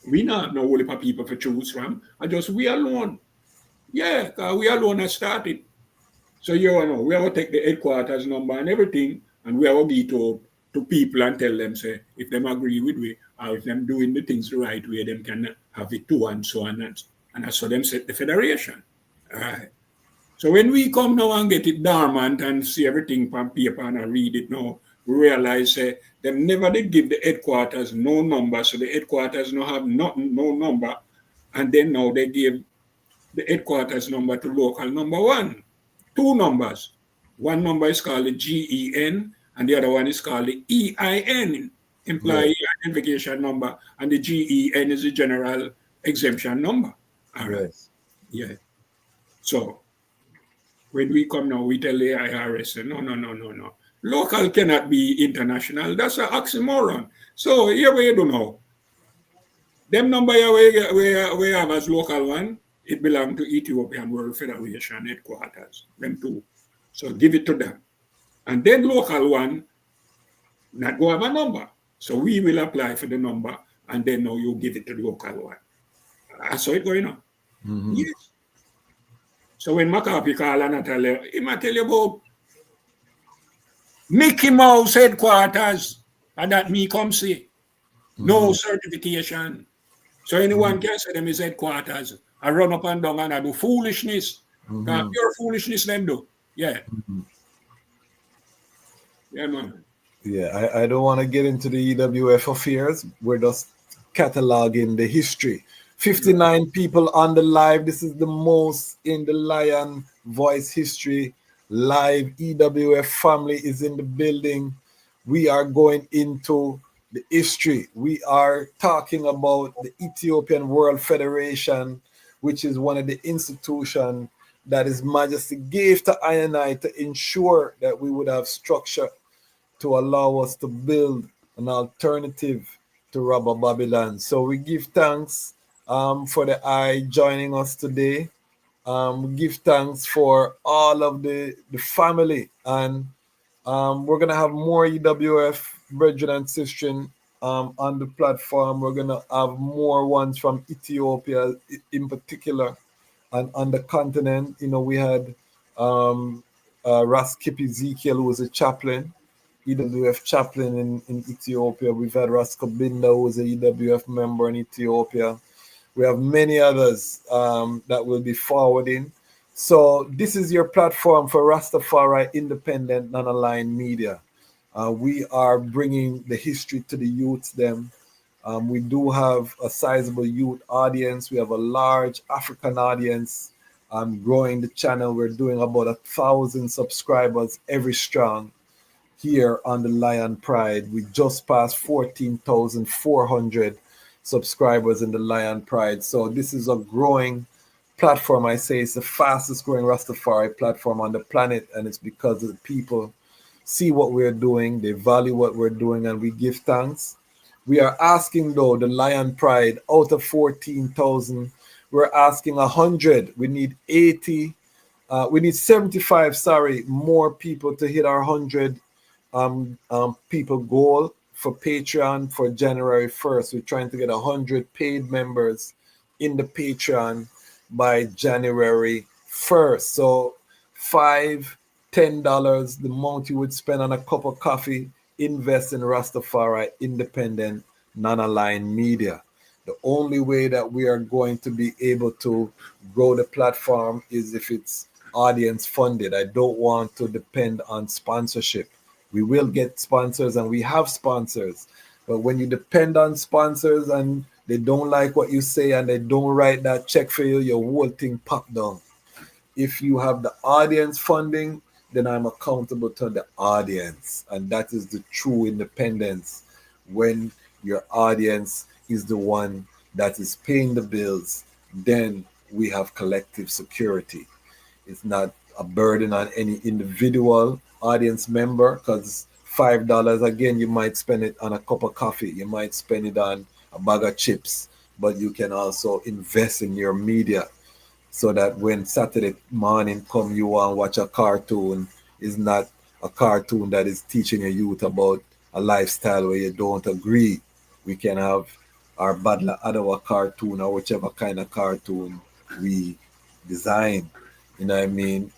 we not know only for people to choose from. I just we alone. Yeah, because we alone have started. So you know, we have to take the headquarters number and everything, and we have to be to people and tell them, say, if them agree with we, or if them doing the things the right way, them can have it too, and so on. And that's how them set the federation. All right. So when we come now and get it dormant and see everything from paper and read it now, we realize them never did give the headquarters no number, so the headquarters no have nothing, no number, and then now they give the headquarters number to local number one. Two numbers. One number is called the GEN, and the other one is called the EIN, Employee Identification Number, and the GEN is the General Exemption Number. All right. Yes. Yeah. So when we come now, we tell the IRS, no. Local cannot be international. That's an oxymoron. So here we do now. Them number we have as local one, it belongs to Ethiopian World Federation headquarters, them two. So give it to them. And then local one, not go have a number. So we will apply for the number, and then now you give it to the local one. I saw it going on. Mm-hmm. Yes. So when McCarthy call and I tell you, he might tell you about Mickey Mouse headquarters, and that me come see. No certification. So anyone can say them is headquarters. I run up and down and I do foolishness. Pure foolishness them do. Yeah. Yeah, man. Yeah, I don't want to get into the EWF affairs. We're just cataloging the history. 59 people on the live. This is the most in the Lion Voice history. Live EWF family is in the building. We are going into the history. We are talking about the Ethiopian World Federation, which is one of the institutions that His Majesty gave to I and I to ensure that we would have structure to allow us to build an alternative to Robber Babylon. So we give thanks for the I joining us today. We give thanks for all of the family, and we're gonna have more EWF brethren and sisters on the platform. We're gonna have more ones from Ethiopia in particular, and on the continent. We had Ras Tafari Ezekiel, who was a chaplain, EWF chaplain in Ethiopia. We've had Ras Kabinda, who was a EWF member in Ethiopia. We have many others that will be forwarding. So this is your platform for Ras Tafari Independent Non-Aligned Media. We are bringing the history to the youths them. We do have a sizable youth audience. We have a large African audience. Growing the channel. We're doing about 1,000 subscribers every strong here on the Lion Pride. We just passed 14,400 subscribers in the Lion Pride. So this is a growing platform. I say it's the fastest growing Rastafari platform on the planet, and it's because the people see what we're doing, they value what we're doing, and we give thanks. We are asking though the Lion Pride, out of 14,000, we're asking 100. We need 80. We need 75. More people to hit our 100 people goal for Patreon for January 1st. We're trying to get 100 paid members in the Patreon by January 1st. So $5, $10, the amount you would spend on a cup of coffee, invest in Rastafari Independent Non-Aligned Media. The only way that we are going to be able to grow the platform is if it's audience funded. I don't want to depend on sponsorship. We will get sponsors and we have sponsors. But when you depend on sponsors and they don't like what you say, and they don't write that check for you, your whole thing pop down. If you have the audience funding, then I'm accountable to the audience. And that is the true independence, when your audience is the one that is paying the bills, then we have collective security. It's not a burden on any individual audience member, because $5, again, you might spend it on a cup of coffee, you might spend it on a bag of chips, but you can also invest in your media, so that when Saturday morning come, you want to watch a cartoon, is not a cartoon that is teaching your youth about a lifestyle where you don't agree. We can have our Badla Adawa cartoon, or whichever kind of cartoon we design. You know what I mean?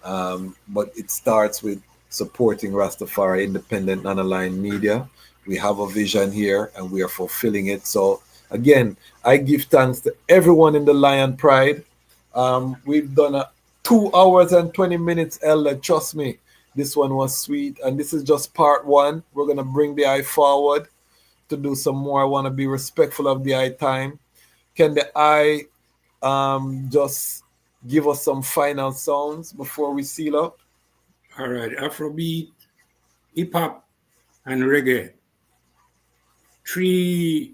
But it starts with supporting Rastafari independent non-aligned media. We have a vision here and we are fulfilling it. So again, I give thanks to everyone in the Lion Pride. We've done a 2 hours and 20 minutes, Elder. Trust me, this one was sweet. And this is just part one. We're going to bring the eye forward to do some more. I want to be respectful of the eye time. Can the eye just give us some final sounds before we seal up? All right, Afrobeat, hip hop, and reggae. 3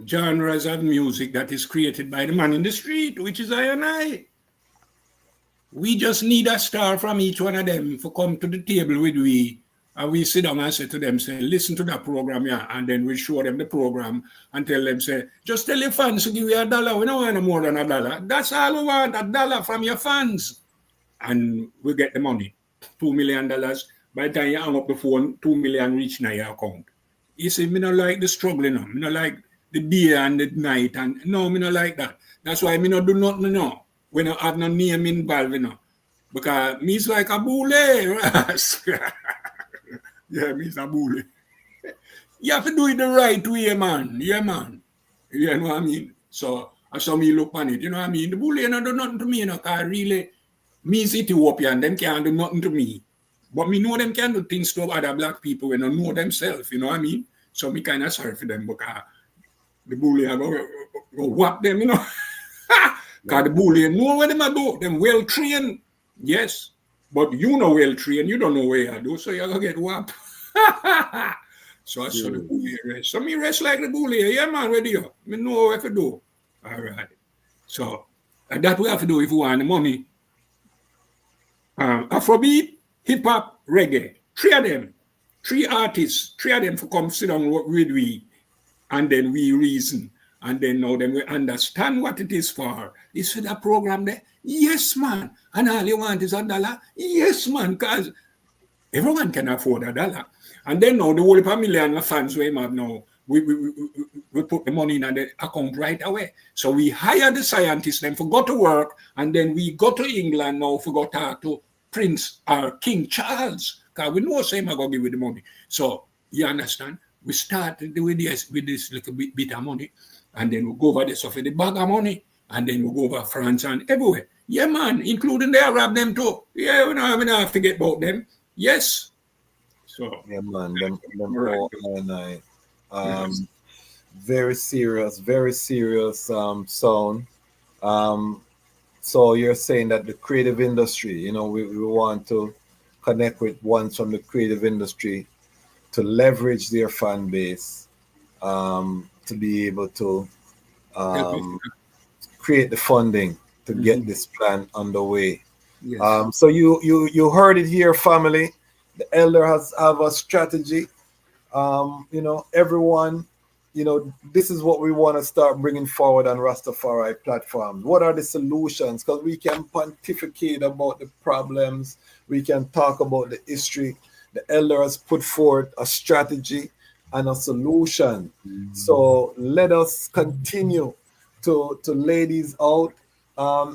genres of music that is created by the man in the street, which is I and I. We just need a star from each one of them to come to the table with we, and we sit down and say to them, say, listen to that program, yeah, and then we show them the program and tell them, say, just tell your fans to give you $1. We don't want no more than $1. That's all we want, $1 from your fans. And we get the money, $2 million. By the time you hang up the phone, $2 million reach in your account. You see, me not like the struggling, no. Me not like the day and the night, and no, me not like that. That's why me not do nothing, no. We don't have no name involved, you know. Because me's like a bully, Ras. Yeah, me's a bully. You have to do it the right way, man. Yeah, man. You know what I mean? So, I saw me look on it, you know what I mean? The bully don't do nothing to me, you know, because really, me's Ethiopian, them can't do nothing to me. But me know them can do things to other black people when they know themselves, you know what I mean? So me kind of sorry for them because the bully are go whap them, you know. Because the bully know what them do. Them well trained, yes. But you know well trained, you don't know where you do, so you're going to get whapped. So I saw the bully rest. So me rest like the bully. Yeah, man, ready up. Me know what to do. All right. So that we have to do if we want the money. Afrobeat, hip-hop, reggae. 3 of them. 3 artists. 3 of them for come sit down with we. And then we reason. And then now then we understand what it is for. Is for that program there? Yes, man. And all you want is $1? Yes, man. Because everyone can afford $1. And then now the whole million of fans we have now, we put the money in the account right away. So we hire the scientists, then for go to work, and then we go to England now for go talk to Prince or King Charles. Because we know same I go give you the money. So you understand? We started with this little bit of money, and then we go over this for the bag of money, and then we go over France and everywhere. Yeah, man, including the Arab them too. Yeah, we don't forget about them. Yes. So yeah, man, them all and I very serious sound. So you're saying that the creative industry, you know, we want to connect with ones from the creative industry to leverage their fan base, to be able to create the funding to get this plan underway. Yes. So you heard it here, family. The elder have a strategy. You know, everyone, you know, this is what we want to start bringing forward on Rastafari platform. What are the solutions? Because we can pontificate about the problems. We can talk about the history. The elder has put forth a strategy and a solution. So let us continue to lay these out.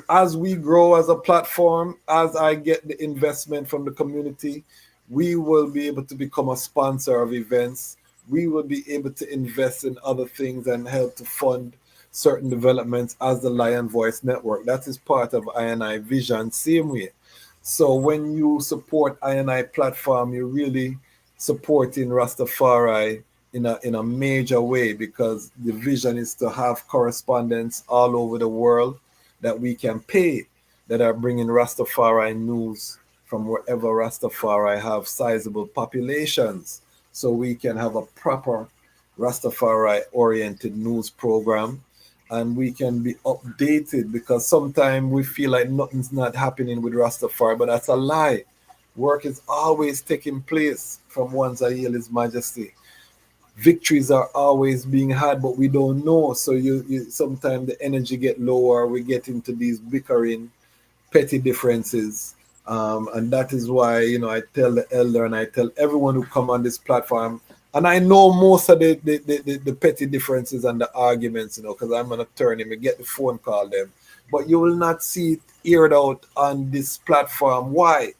As we grow as a platform, as I get the investment from the community, we will be able to become a sponsor of events. We will be able to invest in other things and help to fund certain developments as the Lion Voice Network. That is part of I&I vision, same way. So when you support I&I platform, you're really supporting Rastafari in a major way, because the vision is to have correspondents all over the world that we can pay, that are bringing Rastafari news from wherever Rastafari have sizable populations, so we can have a proper Rastafari oriented news program, and we can be updated, because sometimes we feel like nothing's not happening with Rastafari, but that's a lie. Work is always taking place from once I heal His Majesty. Victories are always being had, but we don't know. So you sometimes the energy get lower. We get into these bickering, petty differences, and that is why I tell the elder and I tell everyone who come on this platform, and I know most of the petty differences and the arguments, because I'm an attorney. We get the phone call them, but you will not see it aired out on this platform. Why?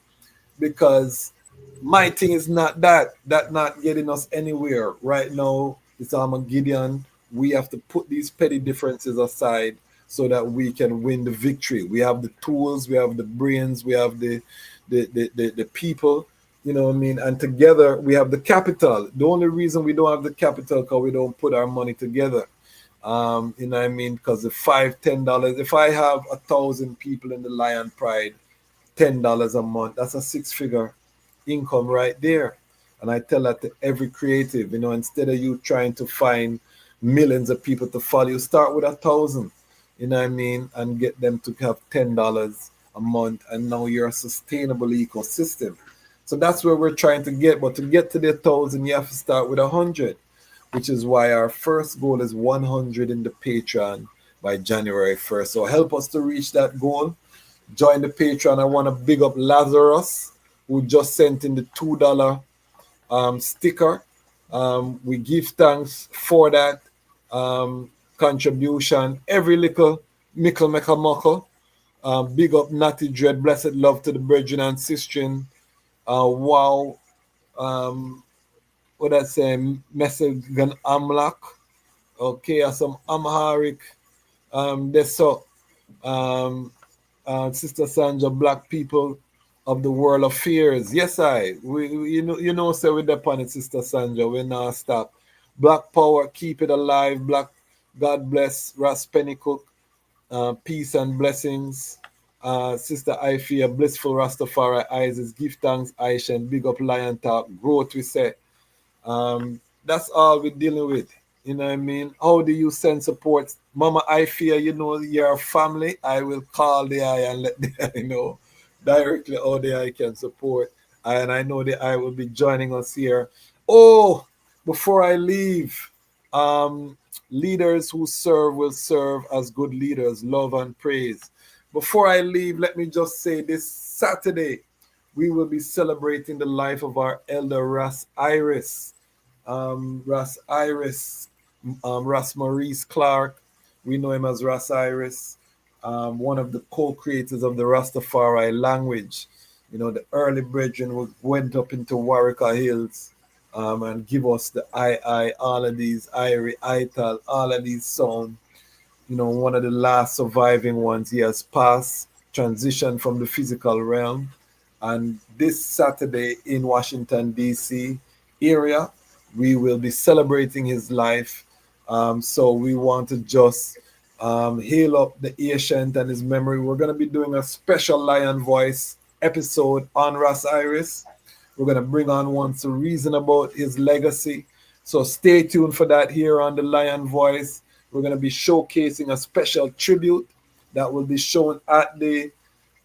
Because my thing is not that not getting us anywhere right now. It's Armageddon. We have to put these petty differences aside so that we can win the victory. We have the tools, we have the brains, we have the people, you know what I mean? And together we have the capital. The only reason we don't have the capital because we don't put our money together. You know what I mean? Because the $5-10, if I have 1,000 people in the Lion Pride, $10 a month, that's a 6-figure income right there. And I tell that to every creative, instead of you trying to find millions of people to follow, you start with 1,000, you know what I mean, and get them to have $10 a month, and now you're a sustainable ecosystem. So that's where we're trying to get. But to get to the 1,000, you have to start with 100, which is why our first goal is 100 in the Patreon by January 1st. So help us to reach that goal. Join the Patreon. I want to big up Lazarus, who just sent in the $2 sticker. We give thanks for that contribution. Every little mickle make a muckle. Big up Natty Dread. Blessed love to the brethren and sistren. Wow. What I say? Message gan Amlak. Okay, some Amharic. This so. Sister Sandra, Black people of the world affairs. Yes, say with the upon it, Sister Sandra, we not stop. Black power, keep it alive. Black, God bless. Ras Pennycooke, peace and blessings. Sister Ifia, blissful Rastafari Isis, give thanks, Aisha, and big up Lion Talk. Growth, we say. That's all we're dealing with. You know what I mean? How do you send support? Mama, I fear your family. I will call the eye and let the eye know directly how the eye can support. And I know the eye will be joining us here. Oh, before I leave, leaders who serve will serve as good leaders, love and praise. Before I leave, let me just say this Saturday, we will be celebrating the life of our elder Ras Iris. Ras Maurice Clark, we know him as Ras Iris, one of the co-creators of the Rastafari language. The early brethren went up into Warwicker Hills and give us the I, all of these, Irie, Ital, all of these sound. One of the last surviving ones. He has passed, transitioned from the physical realm. And this Saturday in Washington, D.C. area, we will be celebrating his life. So we want to just heal up the ancient and his memory. We're going to be doing a special Lion Voice episode on Ras Iris. We're going to bring on one to reason about his legacy. So stay tuned for that here on the Lion Voice. We're going to be showcasing a special tribute that will be shown at the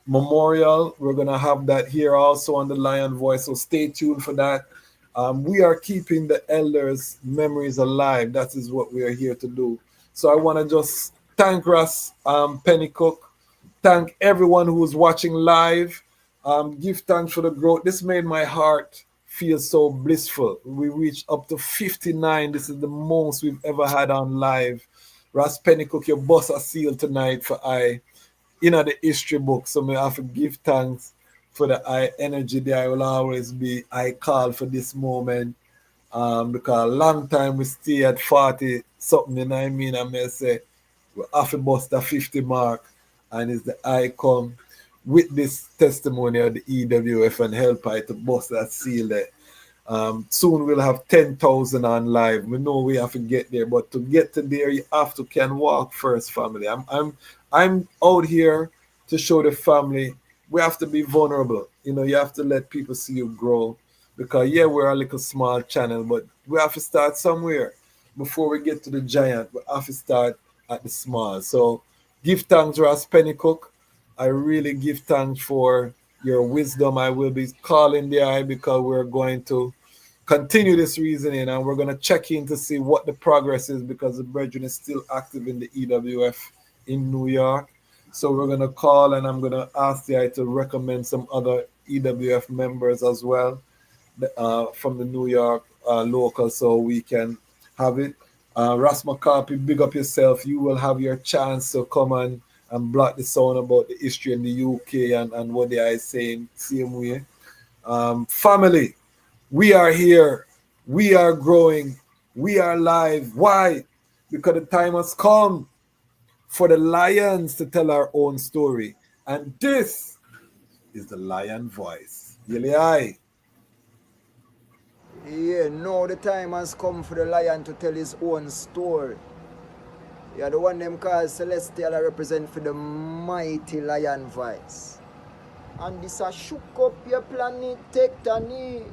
memorial. We're going to have that here also on the Lion Voice. So stay tuned for that. We are keeping the elders' memories alive. That is what we are here to do. So I want to just thank Ras Pennycooke. Thank everyone who's watching live. Give thanks for the growth. This made my heart feel so blissful. We reached up to 59. This is the most we've ever had on live. Ras Pennycooke, your boss a seal tonight for the history book. So I have to give thanks for the energy there. I will always be call for this moment because a long time we stay at 40 something, you know what I mean? I may say we have to bust the 50 mark, and it's the I come with this testimony of the EWF and help I to bust that seal there. Soon we'll have 10,000 on live. We know we have to get there, but to get to there, you have to can walk first, family. I'm out here to show the family we have to be vulnerable. You know, you have to let people see you grow, because yeah, we're a little small channel, but we have to start somewhere. Before we get to the giant, we have to start at the small. So give thanks, Ras Pennycooke. I really give thanks for your wisdom. I will be calling the eye, because we're going to continue this reasoning, and we're going to check in to see what the progress is, because the brethren is still active in the EWF in New York. So we're going to call, and I'm going to ask the eye to recommend some other EWF members as well from the New York local, so we can have it. Ras McCarthy, big up yourself. You will have your chance to come and block the sound about the history in the UK and what they are saying, same way. Family, we are here. We are growing. We are live. Why? Because the time has come for the lions to tell our own story. And this is the lion voice. Yeli. Yeah, now the time has come for the lion to tell his own story. Yeah, the one them called Celestial I represent for the mighty lion voice. And this a shook up your planet tectonic.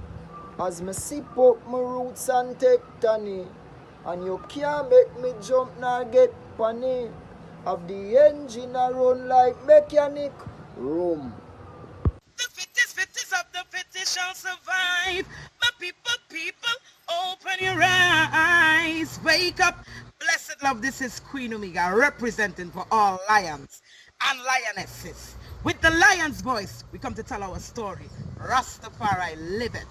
As me sip up my roots and tectonic. And you can't make me jump nor get panic. Of the engine a run like mechanic room. The fittest of the fittest shall survive. My people, open your eyes. Wake up. Blessed love, this is Queen Omega, representing for all lions and lionesses. With the lion's voice, we come to tell our story. Ras Tafari live it.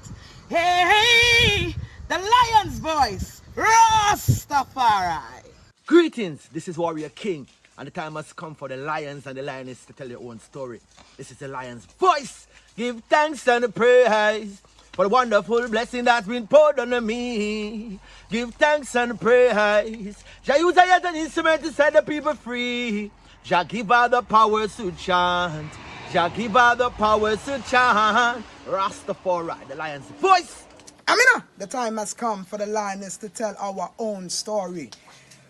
Hey, the lion's voice, Ras Tafari. Greetings, this is Warrior King, and the time has come for the lions and the lioness to tell their own story. This is the lion's voice. Give thanks and praise for the wonderful blessing that's been poured on me. Give thanks and praise. Jah use I as an instrument to set the people free. Jah give her the power to chant. Jah give her the power to chant. Ras Tafari, the lion's voice. Amina, the time has come for the lioness to tell our own story.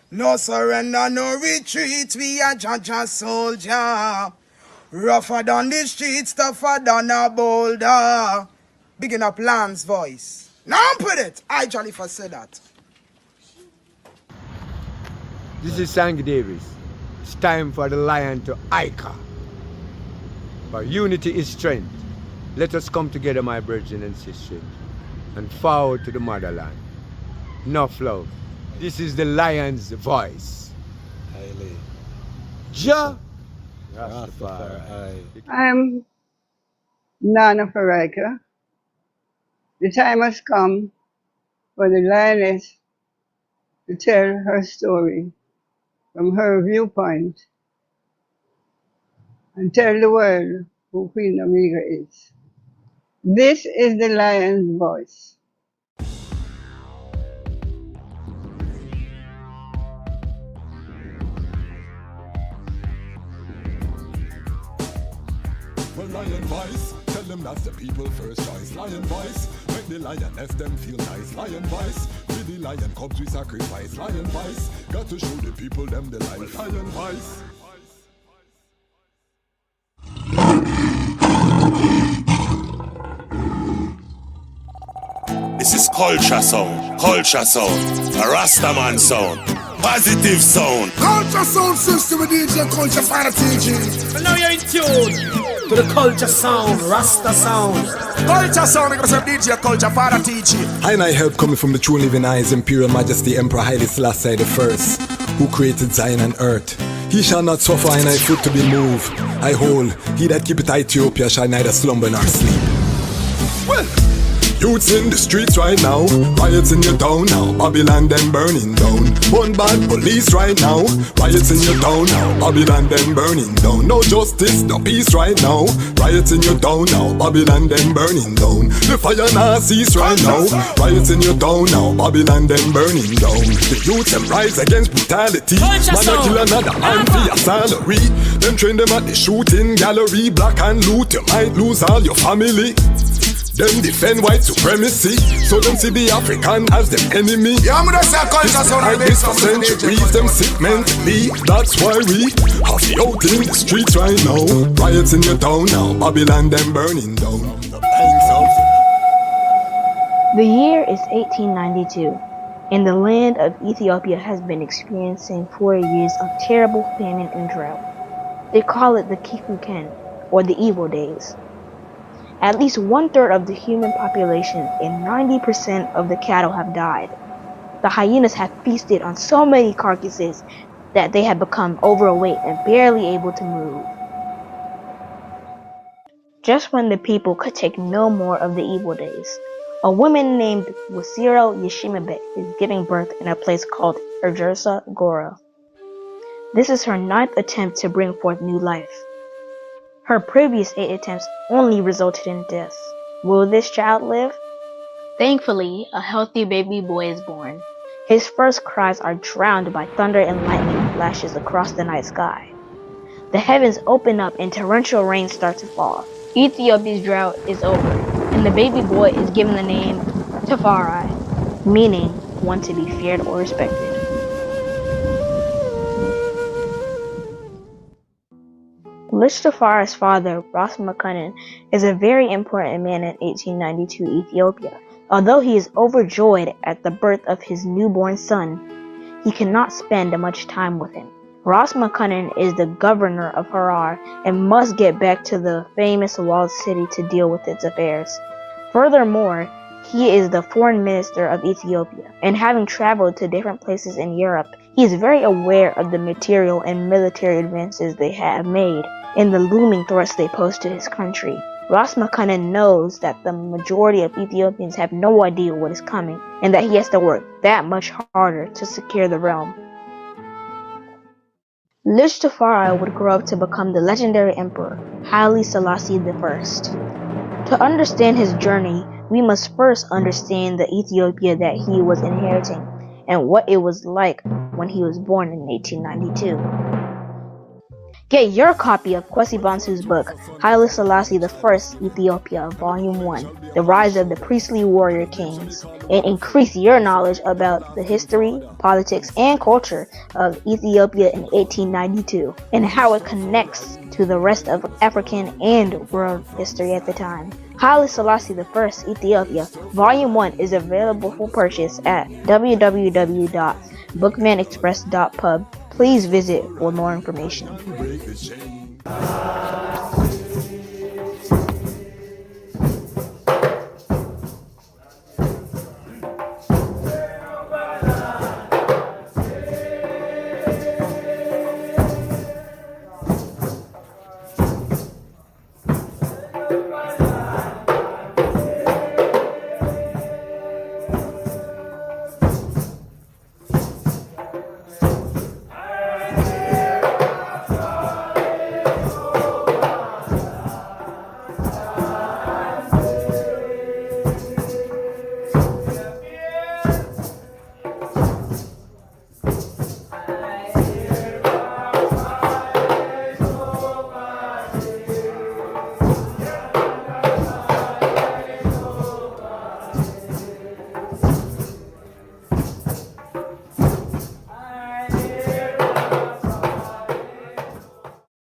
No surrender, no retreat, we are Jah soldier. Rougher than the streets, tougher than a boulder. Bigging up Lamb's voice. Now put it. I jolly for say that. This is Sandy Davis. It's time for the lion to Ica. For unity is strength. Let us come together, my brethren and sisters, and forward to the motherland. Enough love. This is the lion's voice. Jah Rastafari. I'm Nana Farika. The time has come for the lioness to tell her story from her viewpoint and tell the world who Queen Omega is. This is the lion's voice. Well, lion voice, tell them that's the people first choice. Lion voice, make the lioness them feel nice. Lion voice, with the lion cubs we sacrifice. Lion voice, got to show the people them the life. Lion voice. This is culture sound, a Rastaman sound, positive sound. Culture sound system with DJ Culture Fire TG. And now you're in tune to the culture sound, Rasta sound. Culture sound because of DJ Culture Fire TG. And I help coming from the true living eyes, Imperial Majesty Emperor Haile Selassie I, who created Zion and earth. He shall not suffer and I foot to be moved. I hold, he that keepeth Ethiopia shall neither slumber nor sleep. Well, youths in the streets right now, riots in your town now, Babylon them burning down. One bad police right now, riots in your town now, Babylon them burning down. No justice, no peace right now, riots in your town now, Babylon them burning down. The fire now cease right now, riots in your town now, Babylon them burning down. The youths them rise against brutality, man a kill another man for your salary. Them train them at the shooting gallery, black and loot, you might lose all your family. Them defend white supremacy, so them see the African as them enemy. Yeah, I'm gonna say culture sound like this for centuries, them sick mentally. That's why we have the out in the streets right now. Riots in your town now, Babylon them burning down. The year is 1892, and the land of Ethiopia has been experiencing 4 years of terrible famine and drought. They call it the Kikuken, or the evil days. At least 1/3 of the human population and 90% of the cattle have died. The hyenas have feasted on so many carcasses that they have become overweight and barely able to move. Just when the people could take no more of the evil days, a woman named Wasiro Yeshimabet is giving birth in a place called Erjersa Gora. This is her 9th attempt to bring forth new life. Her previous 8 attempts only resulted in death. Will this child live? Thankfully, a healthy baby boy is born. His first cries are drowned by thunder and lightning flashes across the night sky. The heavens open up and torrential rain starts to fall. Ethiopia's drought is over, and the baby boy is given the name Tafari, meaning one to be feared or respected. Ras Tafari's father, Ras Makonnen, is a very important man in 1892 Ethiopia. Although he is overjoyed at the birth of his newborn son, he cannot spend much time with him. Ras Makonnen is the governor of Harar and must get back to the famous walled city to deal with its affairs. Furthermore, he is the foreign minister of Ethiopia, and having traveled to different places in Europe, he is very aware of the material and military advances they have made and the looming threats they pose to his country. Ras Makonnen knows that the majority of Ethiopians have no idea what is coming, and that he has to work that much harder to secure the realm. Ras Tafari would grow up to become the legendary emperor, Haile Selassie I. To understand his journey, we must first understand the Ethiopia that he was inheriting, and what it was like when he was born in 1892. Get your copy of Kwesi Bansu's book, Haile Selassie I, Ethiopia, Volume 1, The Rise of the Priestly Warrior Kings, and increase your knowledge about the history, politics, and culture of Ethiopia in 1892, and how it connects to the rest of African and world history at the time. Haile Selassie I, Ethiopia, Volume 1 is available for purchase at www.bookmanexpress.pub. Please visit for more information.